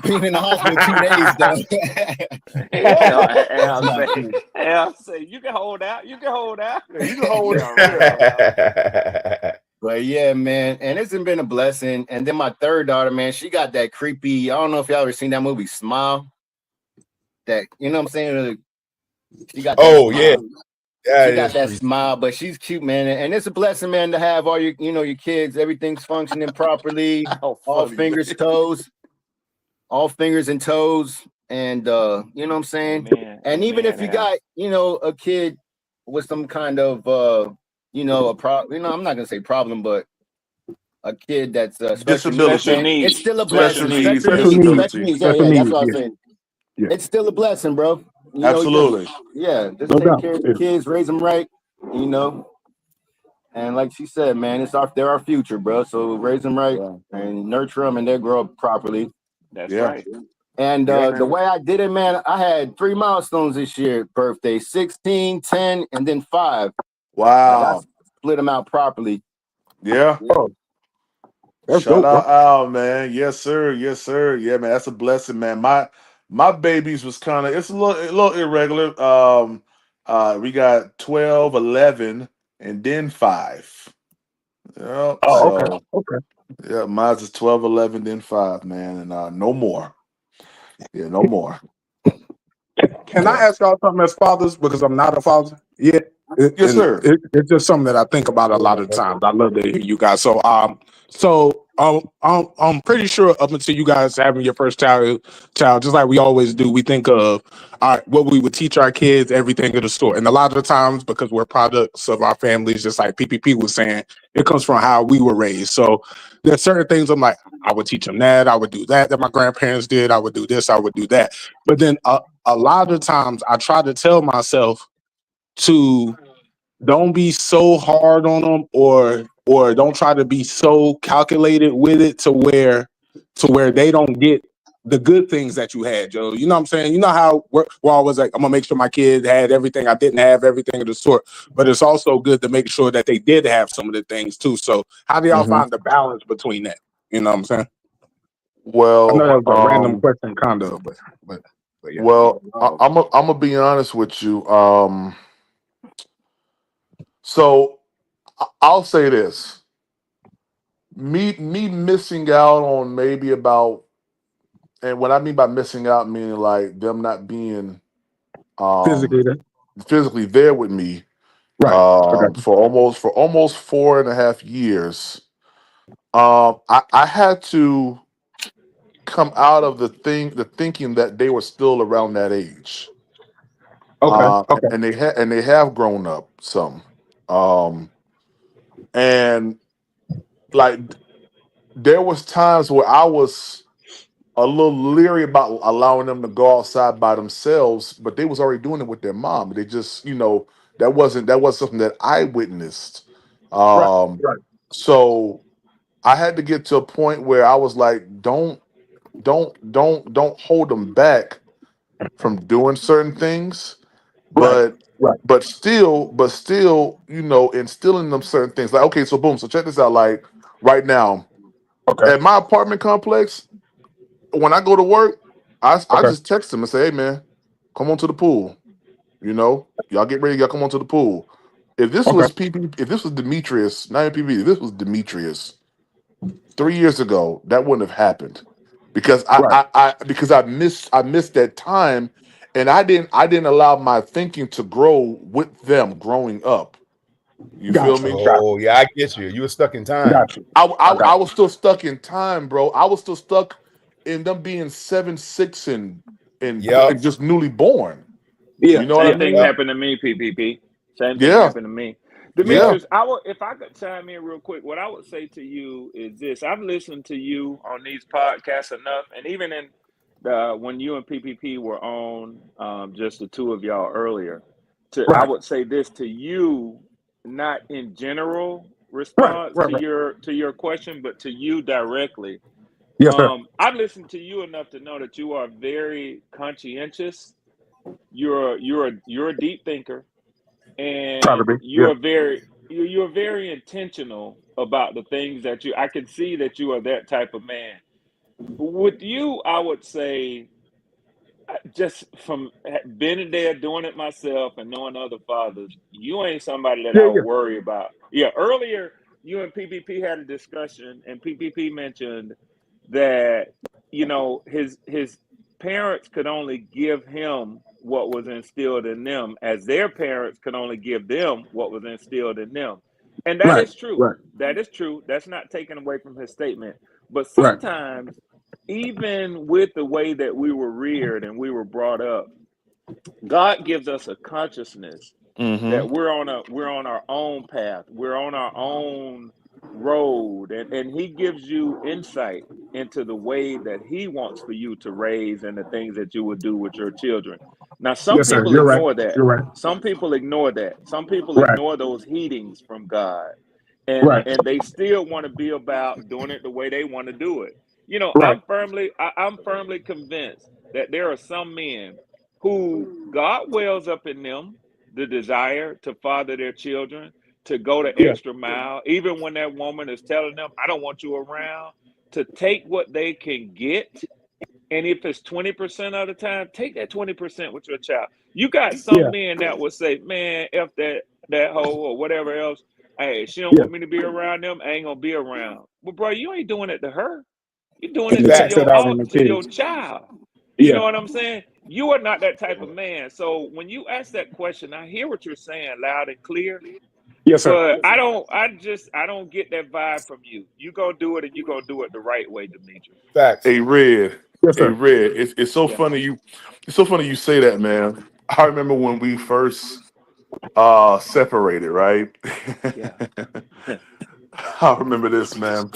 Being in the hospital 2 days though. Al say, you can hold out. You can hold out. Yeah, you can hold it. Yeah, right. But yeah, man, and it's been a blessing. And then my third daughter, man, she got that creepy. I don't know if y'all ever seen that movie Smile. That, you know what I'm saying? She got that Oh smile. yeah. She got that smile, but she's cute, man. And it's a blessing, man, to have all your kids, everything's functioning properly, all fingers, toes, all fingers and toes. And you know what I'm saying? Amen. And even if you got, a kid with some kind of I'm not gonna say problem, but a kid that's special needs, it's still a blessing. Special needs. Yeah, that's what I was saying. Yeah. It's still a blessing, bro. Absolutely. Just take care of the kids, raise them right, And like she said, man, they're our future, bro. So raise them right and nurture them, and they'll grow up properly. That's right. And the way I did it, man, I had 3 milestones this year: birthday, 16, 10, and then 5. Wow. I split them out properly. Yeah. Oh, that's Shout dope, out bro. Al, man. Yes, sir. Yes, sir. Yeah, man. That's a blessing, man. My babies was kind of, it's a little irregular. We got 12, 11, and then 5. Yeah. Oh, So okay. yeah, mine's is 12, 11, then 5, man, and no more. Yeah, no more. Can I ask y'all something as fathers? Because I'm not a father yet. Yes, sir. It's just something that I think about a lot of times. I love to hear you guys. So I'm pretty sure up until you guys having your first child, just like we always do, we think of what we would teach our kids, everything of the sort. And a lot of the times, because we're products of our families, just like PPP was saying, it comes from how we were raised. So there's certain things I'm like, I would teach them that, I would do that my grandparents did, I would do this, I would do that. But then a lot of times I try to tell myself to don't be so hard on them, or don't try to be so calculated with it to where they don't get the good things that you had, Joe. You know what I'm saying? You know how we're always like, I'm gonna make sure my kids had everything I didn't have, everything of the sort. But it's also good to make sure that they did have some of the things too. So how do y'all find the balance between that? You know what I'm saying? I know that was a random Well, question, kind of, but yeah. well, I'm gonna be honest with you. So I'll say this: me missing out on maybe about and what I mean by missing out, meaning like them not being um Physically there. physically there with me Right. Okay. for almost 4.5 years. I had to come out of the thinking that they were still around that age. Okay. Okay. And they have grown up some. Um, and like there was times where I was a little leery about allowing them to go outside by themselves, but they was already doing it with their mom. They just, that was something that I witnessed. Right. Um, Right. so I had to get to a point where I was like, don't hold them back from doing certain things, Right. but Right. still, instilling them certain things. Like, okay, so boom, so check this out. Like right now Okay. at my apartment complex, when I go to work, I Okay. just text them and say, hey man, come on to the pool. Y'all get ready, y'all come on to the pool. If this Okay. was PP, if this was Demetrius, not even PP, if this was Demetrius 3 years ago, that wouldn't have happened because Right. I missed that time, and I didn't allow my thinking to grow with them growing up. You feel Gotcha. me? Gotcha. Oh yeah, I get you. You were stuck in time. Gotcha. I I got was still stuck in time, bro. I was still stuck in them being 7, 6, Yep. and just newly born. you. Yeah. You know what I Same Yeah. thing Yep. mean? happened to me, PPP. Same thing Yeah, happened to me. Yep. yeah, Demetrius, if I could chime in real quick, what I would say to you is this: I've listened to you on these podcasts enough, and even in when you and PPP were on, just the two of y'all earlier. I Right. would say this to you, not in general Right. response Right. Right. to your question, but to you directly. Yes, sir. I've listened to you enough to know that you are very conscientious. You're a deep thinker, Try to and be. Yeah. you're very intentional about the things that you. I can see that you are that type of man. With you, I would say, just from being there, doing it myself, and knowing other fathers, you ain't somebody that Yeah. I would Yeah. worry about. Yeah, earlier you and PPP had a discussion, and PPP mentioned that his parents could only give him what was instilled in them, as their parents could only give them what was instilled in them, and that Right. is true. Right. That is true. That's not taken away from his statement. But Right. sometimes, even with the way that we were reared and we were brought up, God gives us a consciousness mm-hmm. that we're on our own path, we're on our own road, and He gives you insight into the way that He wants for you to raise and the things that you would do with your children. Now, some Yes, sir. people You're right. ignore that. You're right. Some people ignore that. Some people Right. ignore those heatings from God, Right. and they still want to be about doing it the way they want to do it. Right. I'm firmly convinced that there are some men who God wells up in them the desire to father their children, to go the Yeah. extra mile, even when that woman is telling them, I don't want you around, to take what they can get. And if it's 20% of the time, take that 20% with your child. You got some Yeah. men that will say, man, F that hoe or whatever else. Hey, she don't Yeah. want me to be around them, I ain't gonna be around. Well, bro, you ain't doing it to her. You're doing And it it to takes Facts. that out on the your kids. child. You Yeah. know what I'm saying? You are not that type of man. So when you ask that question, I hear what you're saying loud and clear, Yes, sir. but I don't get that vibe from you. You gonna do it, and you gonna do it the right way, Demetrius. Facts. A red, Yes, a sir. red. It's so Yeah, funny it's so funny you say that, man. I remember when we first separated, right? yeah. I remember this, man.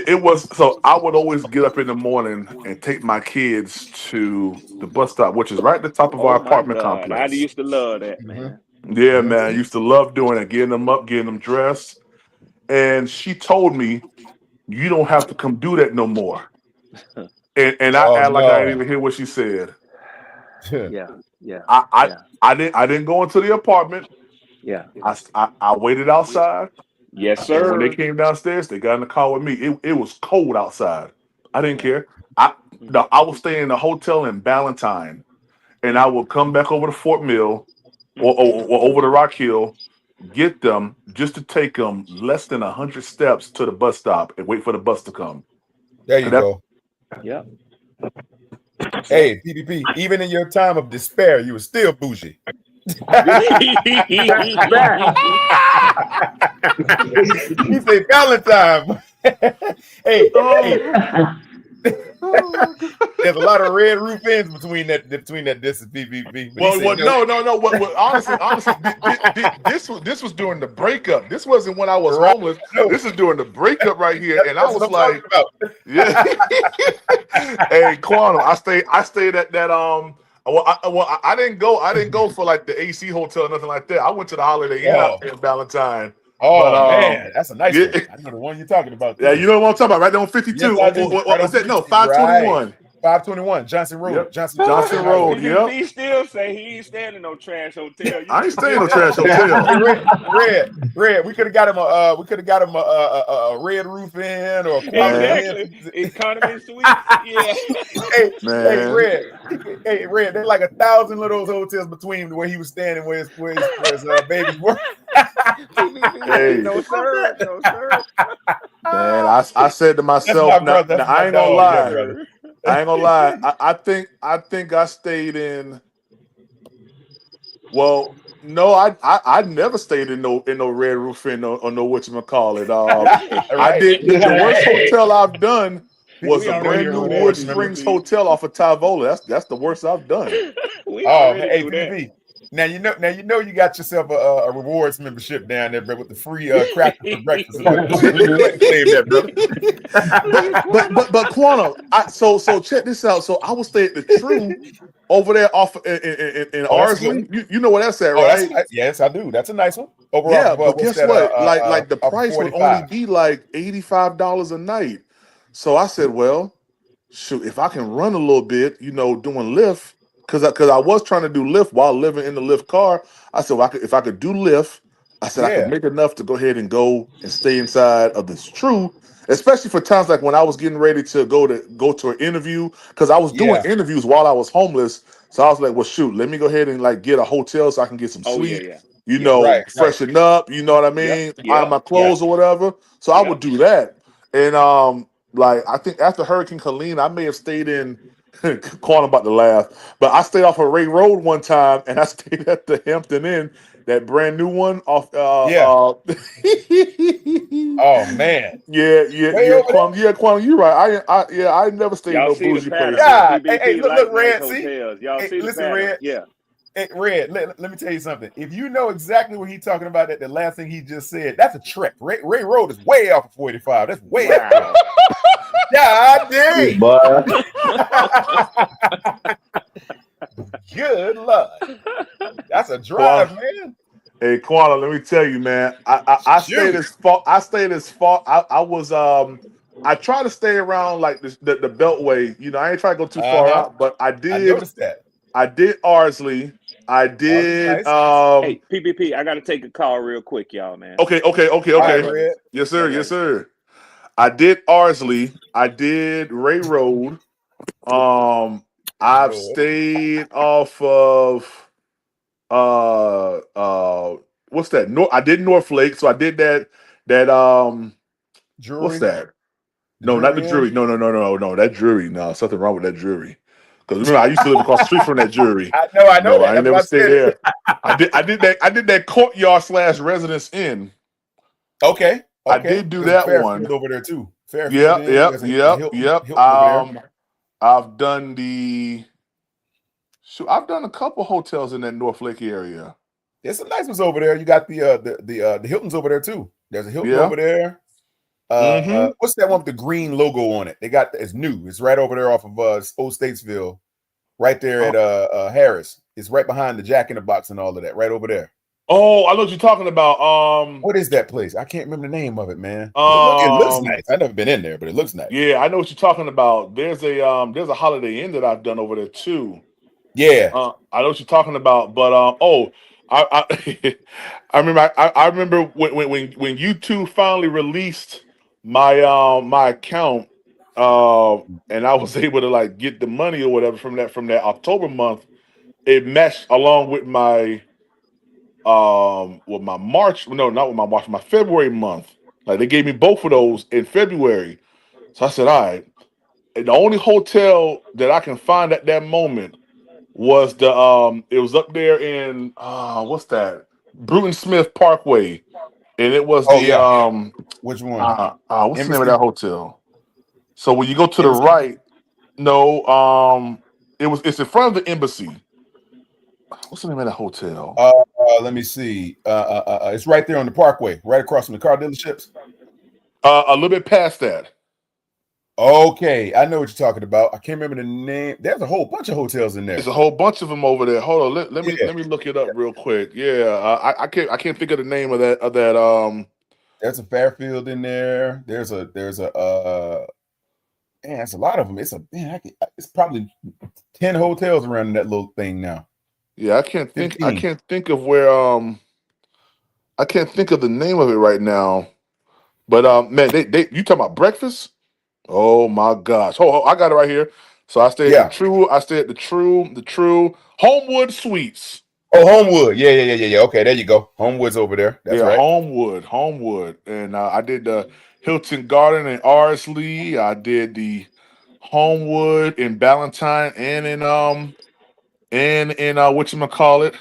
It was so I would always get up in the morning and take my kids to the bus stop, which is right at the top of our Oh my apartment God, I complex. used to love that, Mm-hmm. man. Yeah, Mm-hmm. man. I used to love doing it, getting them up, getting them dressed. And she told me, you don't have to come do that no more. And I Oh act like I didn't no. even hear what she said. Yeah, yeah, I I yeah, I didn't go into the apartment. yeah. I waited outside, Yes, and when they sir. came downstairs, they got in the car with me. It was cold outside. I didn't Yeah. care. I Mm. no, I was staying in a hotel in Ballantyne, and I would come back over to Fort Mill or over to Rock Hill, get them just to take them less than 100 steps to the bus stop and wait for the bus to come. There Cause you that go. Yep. Hey, PPP, even in your time of despair, you were still bougie. He said Valentine. hey, there's a lot of red roof ends between that this and PPP. Well, no. What, honestly, this was during the breakup. This wasn't when I was homeless. This is during the breakup right here, and I was like, yeah. Hey, Quantum, I stayed at that I didn't go for like the AC hotel or nothing like that. I went to the Holiday Inn out there in Valentine. Oh, man, that's a nice one. I know the one you're talking about. Yeah, you know what I'm talking about, right there on 52. Yes, what was that? No, 521. Right. 521 Johnson Road. Yep. Johnson Road. Yep. He still say he ain't staying in no trash hotel. I ain't staying in no trash hotel. Red. We could have got him a red roof in or exactly economy suite. Yeah. Hey, Red. There's like 1,000 of those hotels between where he was staying and where his babies were. Hey. No sir. Man, I said to myself, now, I ain't gonna lie. I ain't gonna lie. I think I stayed in. Well, no, I never stayed in no Red Roof Inn or no whatchamacallit. I did. The worst hotel I've done was a brand new Wood Springs hotel off of Tyvola. That's the worst I've done. Hey, PPP. Now you know you got yourself a rewards membership down there, bro, with the free crackers for breakfast. but Quantum, so check this out. So I would stay at the True over there off in Arsley. You know where that's at, right? Yes, I do. That's a nice one. Overall, yeah, but guess what? Like the price would only be like $85 a night. So I said, well, shoot, if I can run a little bit, doing Lyft. Because I was trying to do Lyft while living in the Lyft car. I said, well, if I could do Lyft, I said I could make enough to go ahead and go and stay inside of this True, especially for times like when I was getting ready to go to an interview, because I was doing interviews while I was homeless. So I was like, well, shoot, let me go ahead and like get a hotel so I can get some sleep, freshen up, you know what I mean, iron my clothes or whatever. So I would do that, and like I think after Hurricane Helene, I may have stayed in. Quantum about to laugh, but I stayed off of Ray Road one time, and I stayed at the Hampton Inn, that brand new one off. Oh man, Quantum, you're right. I never stayed in no bougie place. Hey, look, Red. Listen, Red. Yeah. Hey, Red, let me tell you something. If you know exactly what he's talking about, that the last thing he just said, that's a trick. Ray Road is way off of 45. That's way off. Yeah, I did. Good luck. That's a drive, man. Hey, Quantum, let me tell you, man. I stayed as far. I was I try to stay around like the Beltway. I ain't trying to go too far out, but I did. I noticed that. I did Arsley. I did. Hey, PPP, I got to take a call real quick, y'all, man. Okay. Right, yes, sir. I did Arsley. I did Ray Road. I've stayed off of what's that? I did North Lake, so I did that Drury. What's that? No, not the Drury. No. That Drury. No, something wrong with that Drury. Because remember, I used to live across the street from that Drury. I know that. I ain't never stayed there. I did that Courtyard / Residence Inn. Okay. I did do that one over there too. Yep. I've done I've done a couple hotels in that North Lake area. There's some nice ones over there. You got the Hilton's over there too. There's a Hilton over there. What's that one with the green logo on it? It's new. It's right over there off of Old Statesville, right there at Harris. It's right behind the Jack in the Box and all of that, right over there. Oh, I know what you're talking about. What is that place? I can't remember the name of it, man. It looks nice. I've never been in there, but it looks nice. Yeah, I know what you're talking about. There's a Holiday Inn that I've done over there too. Yeah, I know what you're talking about, but I remember when you two finally released my account, and I was able to like get the money or whatever from that October month. It matched along with my March. No, not with my March. My February month. Like they gave me both of those in February. So I said, all right. the only hotel that I can find at that moment was the it was up there in what's that? Bruton Smith Parkway. And it was the which one? What's the name of Embassy? that hotel? So when you go to the Embassy? right, no, it's in front of the embassy. What's the name of that hotel? Let me see. It's right there on the Parkway, right across from the car dealerships. A little bit past that. Okay, I know what you're talking about. I can't remember the name. There's a whole bunch of hotels in there. There's a whole bunch of them over there. Hold on, let me look it up real quick. Yeah, I can't think of the name of that There's a Fairfield in there. There's a man, it's a lot of them. It's probably 10 hotels around that little thing now. Yeah, I can't 15. think of where I can't think of the name of it right now. But man, they you talking about breakfast? Oh my gosh! Oh, I got it right here. So I stayed at the True Homewood Suites. Oh, Homewood. Yeah. Okay, there you go. Homewood's over there. That's right. Homewood, and I did the Hilton Garden in Arsley. I did the Homewood in Ballantyne and in whatchamacallit.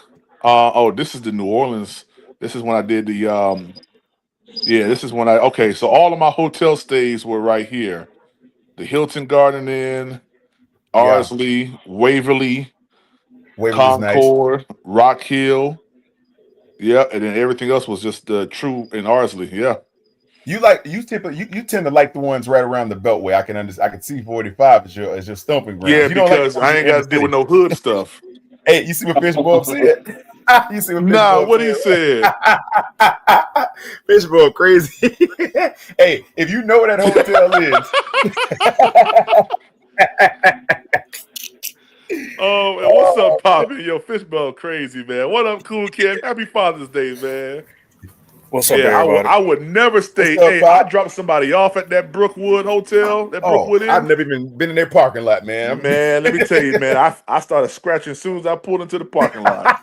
This is the New Orleans. This is when I did the this is when so all of my hotel stays were right here. The Hilton Garden Inn, Arsley, Waverly, Concord, nice. Rock Hill. Yeah, and then everything else was just True in Arsley. Yeah. You tend to like the ones right around the Beltway. I can see 45 as your stomping ground. Yeah, because I ain't got to deal with no hood stuff. Hey, you see what Fishbowl said? You see what Fishbowl what he said? Fishbowl crazy. Hey, if you know where that hotel is. Oh, man, what's up, Poppy? Yo, Fishbowl crazy, man. What up, Cool Kid? Happy Father's Day, man. What's up, everybody? I would never stay. I dropped somebody off at that Brookwood Hotel. That Brookwood Inn. I've never even been in their parking lot, man. Man, let me tell you, man. I started scratching as soon as I pulled into the parking lot.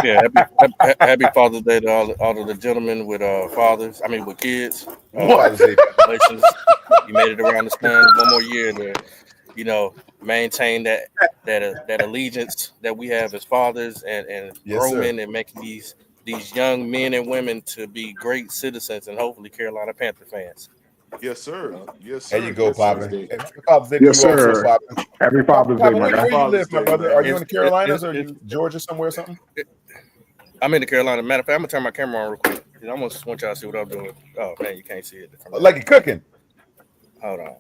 Yeah, happy Father's Day to all of the gentlemen with fathers. I mean, with kids. Congratulations! You made it around the sun. One more year to, maintain that allegiance that we have as fathers and grooming and making these young men and women to be great citizens and hopefully Carolina Panther fans. Yes, sir. Yes, sir. There you go, Poppy. Yes, sir. Happy Father's Day, my guy. Where you live, my brother? Are you in the Carolinas or are you Georgia somewhere or something? I'm in the Carolina. Matter of fact, I'm gonna turn my camera on real quick. I almost want y'all to see what I'm doing. Oh man, you can't see it. Like you're cooking. Hold on.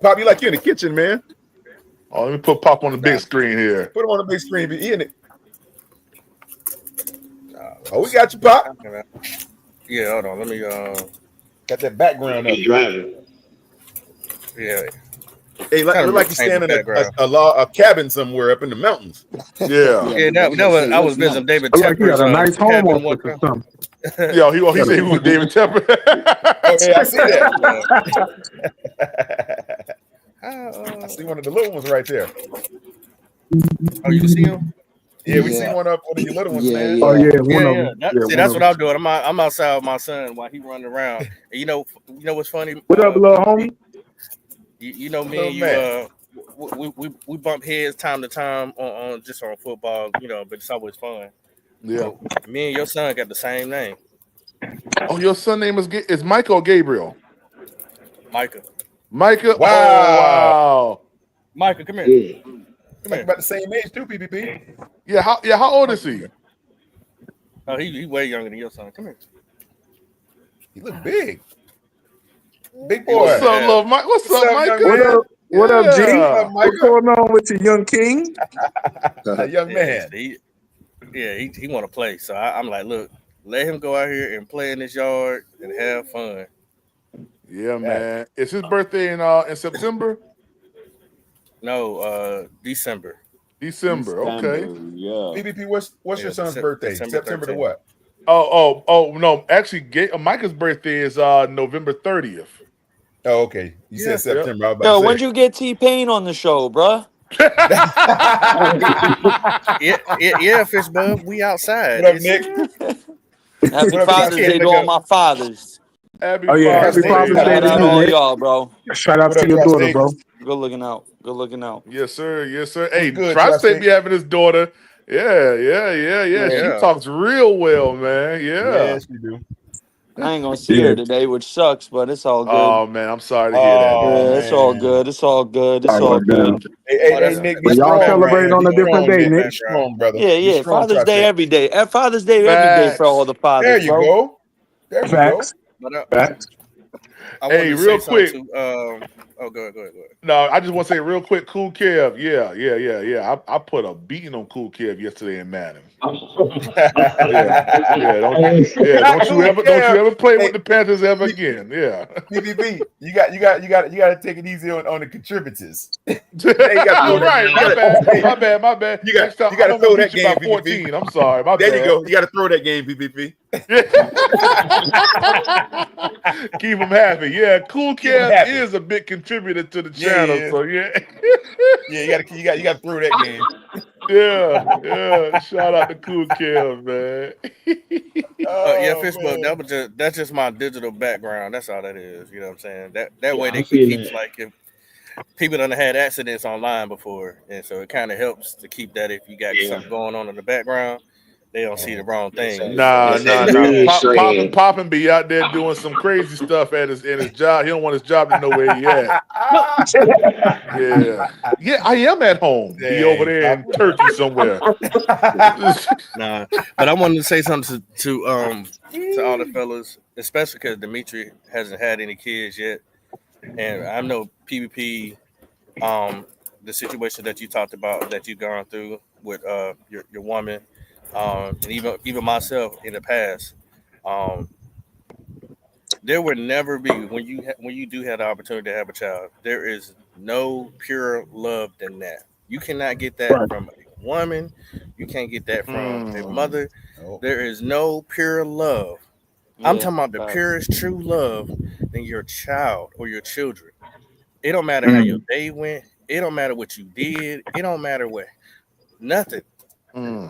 Pop, you like you in the kitchen, man. Oh, let me put Pop on the big screen here. Put him on the big screen. Be eating it. We got you, Pop. Yeah, hold on. Let me got that background up. Yeah. Hey, look like you're standing in a cabin somewhere up in the mountains. Yeah. I was visiting David Tepper. Like he got a nice home office or something. Yo, he said he was David Tepper. Okay, I see that. I see one of the little ones right there. Oh, you can see him? Yeah, we see one of your little ones, man. Yeah. Oh yeah, one of them. See, that's what I'm doing. I'm outside with my son while he running around. And you know what's funny? What up, little homie? You know me and you. We bump heads time to time on just on football, but it's always fun. Yeah. So, me and your son got the same name. Oh, your son name is Micah or Gabriel? Micah. Wow. Oh, wow. Micah, come here. Yeah. Come here. About the same age too, PPP. Yeah. How old is he? Oh, he way younger than your son. Come here. He look big. Big boy. What's up, love Mike? What's up, Micah? What up, G? What's going on with you, young king? Young man. He want to play. So I'm like, look, let him go out here and play in his yard and have fun. Yeah, man. Is his birthday in September? No, December. December. Okay. Yeah. PPP, what's your son's birthday? September to what? Oh, no. Actually, Micah's birthday is November 30th. Oh, okay. You said September. Yo, when'd you get T-Pain on the show, bruh? yeah, Fishbub. We outside. What up, Nick? Happy Father's Day to all my fathers. Happy Happy Father's Day Shout to out you, all Nick. y'all, bro. Shout out to your daughter, bro. Good looking out. Good looking out. Yes, sir. Yes, sir. Hey, good, Tri-State Tri-State? be having his daughter. Yeah. She Yeah. talks real well, man. Yeah. Yes, we do. I ain't gonna see her today, which sucks, but it's all good. Oh man, I'm sorry to hear that. Oh, Yeah, it's all man. good. It's all good. It's all good. Hey, Nick, be But y'all strong, celebrate man. on a Be different strong, day, Nick. Nick. Be strong, brother. Yeah, Be yeah. strong, Father's Day Tri-State. every day. Father's Day every day for all the fathers, There you bro. go. There we go. Facts. But Facts. I wanted Hey, to real say quick. something to go ahead. No, I just want to say real quick, Cool Kev. Yeah. I put a beating on Cool Kev yesterday in Madden. Don't you ever play with the Panthers ever again? Yeah. PPP, you got to take it easy on the contributors. Right, my bad. You got to I'm throw gonna that beat you game, by 14. I'm sorry, my There bad. you go. You got to throw that game, PPP. Keep them happy. Yeah, Cool Keep 'em Kev happy. is a big contributor to the channel. Yeah. So yeah. Yeah, you got to throw that game. Yeah. Shout out to Cool Kev, man. Yeah, Oh, Fishbook, man. that's just my digital background. That's all that is. You know what I'm saying? That way I they see keeps that. like if people done had accidents online before, and so it kind of helps to keep that if you got something going on in the background, they don't see the wrong thing. Nah. Really extreme. Poppin' be out there doing some crazy stuff at his job. He don't want his job to know where he at. Yeah, I am at home. He over there in Turkey somewhere. Nah, but I wanted to say something to all the fellas, especially because Dimitri hasn't had any kids yet, and I know PvP, the situation that you talked about that you've gone through with your woman, and even myself in the past, there would never be when you do have the opportunity to have a child, there is no pure love than that. You cannot get that from a woman. You can't get that from a mother. There is no pure love. I'm talking about the purest true love than your child or your children. It don't matter how your day went. It don't matter what you did. It don't matter nothing.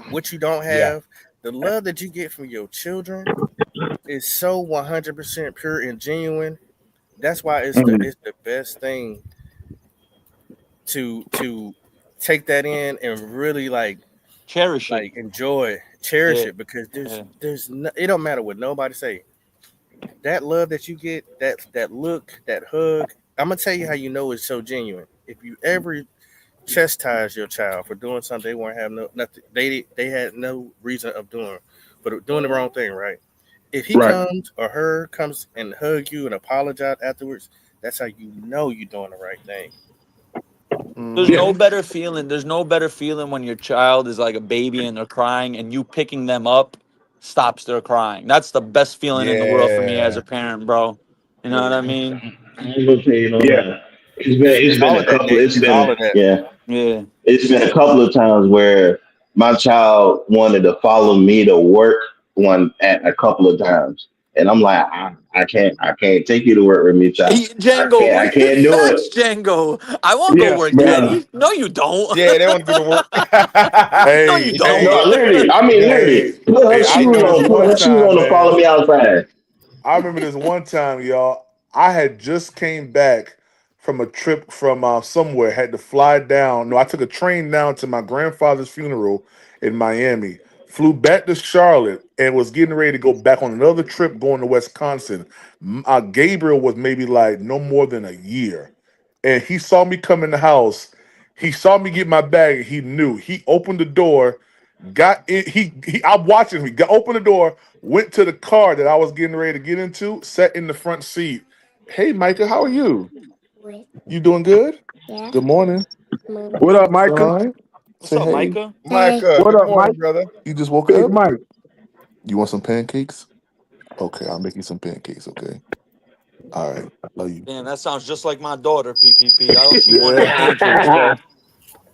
What you don't have. The love that you get from your children is so 100% pure and genuine. That's why it's the best thing to take that in and really cherish it, cherish it, because there's no, it don't matter what nobody say. That love that you get, that look, that hug. I'm gonna tell you how you know it's so genuine. If you ever chastise your child for doing something they weren't having nothing, they had no reason of doing, but doing the wrong thing, right? If he comes or her comes and hug you and apologize afterwards, that's how you know you're doing the right thing. There's no better feeling. There's no better feeling when your child is like a baby and they're crying and you picking them up stops their crying. That's the best feeling in the world for me as a parent, bro. You know what I mean? I ain't gonna tell you no lie. It's been a couple. It's been a couple of times where my child wanted to follow me to work at a couple of times, and I'm like, I can't take you to work with me, child. Django, I can't do it. Django. I won't go work, Daddy. No, you don't. Yeah, they want to do the work. No, you don't. No, literally. Put her shoes on to follow me outside. I remember this one time, y'all. I had just came back from a trip from somewhere. Had to fly down. No, I took a train down to my grandfather's funeral in Miami. Flew back to Charlotte and was getting ready to go back on another trip going to Wisconsin. Gabriel was maybe like no more than a year. And he saw me come in the house. He saw me get my bag. And he knew. He opened the door, got in. I'm watching him. He opened the door, went to the car that I was getting ready to get into, sat in the front seat. Hey, Micah, how are you? You doing good? Yeah. Good morning. What up, Micah? All right. What's up, Micah? Micah, what good up, morning, Mike? brother? You just woke Big up? Mike. You want some pancakes? Okay, I'll make you some pancakes, okay? All right. Love you. Damn, that sounds just like my daughter, PPP. I don't see one pancakes, bro.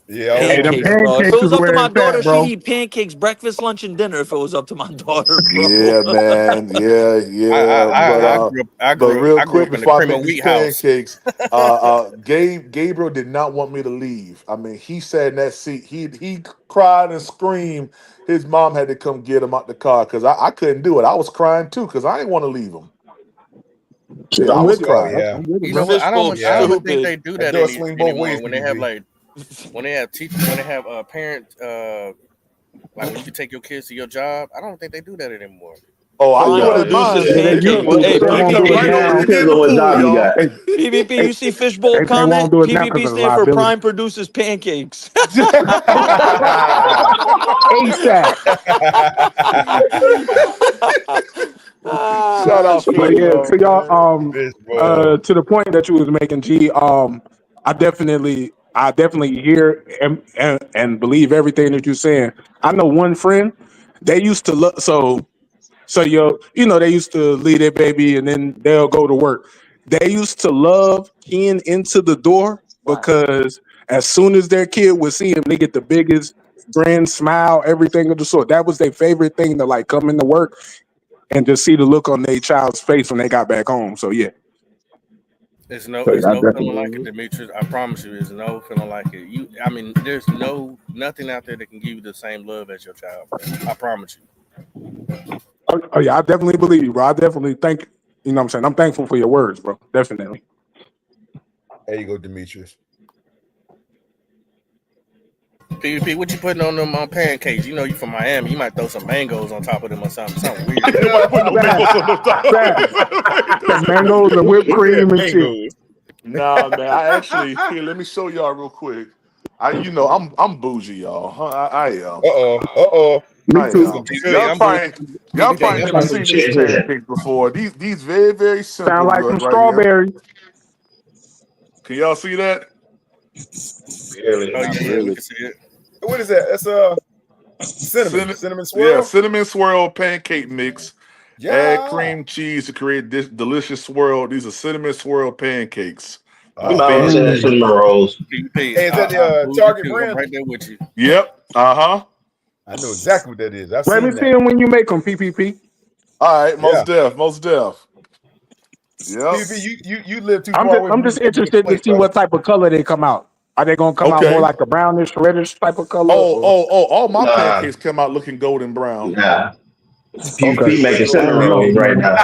Yeah, Hey, them Pancakes, bro. If pancakes it was is up to where my it's at, daughter, she'd bro. eat pancakes, breakfast, lunch, and dinner. If it was up to my daughter, bro. Yeah, man. Yeah, yeah. But real I grew quick up in the before I cream make of these wheat house. pancakes, Gabriel did not want me to leave. I mean, he sat in that seat. He cried and screamed. His mom had to come get him out the car because I couldn't do it. I was crying too because I didn't want to leave him. Shit, Yeah, I I'm was with it. Oh crying. yeah. I'm with it, You know bro. what? Fishbowl I don't even think stupid. they do That that door swing both anymore. ways, When they have PPP. when they have when they have parent like when you can take your kids to your job. I don't think they do that anymore. Oh, I Prime do it No, at produces mine. Yeah, they used pancakes. well, to, Hey, but they I won't come do it right PPP. over it to now. get depends in the on what pool, job you got. y'all. Hey, PPP, hey, you see fishbowl hey, they won't comment? do it now because PPP of the stand for liability. Prime produces pancakes. ASAP. Shout Ah, out But yeah, shit. Fishbone, to y'all, man. Fishbowl. to the point that you was making, G, I definitely hear and believe everything that you're saying. I know one friend, they used to look they used to leave their baby and then they'll go to work. They used to love keying into the door Right. because as soon as their kid would see him, they get the biggest grand smile, everything of the sort. That was their favorite thing to like come into work and just see the look on their child's face when they got back home. So yeah. It's I no feeling definitely like it, Demetrius. I promise you, there's no feeling like it. I mean, there's nothing out there that can give you the same love as your child. I promise you. oh yeah, I definitely believe you, bro. I definitely thank you know what I'm saying. I'm thankful for your words, bro. Definitely. There you go, Demetrius. PvP, what you putting on them pancakes? You know you from Miami. You might throw some mangoes on top of them or something weird. Nobody put no mangoes on the top. Some mangoes and whipped He said cream and shit. mangoes. Nah, man. I actually here. Let me show y'all real quick. I'm bougie, y'all. I am. Uh-oh. Me I too. It's gonna am. be PvP, good. Y'all PvP, probably I'm never about Talking to. seen these shit here. pancakes before. These very very Sound simple like some right here. strawberries. Can y'all see that? Barely, Oh not yeah, we really. can see it. What is that? That's cinnamon Yeah, swirl. cinnamon swirl pancake mix. Add Yeah. cream cheese to create this delicious swirl. These are cinnamon swirl pancakes. You The Oh might as well say man. that famous. cinnamon rolls. PvP, Hey, is that I'm the bougie Target too. I'm brand? right there with you. Yep. Uh-huh. I know exactly what that is. I've Let me seen see that. them when you make them, PPP. All right, Yeah. most deaf. Yep. PvP, you live too far away I'm from me just to ever get a interested to plate, see brother. what type of color they come out. Are they gonna come out more Okay. like a brownish, reddish type of color? Or All my Nah, pancakes come out looking golden brown. nah. okay, PvP making Fishbowl cinnamon crazy. rolls right now.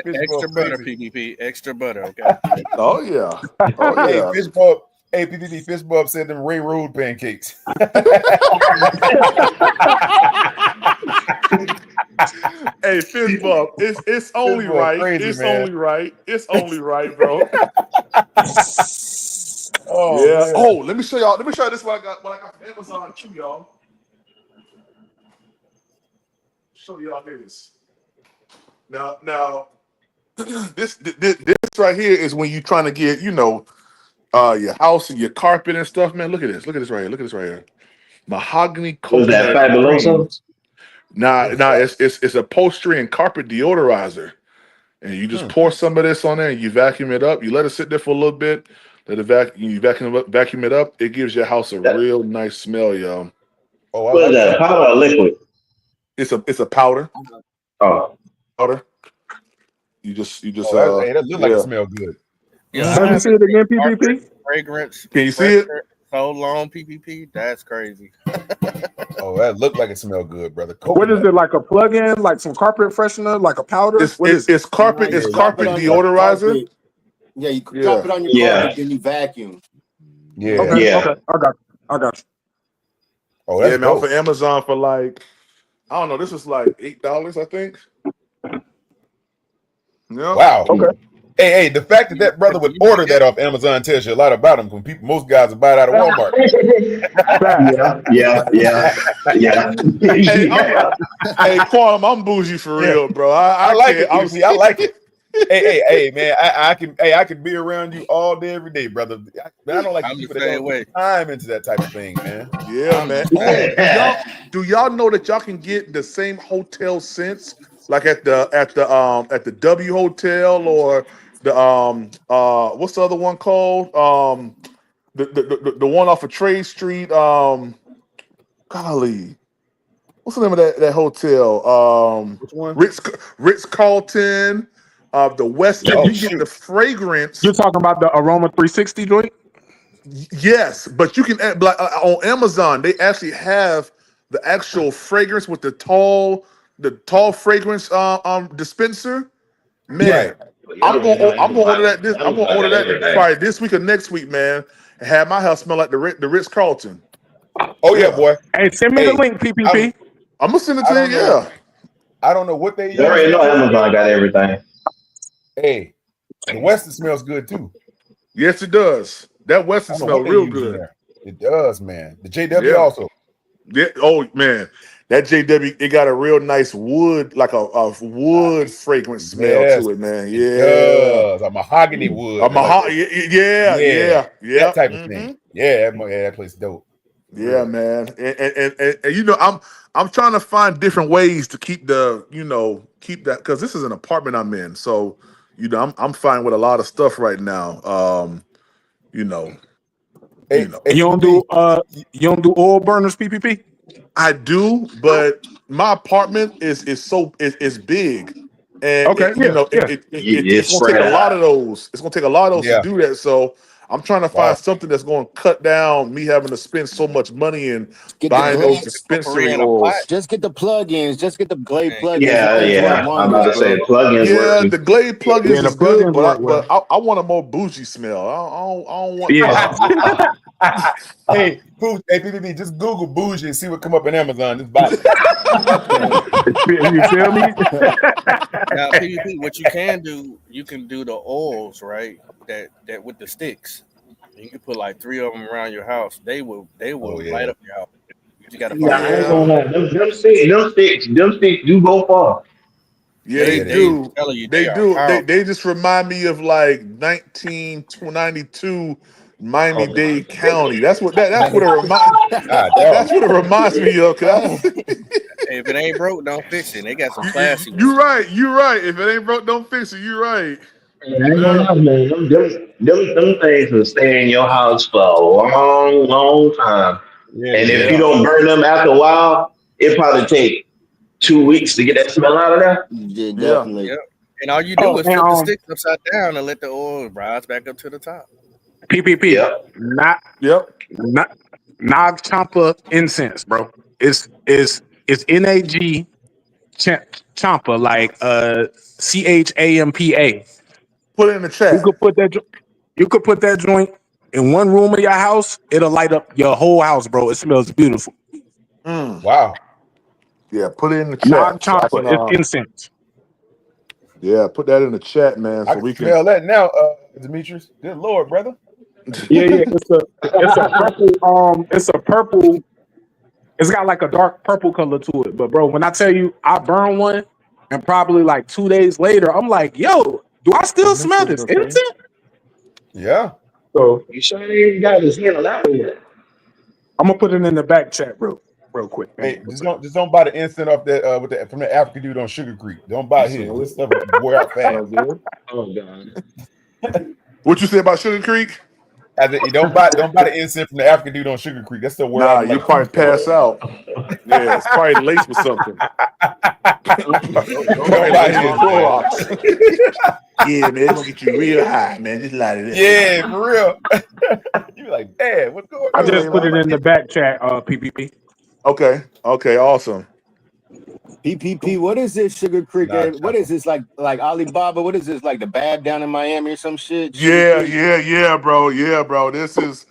Fishbowl Extra butter, crazy. PvP, extra butter. Okay. Oh yeah. Oh Hey, yeah. Fishbowl. Hey, PvP Fishbowl said them Ray Road pancakes. Hey, fist bump. It's only Fishbowl right. crazy, It's man. only right. It's only right, bro. Oh Yeah. man. Oh, let me show y'all. Let me show you this what I got from Amazon too, y'all. Show y'all this. Now, this right here is when you trying to get, your house and your carpet and stuff, man. Look at this. Look at this right here. Look at this right here. Mahogany Was that coconut cream. Fabuloso? What is Nah, that? it's upholstery and carpet deodorizer. And you just Hmm. pour some of this on there and you vacuum it up. You let it sit there for a little bit. Let it vacuum it up. It gives your house a That, real nice smell, y'all. Oh, I what is like that? that. Powder or liquid? It's a powder. Oh, Powder. You just Oh, that look like it yeah. smell good. Yeah, Mhm. I let me see haven't it seen again, carpet PPP. fragrance Can you see it? fresher so long. PvP, that's crazy. Oh, that look like it smell good, brother. What is Coconut. it like a plug-in, like some carpet freshener, like a powder? It's What it, is it? it's Nah, carpet. you It's Yeah, drop it carpet it's on your like deodorizer. carpet. Yeah, you drop Yeah. it on your yeah. carpet, then you vacuum. yeah. Okay, Yeah. okay, I got you. Oh, Yeah, that's man. For dope. Amazon for like I don't know. This is like $8, I think. Yeah. Wow. Okay. Hey, the fact that You, that brother would you make order it. that off Amazon tells you a lot about him. When most guys would buy it out of Walmart. Facts. Yeah, yeah, yeah, yeah. Hey, Yeah. hey, Quantum, I'm bougie for Yeah, real, bro. I I like can't. it, PvP. I like it. Hey, man. I can be around you all day, every day, brother. Man, I don't like the I'm the people that same don't put way. the time into that type of thing, man. Yeah, I'm the man. same Oh, way. do y'all know that y'all can get the same hotel scents like at the W Hotel or the what's the other one called? the one off of Trade Street. Golly, what's the name of that hotel? Which one? Ritz Carlton. The West. You Oh can get the shoot. fragrance. You're talking about the Aroma 360 joint? Yes, but you can like on Amazon. They actually have the actual fragrance with the tall fragrance dispenser. Man, Right. I'm gonna order that. I'm gonna order that probably this week or next week, man. And have my house smell like the Ritz Carlton. Oh yeah, boy. Hey, send me the link, PPP. I'm gonna send it I to don't you. know. Yeah. I don't know what they You use. already know Amazon got everything. Hey, the Weston smells good too. Yes, it does. That I Western don't know what smell they real use in good. there. It does, man. The JW Yeah. also. Yeah. Oh man, that JW it got a real nice wood, like a wood fragrance smell Yes, to it, man. it Yeah. does. A mahogany wood. Like Yeah. that type of thing. Yeah, that place is dope. Yeah, man. And you know, I'm trying to find different ways to keep that because this is an apartment I'm in. So, you know, I'm fine with a lot of stuff right now. You know, Hey, You don't PPP. do oil burners, PPP? I do, but my apartment is big, and Okay, yeah. it's It's gonna take spread a lot out. of those. It's gonna take a lot of those to Yeah. do that. So I'm trying to find Wow. something that's going to cut down me having to spend so much money in Get the buying Man, those Glade. get the potpourri dispensary in a pot. oils. Just get the plugins. Just get the Glade Man, get plugins. the It Yeah, they do potpourri. it yeah. I'm about wonders, to say bro. the plugins work Yeah, too. the Glade Yeah, plugins the is good, plugins work but well. I want a more bougie smell. I don't want. Yeah. Hey, PPP, just Google bougie and see what come up in Amazon. Just buy it. You feel me? Now, PvP, what you can do, you can do the oils, right? That with the sticks. You can put like 3 of them around your house. They will Oh light yeah. up your house. You just gotta Yeah, find I the ain't right. Yeah, gonna lie. Them sticks do go far. yeah, they Yeah, they I'm do. do. telling you, They they are do. powerful. They just remind me of like 1992 Miami-Dade County. That's what it remind. God dog. That's what it reminds me of. Hey, Hey, if it ain't broke, don't fix it. They got some You, classy you're ones. right. You're right. If it ain't broke, don't fix it. You're right. I ain't gonna Yeah. lie, man. Them things will stay in your house for a long, long time. Yeah, they And if do. you Yeah. don't burn them after a while, it probably take 2 weeks to get that smell out of there. yeah, Yeah. definitely. Yep. And all you do Oh, is and flip the sticks upside down and let the oil rise back up to the top. PPP, Yep. Yep. Nag Champa incense, bro. It's NAG Champa, like CHAMPA. Put it in the You chat. could put that. You could put that joint in one room of your house. It'll light up your whole house, bro. It smells beautiful. Mm. Wow. Yeah. Put it in the Nag chat so I Champa, can. it's incense. Yeah. Put that in the chat, man, I so can we can. smell that now, Demetrius. Good Lord, brother. Yeah. It's a purple. It's a purple. It's got like a dark purple color to it. But bro, when I tell you I burned one, and probably like 2 days later, I'm like, yo, do I still smell this incense? Yeah. So You sure they ain't got his hand on that one yet? I'm gonna put it in the back chat real quick. Hey, just don't buy the instant off that with that from the African dude on Sugar Creek. Don't buy his. This stuff wear out fast. Oh god. What you say about Sugar Creek? You don't buy the instant from the African dude on Sugar Creek. That stuff wear out Nah, in you like 2 probably pass out. Yeah, it's probably laced with something. Don't buy his, man. Yeah, man, it's gonna get you real high, man. Just light it up. Yeah, for real. You be like, Dad, what's going I Hey, on? just put it Layla. in the back chat, PPP. Okay. Okay. Awesome. PPP. What is this Sugar Creek? Nah, What is this like Alibaba? What is this like the Bab down in Miami or some shit? Sugar Yeah. Creek. Yeah, bro. Yeah, bro. This is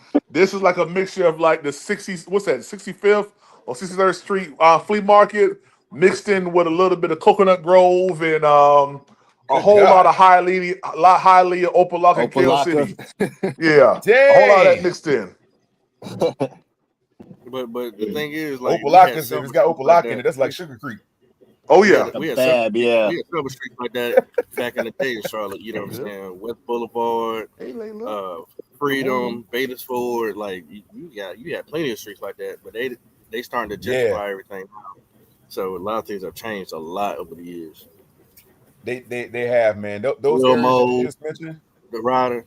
like a mixture of like the 60s. What's that? 65th or 63rd Street flea market mixed in with a little bit of Coconut Grove and a good whole lot God. of highly Opalaka and Kale Opalaka. City. Yeah, a whole lot of that Dang. mixed in. But the thing is, like we had Opalakas, if it's silver got streaks like Opalaka in that. it, that's like Sugar Creek. Oh yeah. The We had Bab, yeah. silver streaks like that back in the day in Charlotte. You know what I'm Yeah. saying? West Boulevard, Hey, Layla. uh, Good morning. Freedom, Bates Ford. Like you had plenty of streets like that, but they starting to Yeah. gentrify everything. So a lot of things have changed a lot over the years. They have, man. Those areas that you Wilmo, just mentioned. the Rider.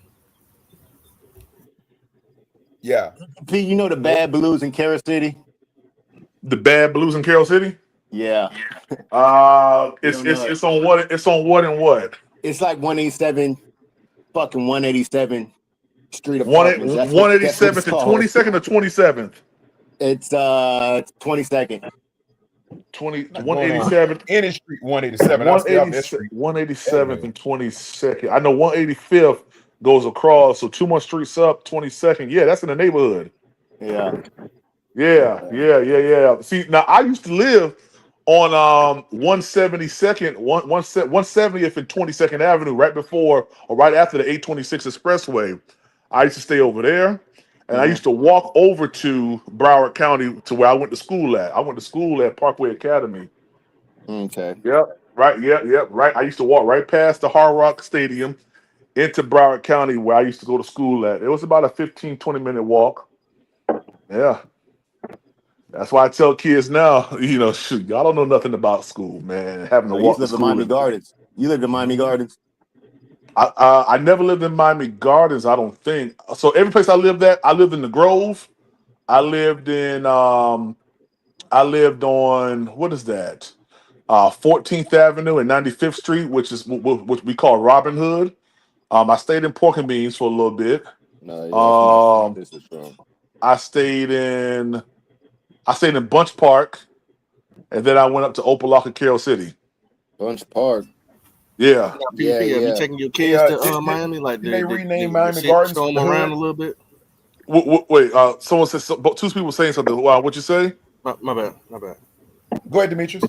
Yeah. P, you know the Bad Blues in Carol City? The Bad Blues in Carol City. Yeah. It's on what? It's on what and what? It's like 187, fucking 187 Street One Apartments. That's what 187th it's and called. 22nd or 27th. It's 22nd. 187th. Any street 187. I'll stay off that street. 187th and 22nd. I know 185th goes across, so 2 more streets up, 22nd. Yeah, that's in the neighborhood. Yeah. Yeah. See, now I used to live on 172nd, 170th and 22nd Avenue, right before or right after the 826 Expressway. I used to stay over there, and I used to walk over to Broward County to where I went to school at. I went to school at Parkway Academy. Okay. Yep. Right. Yep. Right. I used to walk right past the Hard Rock Stadium into Broward County where I used to go to school at. It was about a 15, 20-minute walk. Yeah. That's why I tell kids now, shoot, y'all don't know nothing about school, man. Having to walk to school. Miami Gardens. You lived in Miami Gardens? I never lived in Miami Gardens, I don't think. So every place I lived at, I lived in the Grove. I lived on, what is that? 14th Avenue and 95th Street, which is what we call Robin Hood. I stayed in Pork and Beans for a little bit. I stayed in Bunch Park, and then I went up to Opelika, Carroll City. Bunch Park. Yeah. Yeah. Have you taking your kids to Miami? Like they rename Miami Gardens? Show them around a little bit. Wait. Someone said. Two people saying something. Wow. What'd you say? My bad. Go ahead, Demetrius.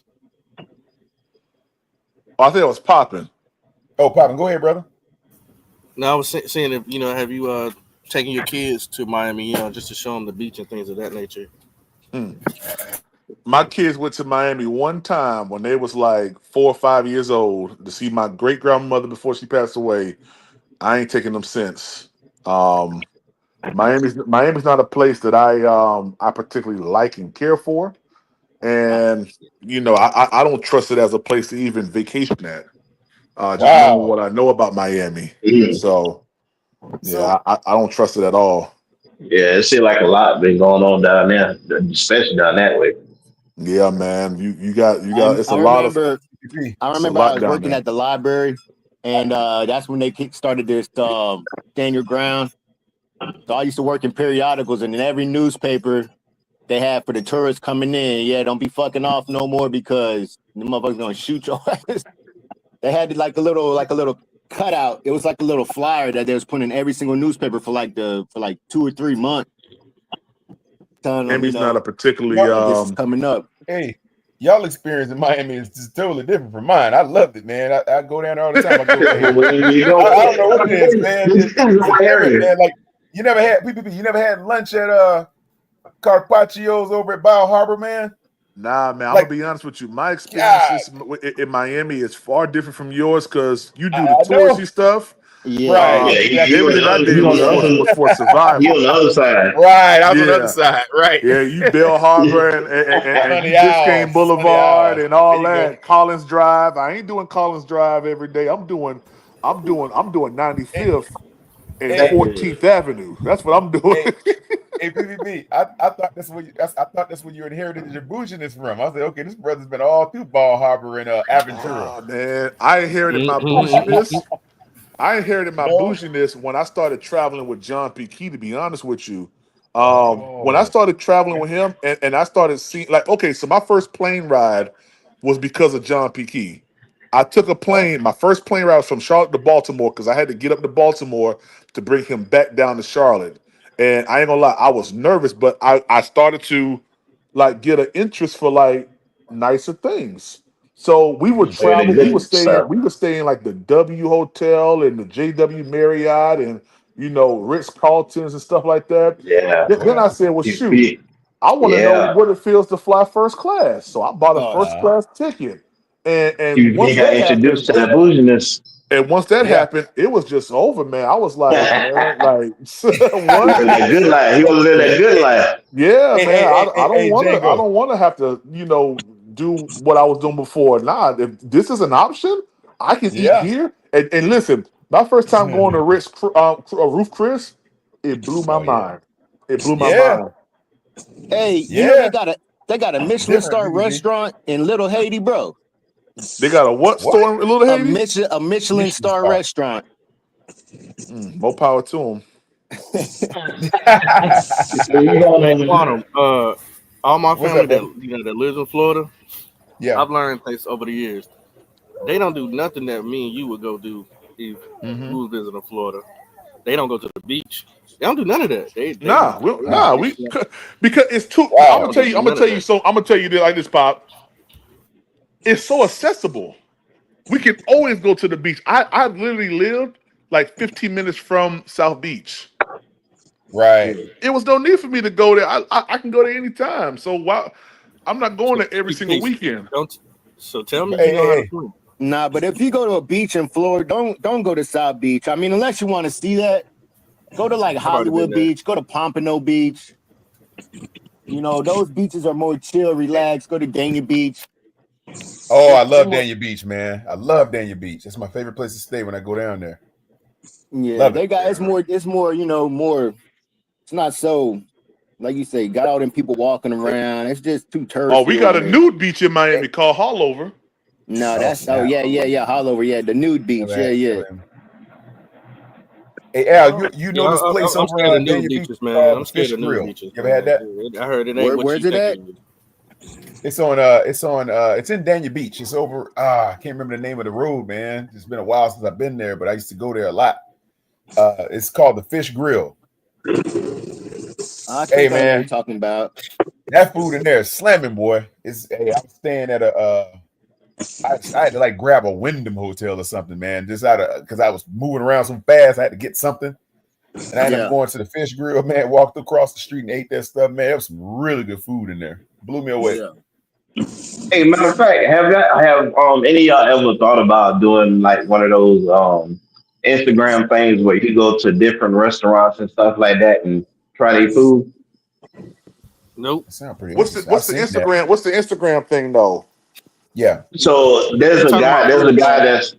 I think it was popping. Oh, popping. Go ahead, brother. No, I was saying if have you taking your kids to Miami, just to show them the beach and things of that nature. My kids went to Miami one time when they was like 4 or 5 years old to see my great grandmother before she passed away. I ain't taking them since. Miami's not a place that I particularly like and care for, and I don't trust it as a place to even vacation at. Just knowing what I know about Miami, so I don't trust it at all. Yeah, it seems like a lot been going on down there, especially down that way. Yeah, man, you got. It's a lot of. I remember I was working at the library, and that's when they started this stand your ground. So I used to work in periodicals, and in every newspaper they had for the tourists coming in, don't be fucking off no more because the motherfuckers gonna shoot your ass. They had like a little cutout. It was like a little flyer that they was putting in every single newspaper for like 2 or 3 months. Miami's not a particularly this is coming up. Hey, y'all experience in Miami is just totally different from mine. I loved it, man. I go down there all the time. I don't know what it is, man. It's man. Like you never had lunch at Carpaccio's over at Bal Harbor, man. Nah, man, I'm gonna be honest with you. My experiences in Miami is far different from yours because you do the touristy stuff. Yeah, everything I did was for survival. You on the other side, right? I was on the other side, right? Yeah, you Bell Harbor and Biscayne Boulevard and all that. Collins Drive. I ain't doing Collins Drive every day. I'm doing 95th and 14th Avenue. That's what I'm doing. Hey, PVB, I thought that's where you inherited your bouginess from. I was like, okay, this brother's been all through Bal Harbor and Aventura. Oh, man, I inherited my bouginess. Bouginess when I started traveling with John P. Key, to be honest with you. When I started traveling with him and I started seeing, so my first plane ride was because of John P. Key. I took a plane. My first plane ride was from Charlotte to Baltimore because I had to get up to Baltimore to bring him back down to Charlotte. And I ain't gonna lie, I was nervous, but I started to get an interest for nicer things. So we would travel. We would stay in like the W Hotel and the JW Marriott and Ritz Carltons and stuff like that. Yeah. Then I said, well, shoot, I want to know what it feels to fly first class. So I bought a first class ticket. And you got introduced to that bouginess. And once that happened, it was just over, man. I was like, man, He was in that good life. He was in that good life. Yeah, man. I don't want to have to, do what I was doing before. Nah, if this is an option, I can eat here. And listen, my first time going to Roof Chris, it blew my mind. It blew my mind. Hey, you know they got a Michelin star restaurant in Little Haiti, bro. They got a what store in Little Haiti? A Michelin star restaurant. More power to them. Quantum, all my family that lives in Florida, I've learned things over the years. They don't do nothing that me and you would go do if we was visiting Florida. They don't go to the beach. They don't do none of that. Because it's too. I'm gonna tell you. I'm gonna tell you this like this, Pop. It's so accessible. We can always go to the beach. I literally lived like 15 minutes from South Beach. Right. It was no need for me to go there. I can go there anytime. So why? I'm not going there every single weekend. So tell me, you know how to swim. Nah, but if you go to a beach in Florida, don't go to South Beach. I mean, unless you want to see that, go to like Hollywood Beach, go to Pompano Beach. You know, those beaches are more chill, relaxed. Go to Dania Beach. Oh, I love Dania Beach, man. I love Dania Beach. It's my favorite place to stay when I go down there. Yeah, it's more, you know, more. It's not so, like you say, got all them people walking around. It's just too touristy. Oh, we got a nude beach in Miami called Hallover. No, that's Hallover. Yeah, the nude beach. Yeah. Hey Al, you know this place I'm over scared of Dania nude Beach, beaches, man. I'm scared Fish of nude Grill. beaches. You ever had that? I heard it ain't Where's it at? It's in Dania Beach. It's over. I can't remember the name of the road, man. It's been a while since I've been there, but I used to go there a lot. It's called the Fish Grill. I think I know what you're talking about. That food in there is slamming, boy. I was staying at I had to like grab a Wyndham hotel or something, man. Just because I was moving around so fast, I had to get something. And I ended up going to the Fish Grill, man. Walked across the street and ate that stuff, man. There was some really good food in there. Blew me away. Yeah. Hey, matter of fact, have any of y'all ever thought about doing like one of those Instagram things where you go to different restaurants and stuff like that and try their food? Nope. That sounds pretty What's the Instagram? What's the Instagram thing though? Yeah. So there's a guy that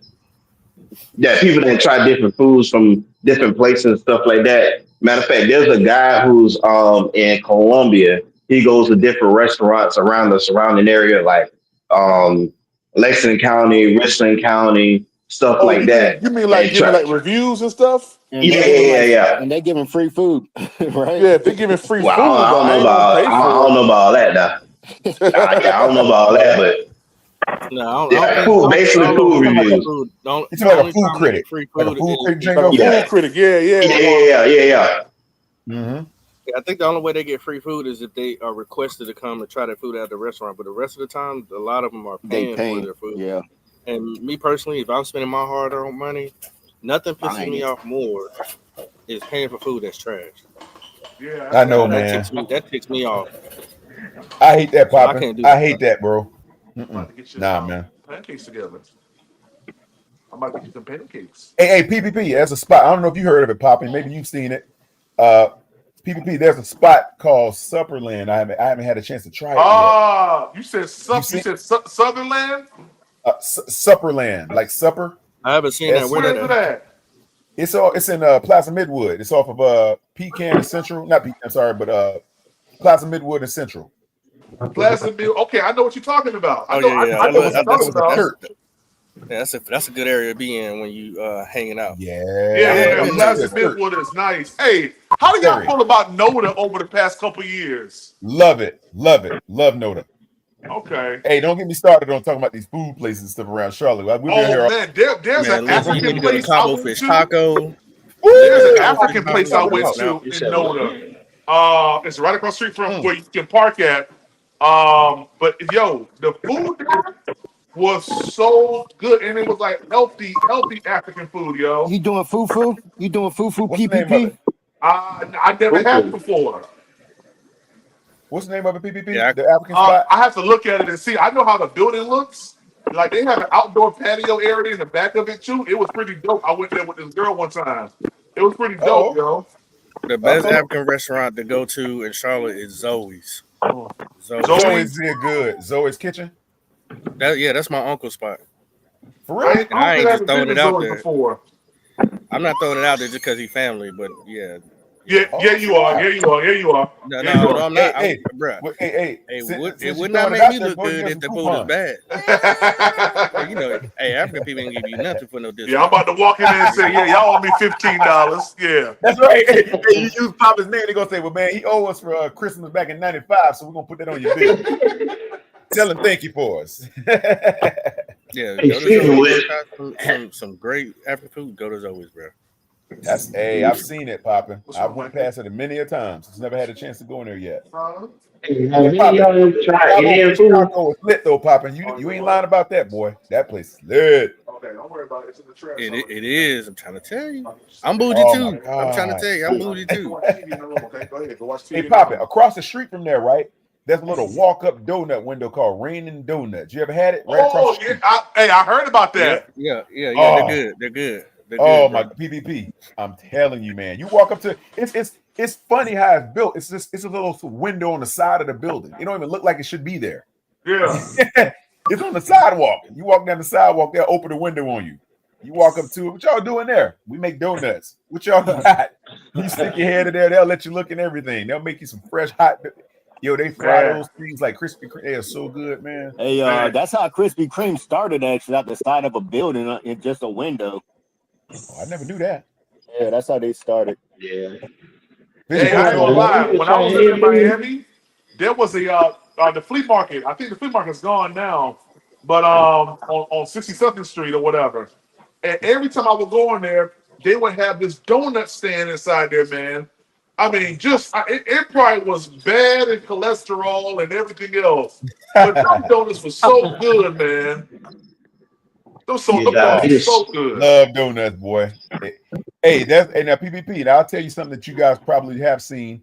people that try different foods from different places and stuff like that. Matter of fact, there's a guy who's in Colombia. He goes to different restaurants around the surrounding area, like Lexington County, Richland County, stuff like that. You mean like giving like reviews and stuff? Yeah. And they giving free food, right? Yeah, if they're giving free food, I don't know about that now. I don't know about that, but no, basically food reviews. It's like a food critic. Free like food a food critic, Like a food critic. Yeah. Mm-hmm. I think the only way they get free food is if they are requested to come and try their food at the restaurant. But the rest of the time, a lot of them are paying for their food. Yeah. And me personally, if I'm spending my hard-earned money, nothing pisses me off more is paying for food that's trash. Yeah, I know, man. That ticks me off. I hate that, Poppin'. I hate that, bro. Nah, man. Pancakes together. I might get you some pancakes. Hey, PPP, there's a spot. I don't know if you heard of it, Poppin'. Maybe you've seen it. PPP, there's a spot called Supperland. I haven't had a chance to try it yet. You said Sutherland? Supperland, like supper. I haven't seen that. Where is that? It's in Plaza Midwood. It's off of Pecan and Central. Not Pecan, sorry, but Plaza Midwood and Central. Plaza Midwood. Okay, I know what you're talking about. I know what you're talking about. Yeah, that's a good area to be in when you hanging out. Yeah. Plaza Midwood is nice. Hey, how do y'all feel about Noda over the past couple years? Love it. Love Noda. Okay. Hey, don't get me started on talking about these food places and stuff around Charlotte. There's an African place I went to. Taco. There's an African place I went to in Noda. It's right across the street from where you can park at. But yo, the food there was so good, and it was like healthy African food, yo. You doing fufu? You doing fufu PPP? I never had it before. What's the name of it, PPP? Yeah, the African spot? I have to look at it and see. I know how the building looks. Like, they have an outdoor patio area in the back of it, too. It was pretty dope. I went there with this girl one time. It was pretty dope, yo. The best African restaurant to go to in Charlotte is Zoe's. Zoe's is good. Zoe's Kitchen? That's my uncle's spot. For real? I ain't just throwing it out there. Before. I'm not throwing it out there just because he's family, but yeah. Yeah, you are. Yeah, you are. Yeah, you are. No, Yeah, you no, are. I'm not. Hey, Bro, hey, it would not make me look good if the food is bad. You know, hey, African people ain't give you nothing for no discount. Yeah, I'm about to walk in there and say, yeah, y'all owe me $15. Yeah. That's right. Hey, you use Papa's name, they're gonna say, well, man, he owe us for Christmas back in '95, so we're gonna put that on your bill. Tell him thank you for us. Yeah, go to Zoe's. Some great African food. Go to Zoe's, bro. That's I've seen it, Papa. I've went past it many a times. Just never had a chance to go in there yet. Chicago is lit though, Papa. You ain't lying about that, boy. That place is lit. Okay, don't worry about it. It's in the trash. It is. I'm trying to tell you. I'm bougie too. I'm trying to tell you. I'm bougie too. Hey, Papa, across the street from there, right? There's a little walk-up donut window called Raining Donuts. You ever had it? Right across the street? I heard about that. Yeah. They're good. Oh my PPP! I'm telling you, man. You walk up to it's funny how it's built. It's a little window on the side of the building. It don't even look like it should be there. Yeah, it's on the sidewalk. You walk down the sidewalk, they'll open the window on you. You walk up to it. What y'all doing there? We make donuts. What y'all got? You stick your head in there. They'll let you look in everything. They'll make you some fresh hot. Yo, they fry those things like Krispy Kreme. They are so good, man. Hey, that's how Krispy Kreme started, actually, out the side of a building in just a window. Oh, I never knew that. Yeah, that's how they started. Yeah. Hey, I ain't gonna lie. When I was in Miami, there was the flea market. I think the flea market's gone now, but on 62nd Street or whatever. And every time I would go in there, they would have this donut stand inside there, man. I mean, it probably was bad in cholesterol and everything else, but those donuts were so good, man. Those donuts were so good. Love donuts, boy. Hey, now PPP. Now I'll tell you something that you guys probably have seen.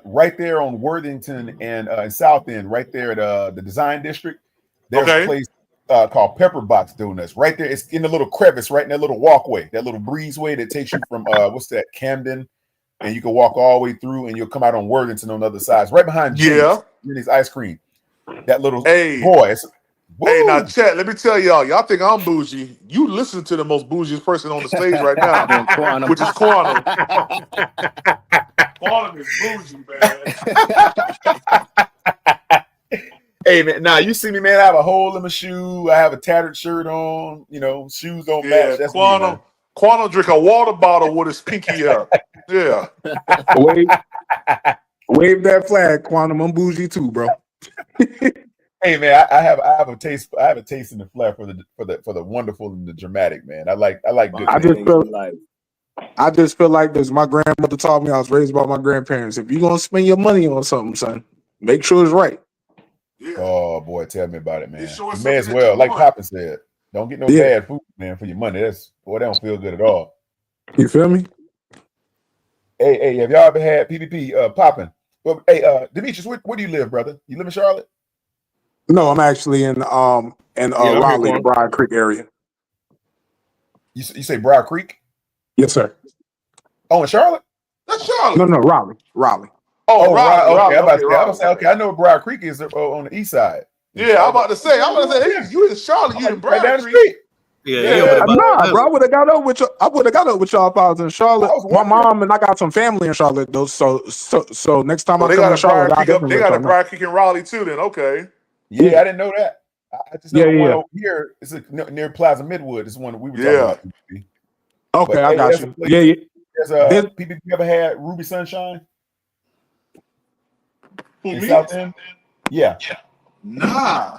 Right there on Worthington and South End, right there at the Design District. There's a place called Pepper Box Donuts. Right there, it's in the little crevice, right in that little walkway, that little breezeway that takes you from Camden. And you can walk all the way through, and you'll come out on Worthington on the other side. It's right behind Jenny's ice cream. That little boy. Hey, now, chat. Let me tell y'all think I'm bougie. You listen to the most bougiest person on the stage right now, which is Quantum. Quantum is bougie, man. Hey, man. Now you see me, man. I have a hole in my shoe. I have a tattered shirt on. You know, shoes don't match. That's Quantum. Me, Quantum drink a water bottle with his pinky up. Yeah. Wave that flag, Quantum. I'm bougie too, bro. Hey man, I have a taste. I have a taste in the flair for the wonderful and the dramatic, man. I like good. I just feel like this. My grandmother taught me. I was raised by my grandparents. If you're gonna spend your money on something, son, make sure it's right. Yeah. Oh boy, tell me about it, man. You may as well, like Papa said, don't get no bad food, man, for your money. That don't feel good at all. You feel me? Hey, have y'all ever had PPP popping? Well, hey, Demetrius, where do you live, brother? You live in Charlotte? No, I'm actually in Raleigh, the Bride Creek area. You say Bride Creek? Yes, sir. Oh, in Charlotte? That's Charlotte. No, Raleigh. Oh, Raleigh. Okay, okay. I know where Bride Creek is on the east side. Yeah, I'm about to say, hey, you in Charlotte, you in Bride down the Creek. Street. Yeah. Nah, bro. I would have got up with y'all if I was in Charlotte. My mom and I got some family in Charlotte though. So next time I come to Charlotte, they got a Bride Creek in Raleigh too. Then okay. Yeah, I didn't know that. I just know the one over here is near Plaza Midwood. It's one we were talking about. Okay, but, I got you. Yeah. There's people you ever had Ruby Sunshine? In South End? Yeah. Nah.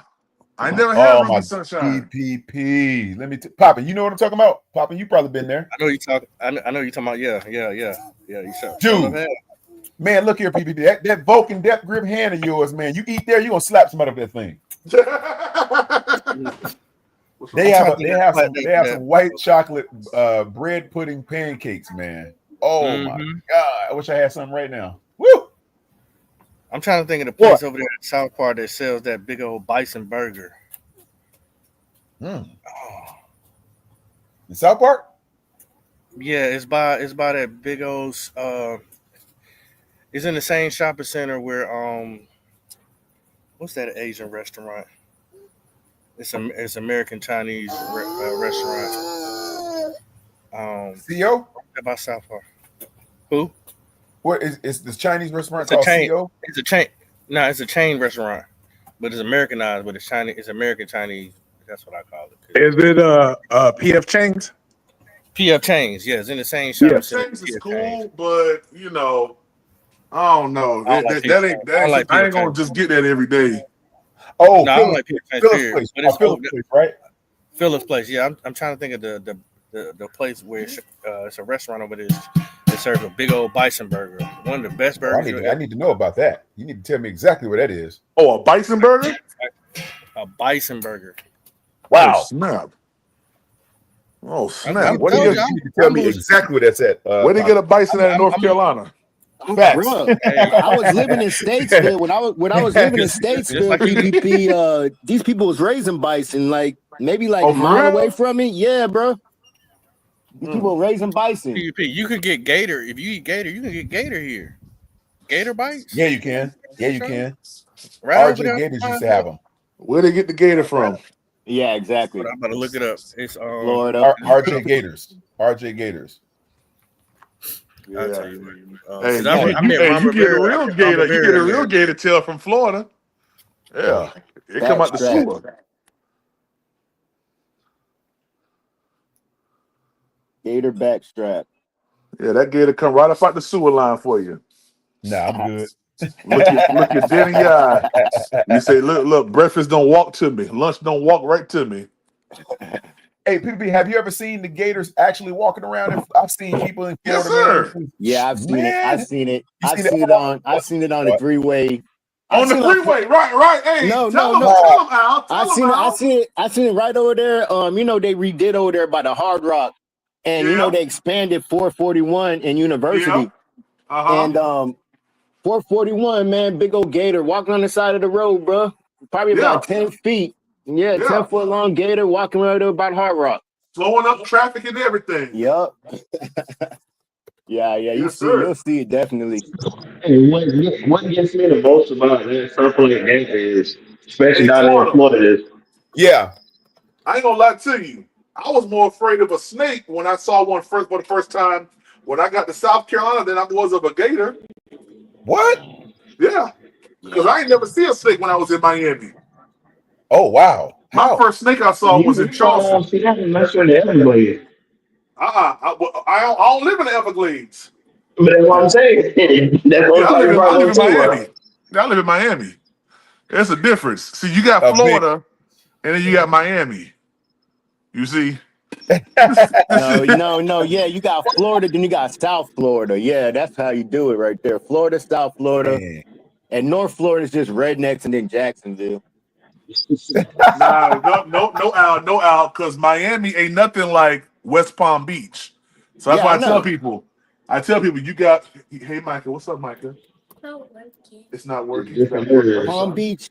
I never had Ruby my Sunshine. PPP. Let me Papa, you know what I'm talking about? Papa, you probably been there. I know you talking about yeah. You sure. Dude. Man, look here, PPP. That Vulcan depth grip hand of yours, man. You eat there, you're gonna slap somebody with that thing. They have some white chocolate bread pudding pancakes, man. Oh my God. I wish I had something right now. Woo! I'm trying to think of the place over there in South Park that sells that big old bison burger. In South Park? Yeah, it's by that big old it's in the same shopping center where what's that Asian restaurant? It's American Chinese restaurant. CEO? About South Park. Who? What is this Chinese restaurant It's a called chain. CO? It's a chain. No, it's a chain restaurant, but it's Americanized. But it's Chinese. It's American Chinese. That's what I call it. Is it PF Chang's? PF Chains. Yeah, it's in the same Yeah, shopping center. Chang's is PF Chains. cool, but I don't know. I don't like PF Chains. I don't like I PF ain't gonna Chains. just get that every day. Oh, No, I don't like PF Chains. Phillips Period. Place. But it's cool. Phillips Place, right? Phillips Place. Yeah, I'm trying to think of the place where it's a restaurant over there. They serve a big old bison burger. One of the best burgers. I need to know about that. You need to tell me exactly where that is. Oh, a bison burger? A bison burger. Wow. Oh, snap. Oh, snap. I'm What do You you need to tell me exactly where that's at. where do you get a bison at in North Carolina? Facts. Bruh, I was living in Statesville. When I was living in Statesville, like PPP, these people was raising bison, maybe Oh, a for mile real? away from me. Yeah, bro. These people raising bison. PUP. You could get gator. If you eat gator, you can get gator here. Gator bites? Yeah, you can. Yeah, you can. Right over RJ there. Gators used to have them. Where they get the gator from? Yeah, exactly. I'm about to look it up. It's Florida. RJ Gators. RJ Gators. I'll tell you what. Hey, 'Cause I you get a Robert real Berry- gator. Robert You Berry get a in real there. gator tail from Florida. Yeah, it come out the Backstrap. sewer. Gator backstrap. Yeah, that gator come right up out the sewer line for you. Nah, I'm good. Look you dead in your eye. You say, look, breakfast don't walk to me. Lunch don't walk right to me. Hey, PB, have you ever seen the gators actually walking around? I've seen people in Yes, Florida. sir. Man. Yeah, I've seen it. I've seen it. You I've seen seen it? it on. I've seen it on the three-way. On the freeway, right. Hey, No, tell no, them, no. tell them, Al. I Tell seen them, it. I Al. seen it. I seen it right over there. They redid over there by the Hard Rock, and Yeah. they expanded 441 in University, Yeah. Uh-huh. and 441, man, big old gator walking on the side of the road, bro. Probably about 10 feet. Yeah, Yeah. 10-foot long gator walking right over by the Hard Rock. Slowing up traffic and everything. Yup. Yeah. You'll see it definitely. And what gets me the most about that circle game is, especially Hey, down there in Florida, is Yeah. I ain't gonna lie to you. I was more afraid of a snake when I saw one for the first time when I got to South Carolina than I was of a gator. What? Yeah. Because I ain't never seen a snake when I was in Miami. Oh, wow. My first snake I saw was in Charleston. See that unless you're in the Everglades. I don't live in the Everglades. But that's what I'm saying. That's what I live in I'm Miami. I live in Miami. There's a difference. See, you got Florida, and then you got Miami. You see? No. Yeah, you got Florida, then you got South Florida. Yeah, that's how you do it right there. Florida, South Florida, and North Florida is just rednecks, and then Jacksonville. No, Al, because Miami ain't nothing like West Palm Beach. So that's why I tell people, you got. Hey, Micah, what's up, Micah? It's not working. Palm Beach.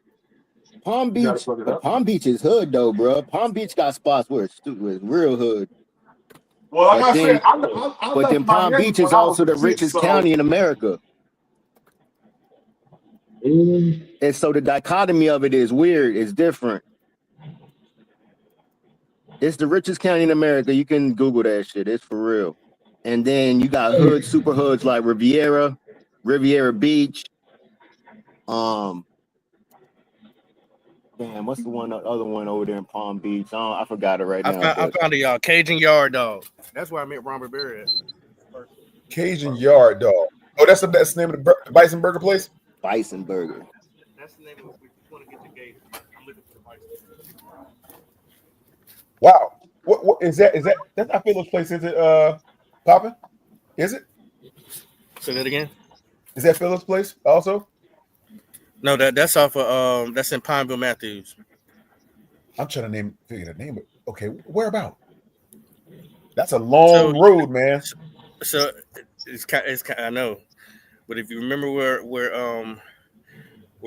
Palm Beach is hood though, bro. Palm Beach got spots where it's real hood. Well, like But I then- said, But then Palm Miami Beach is when I was also a the kid, richest so- county in America. And so the dichotomy of it is weird. It's different. It's the richest county in America. You can Google that shit. It's for real. And then you got hoods, super hoods like Riviera Beach. Damn, what's the other one over there in Palm Beach? I forgot it right now. I found a Cajun Yard Dog. That's where I met Robert Berry at. Cajun Yard Dog. Oh, that's the name of the Bison Burger place? Bison Burger. That's the name of it. You want to get the gator. I'm looking for the bison. Wow. What is that? That's not Phillips Place, is it, Poppin? Is it? Say that again. Is that Phillips Place also? No, that's off of that's in Pineville, Matthews. I'm trying to figure the name. Okay, where about? That's a long road, man. So it's I know, but if you remember where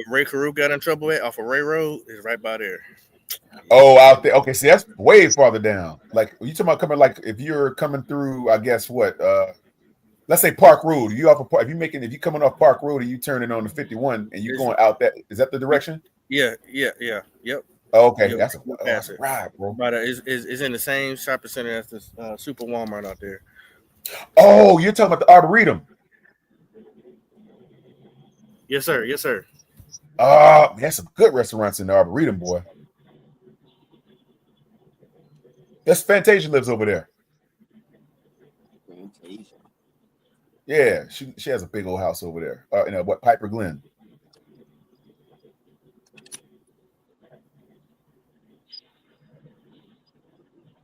Ray Carew got in trouble at off of Ray Road, is right by there. Oh, out there. Okay, see, that's way farther down. Like you talking about coming, like if you're coming through, I guess what? Let's say Park Road. You off of Park? If you coming off Park Road and you turning on the 51 and you going out that, is that the direction? Yeah. Yep. Oh, okay, Yep. that's a ride, bro. But it's in the same shopping center as the Super Walmart out there. Oh, you're talking about the Arboretum. Yes, sir. Yes, sir. There's some good restaurants in the Arboretum, boy. That's Fantasia lives over there. Fantasia. Yeah, she has a big old house over there. In Piper Glen.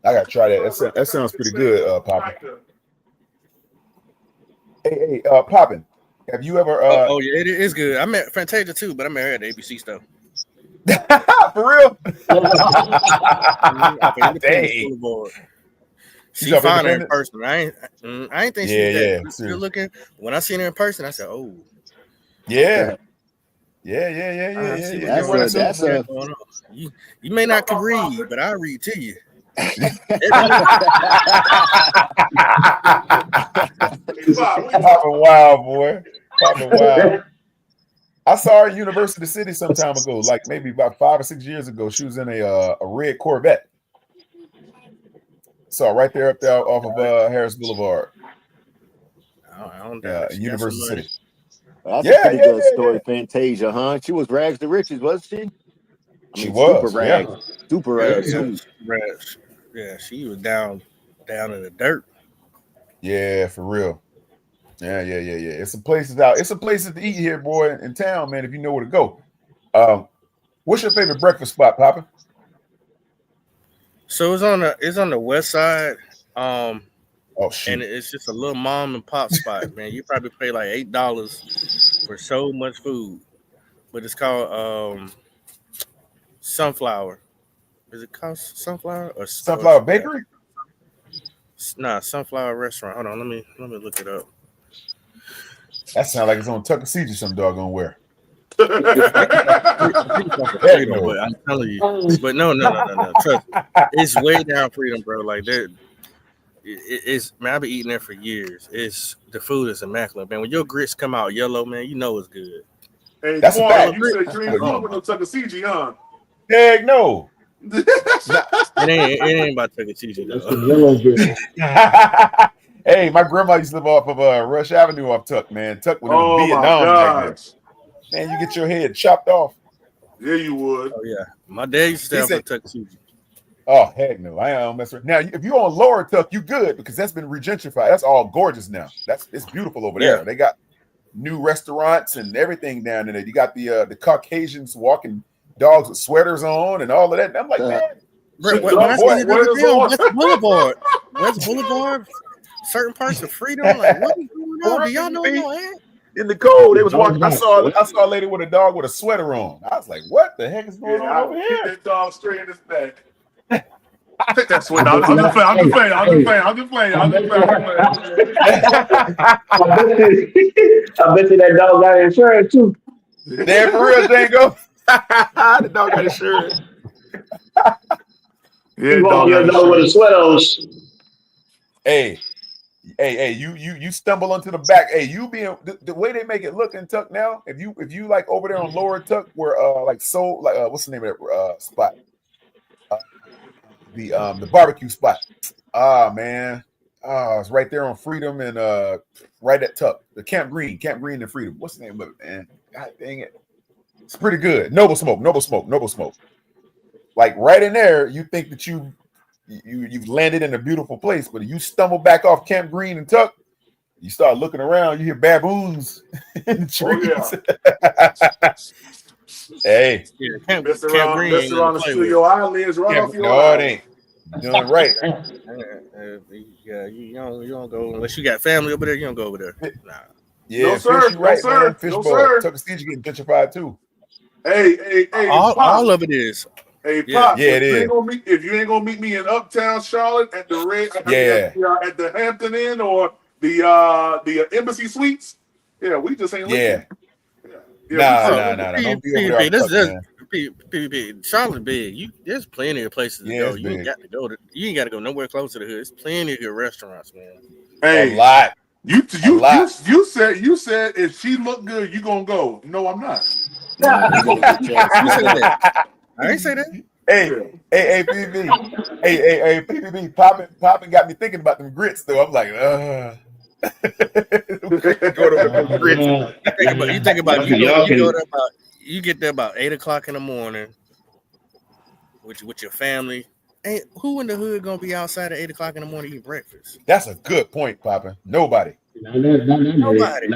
I gotta try that. That sounds pretty good, Poppin. Hey, Poppin, have you ever? Oh yeah, it is good. I met Fantasia too, but I met her at the ABC stuff. For real? Dang. She fine in person. I ain't think she was that good looking. When I seen her in person, I said, "Oh, yeah." You may not can read, but I'll read to you. Papa Wild, boy. Papa Wild. I saw her at University City some time ago, like maybe about 5 or 6 years ago. She was in a red Corvette. Saw right there up there off of Harris Boulevard. University City. Well, that's a pretty good story, Fantasia, huh? She was rags to riches, wasn't she? She was super rags. Super rags. Yeah, she was down in the dirt. Yeah, for real. Yeah. It's some places out. It's some places to eat here, boy, in town, man. If you know where to go. What's your favorite breakfast spot, Papa? So it's on the west side. Oh shoot. And it's just a little mom and pop spot, man. You probably pay like $8 for so much food, but it's called Sunflower. Is it called Sunflower or Sunflower Bakery? Nah, Sunflower Restaurant. Hold on, let me look it up. That sounds like it's on Tuckasegee some doggone where. I'm telling you, but no. Trust me. It's way down Freedom, bro. Like that. It's man, I've been eating there for years. The food is immaculate, man. When your grits come out yellow, man, you know it's good. Hey, that's a fact. You said you ain't going with no Tuckasegee, huh? Heck no. It ain't about Tuckasegee though. Hey, my grandma used to live off of Rush Avenue off Tuck, man. Tuck when it was Vietnam. Man, you get your head chopped off. Yeah, you would. Oh yeah, my dad used to stay off of Tuckasegee. Oh heck no, I don't mess around. Now, if you're on Lower Tuck, you good because that's been regentrified. That's all gorgeous now. It's beautiful over there. They got new restaurants and everything down there. You got the Caucasians walking dogs with sweaters on and all of that. And I'm like, man, West Boulevard, certain parts of Freedom. Like, what is going on? Do y'all know that? In the cold, they was walking. I saw a lady with a dog with a sweater on. I was like, what the heck is going on over here? That dog straight in his neck. Take that sweater. I'm just playing. I bet you that dog got insurance too. Damn, for real, Django. The dog got insurance. You walk your dog with a sweater on. Hey, you stumble onto the back. Hey, you being the way they make it look in Tuck now. If you like over there on Lower Tuck, where what's the name of that spot? The barbecue spot. Man. It's right there on Freedom and right at Tuck. The Camp Green and Freedom. What's the name of it, man? God dang it. It's pretty good. Noble Smoke. Like right in there, you think that you've landed in a beautiful place, but you stumble back off Camp Green and Tuck, you start looking around, you hear baboons in the trees. Hey, Camp Green around the studio eyelids right off your eyes. No, it ain't. You're doing it right. You don't go unless you got family over there. You don't go over there. Nah. Yeah, no, sir. Right, no, man. Fishbowl. Tuckasegee getting gentrified too. Hey, all of it is. Hey, Pop, it is. If you ain't gonna meet me in Uptown Charlotte at the at the Hampton Inn or the Embassy Suites, we just ain't looking. Nah. Don't be over there. Charlotte big. There's plenty of places to go. You ain't got to go. You ain't got to go nowhere close to the hood. There's plenty of good restaurants, man. Hey, a lot. You said if she look good, you gonna go. No, I'm not. You said that. I ain't say that. Hey, PPP. Hey, PPP. Popping got me thinking about them grits though. I'm like, You think about you get there about 8 o'clock in the morning with your family. Ain't who in the hood gonna be outside at 8 o'clock in the morning eating breakfast? That's a good point, Papa. Nobody. Nobody.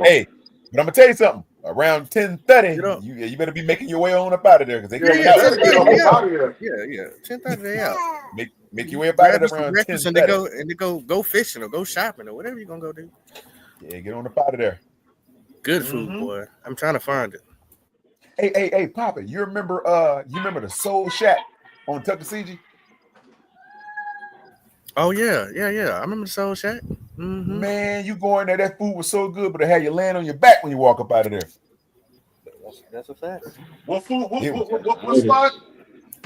Hey, but I'm gonna tell you something. Around 10:30, you better be making your way on up out of there because they coming out. 10:30, yeah. 10:30 they out. Make your way up out of there around breakfast 10:30. and they go fishing or go shopping or whatever you're gonna go do. Yeah, get on up out of there. Good food, boy. I'm trying to find it. Hey, Papa, you remember the Soul Shack on Tuckasegee? Oh yeah. I remember the Soul Shack. Mm-hmm. Man, you go in there, that food was so good, but it had you land on your back when you walk up out of there. That's a fact. What food? What spot?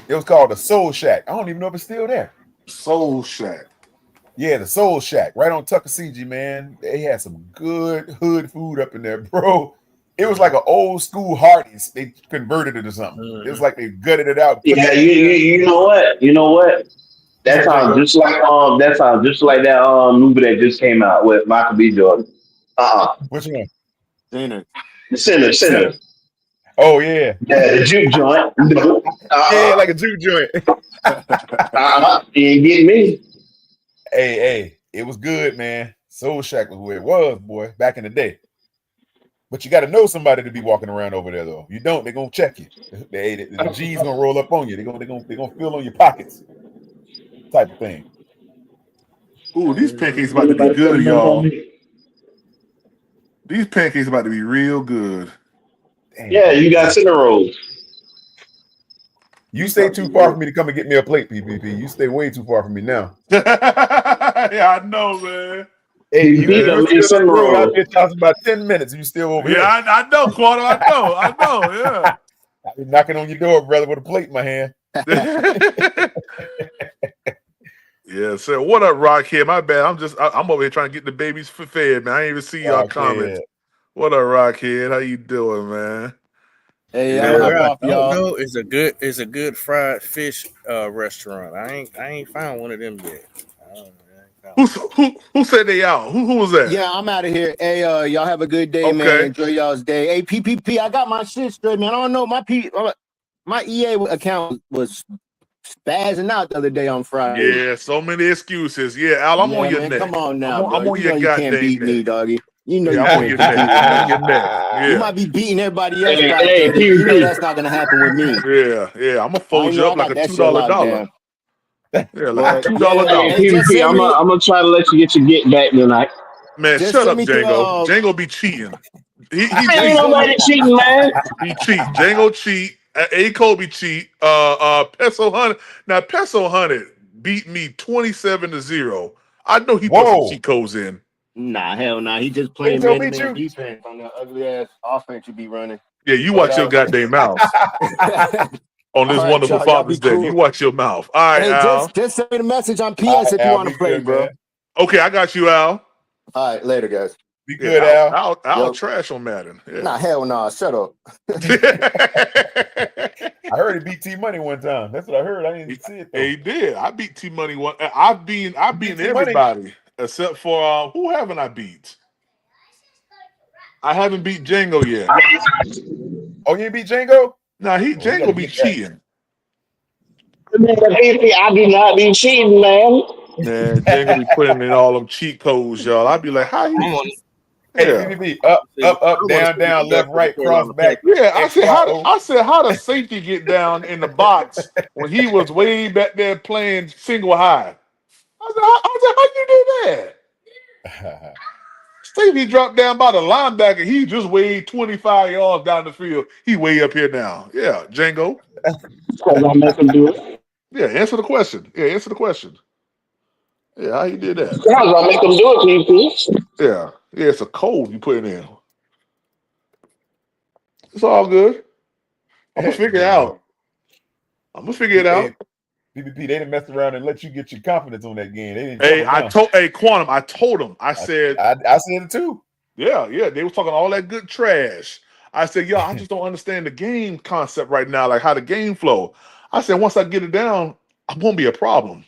It was called the Soul Shack. I don't even know if it's still there. Soul Shack. Yeah, the Soul Shack, right on Tuckasegee, man. They had some good hood food up in there, bro. It was like an old school Hardee's. They converted it to something. It was like they gutted it out. Yeah, you know what? You know what? That sounds just like that movie that just came out with Michael B. Jordan. Which one? Sinner. Oh yeah. Yeah, the juke joint. Yeah, like a juke joint. You ain't getting me. Hey, it was good, man. Soul Shack was where it was, boy, back in the day. But you got to know somebody to be walking around over there, though. You don't, they're gonna check you. The G's gonna roll up on you. They're gonna fill on your pockets, type of thing. Ooh, these pancakes about to be good, y'all. These pancakes about to be real good. Damn. Yeah, you got cinnamon rolls. You stay too far from me to come and get me a plate, PPP. You stay way too far from me now. Yeah, I know, man. Hey, you still on the road. I've been talking about 10 minutes. You still over here? Yeah, I know, Quantum. I know. Yeah. I've been knocking on your door, brother, with a plate in my hand. Yeah, so what up, Rockhead? My bad. I'm over here trying to get the babies fed, man. I ain't even see y'all comments. What up, Rockhead? How you doing, man? Hey, I don't know. It's a good fried fish restaurant. I ain't found one of them yet. Who said they out? Who was that? Yeah, I'm out of here. Hey, y'all have a good day, man. Enjoy y'all's day. Hey, PPP, I got my shit straight, man. I don't know. My EA account was spazzing out the other day on Friday. Yeah, so many excuses. Yeah, Al, I'm on your neck. Come on now, I'm on your goddamn neck. You can't beat me, doggy. You know I'm on your neck. I'm on your neck. Yeah. You might be beating everybody else, but you know that's not gonna happen with me. Yeah. I'm gonna fold you up like a $2 dollar. Yeah, like a $2 dollar. PvP, I'm gonna try to let you get your get back tonight. Man, shut up, Django. Django be cheating. He ain't nobody cheating, man. He cheat. Django cheat. A Kobe cheat. Peso 100. Now Peso 100 beat me 27-0. I know he put some cheat codes in. Nah, hell nah. He just playing man-to-man defense on that ugly ass offense you be running. Yeah, you watch your goddamn mouth. On this wonderful Father's Day. Cool. You watch your mouth. All right, Al. Just send me the message on PS if you want to play, bro. Man. Okay, I got you, Al. All right, later, guys. Be good, Al. Al trash on Madden. Yeah. Nah, hell nah. Shut up. I heard he beat T Money one time. That's what I heard. I didn't see it though. He did. I beat T Money one. I've beaten everybody except for who haven't I beat? I haven't beat Django yet. Oh, you ain't beat Django? Nah, Django be cheating. I do not be cheating, man. Man, Django be putting in all them cheat codes, y'all. I'd be like, how you? Hey, up, down, left, right, cross, back. Yeah, I said, how does safety get down in the box when he was way back there playing single high? I said, how you do that? Safety dropped down by the linebacker. He just way 25 yards down the field. He way up here now. Yeah, Django. I'll make him do it. Yeah, answer the question. Yeah, how you did that? I'll make them do it, please. Yeah, it's a code you put it in. It's all good. I'm gonna figure it out. PvP, they didn't mess around and let you get your confidence on that game. Quantum, I told him. I said I said it too. Yeah, they was talking all that good trash. I said, yo, I just don't understand the game concept right now, like how the game flow. I said, once I get it down, I won't be a problem.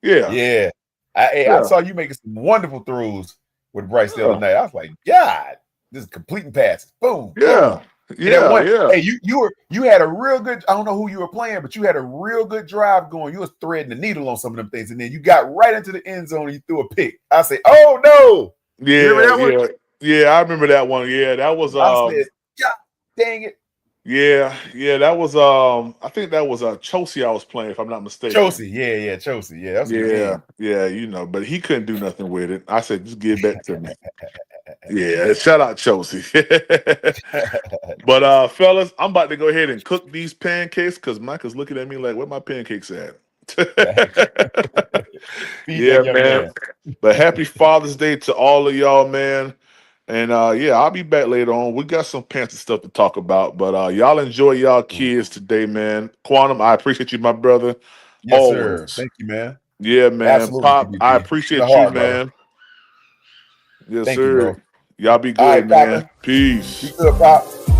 Yeah. I saw you making some wonderful throws with Bryce the other night. I was like, God, this is completing passes. Boom, Yeah. boom. Yeah, yeah. Hey, you had a real good. I don't know who you were playing, but you had a real good drive going. You was threading the needle on some of them things, and then you got right into the end zone and you threw a pick. I said, "Oh no!" Yeah, you remember that one? Yeah, I remember that one. Yeah, that was I said, "God dang it!" Yeah, that was I think that was Chelsea I was playing, if I'm not mistaken. Chelsea, Chelsea, yeah, that's his name. Yeah, but he couldn't do nothing with it. I said, just give it back to me. Yeah, shout out Chelsea. But fellas, I'm about to go ahead and cook these pancakes because Micah's looking at me like, where my pancakes at? Yeah, man. But happy Father's Day to all of y'all, man. And I'll be back later on. We got some Panther stuff to talk about, but y'all enjoy y'all kids today, man. Quantum, I appreciate you, my brother. Yes, always. sir. Thank you, man. Yeah, man. Absolutely, Pop, PBP. I appreciate you, man. brother. Yes, Thank sir. you, bro. Y'all be good, All right, man. Papa. Peace. Be good, Pop.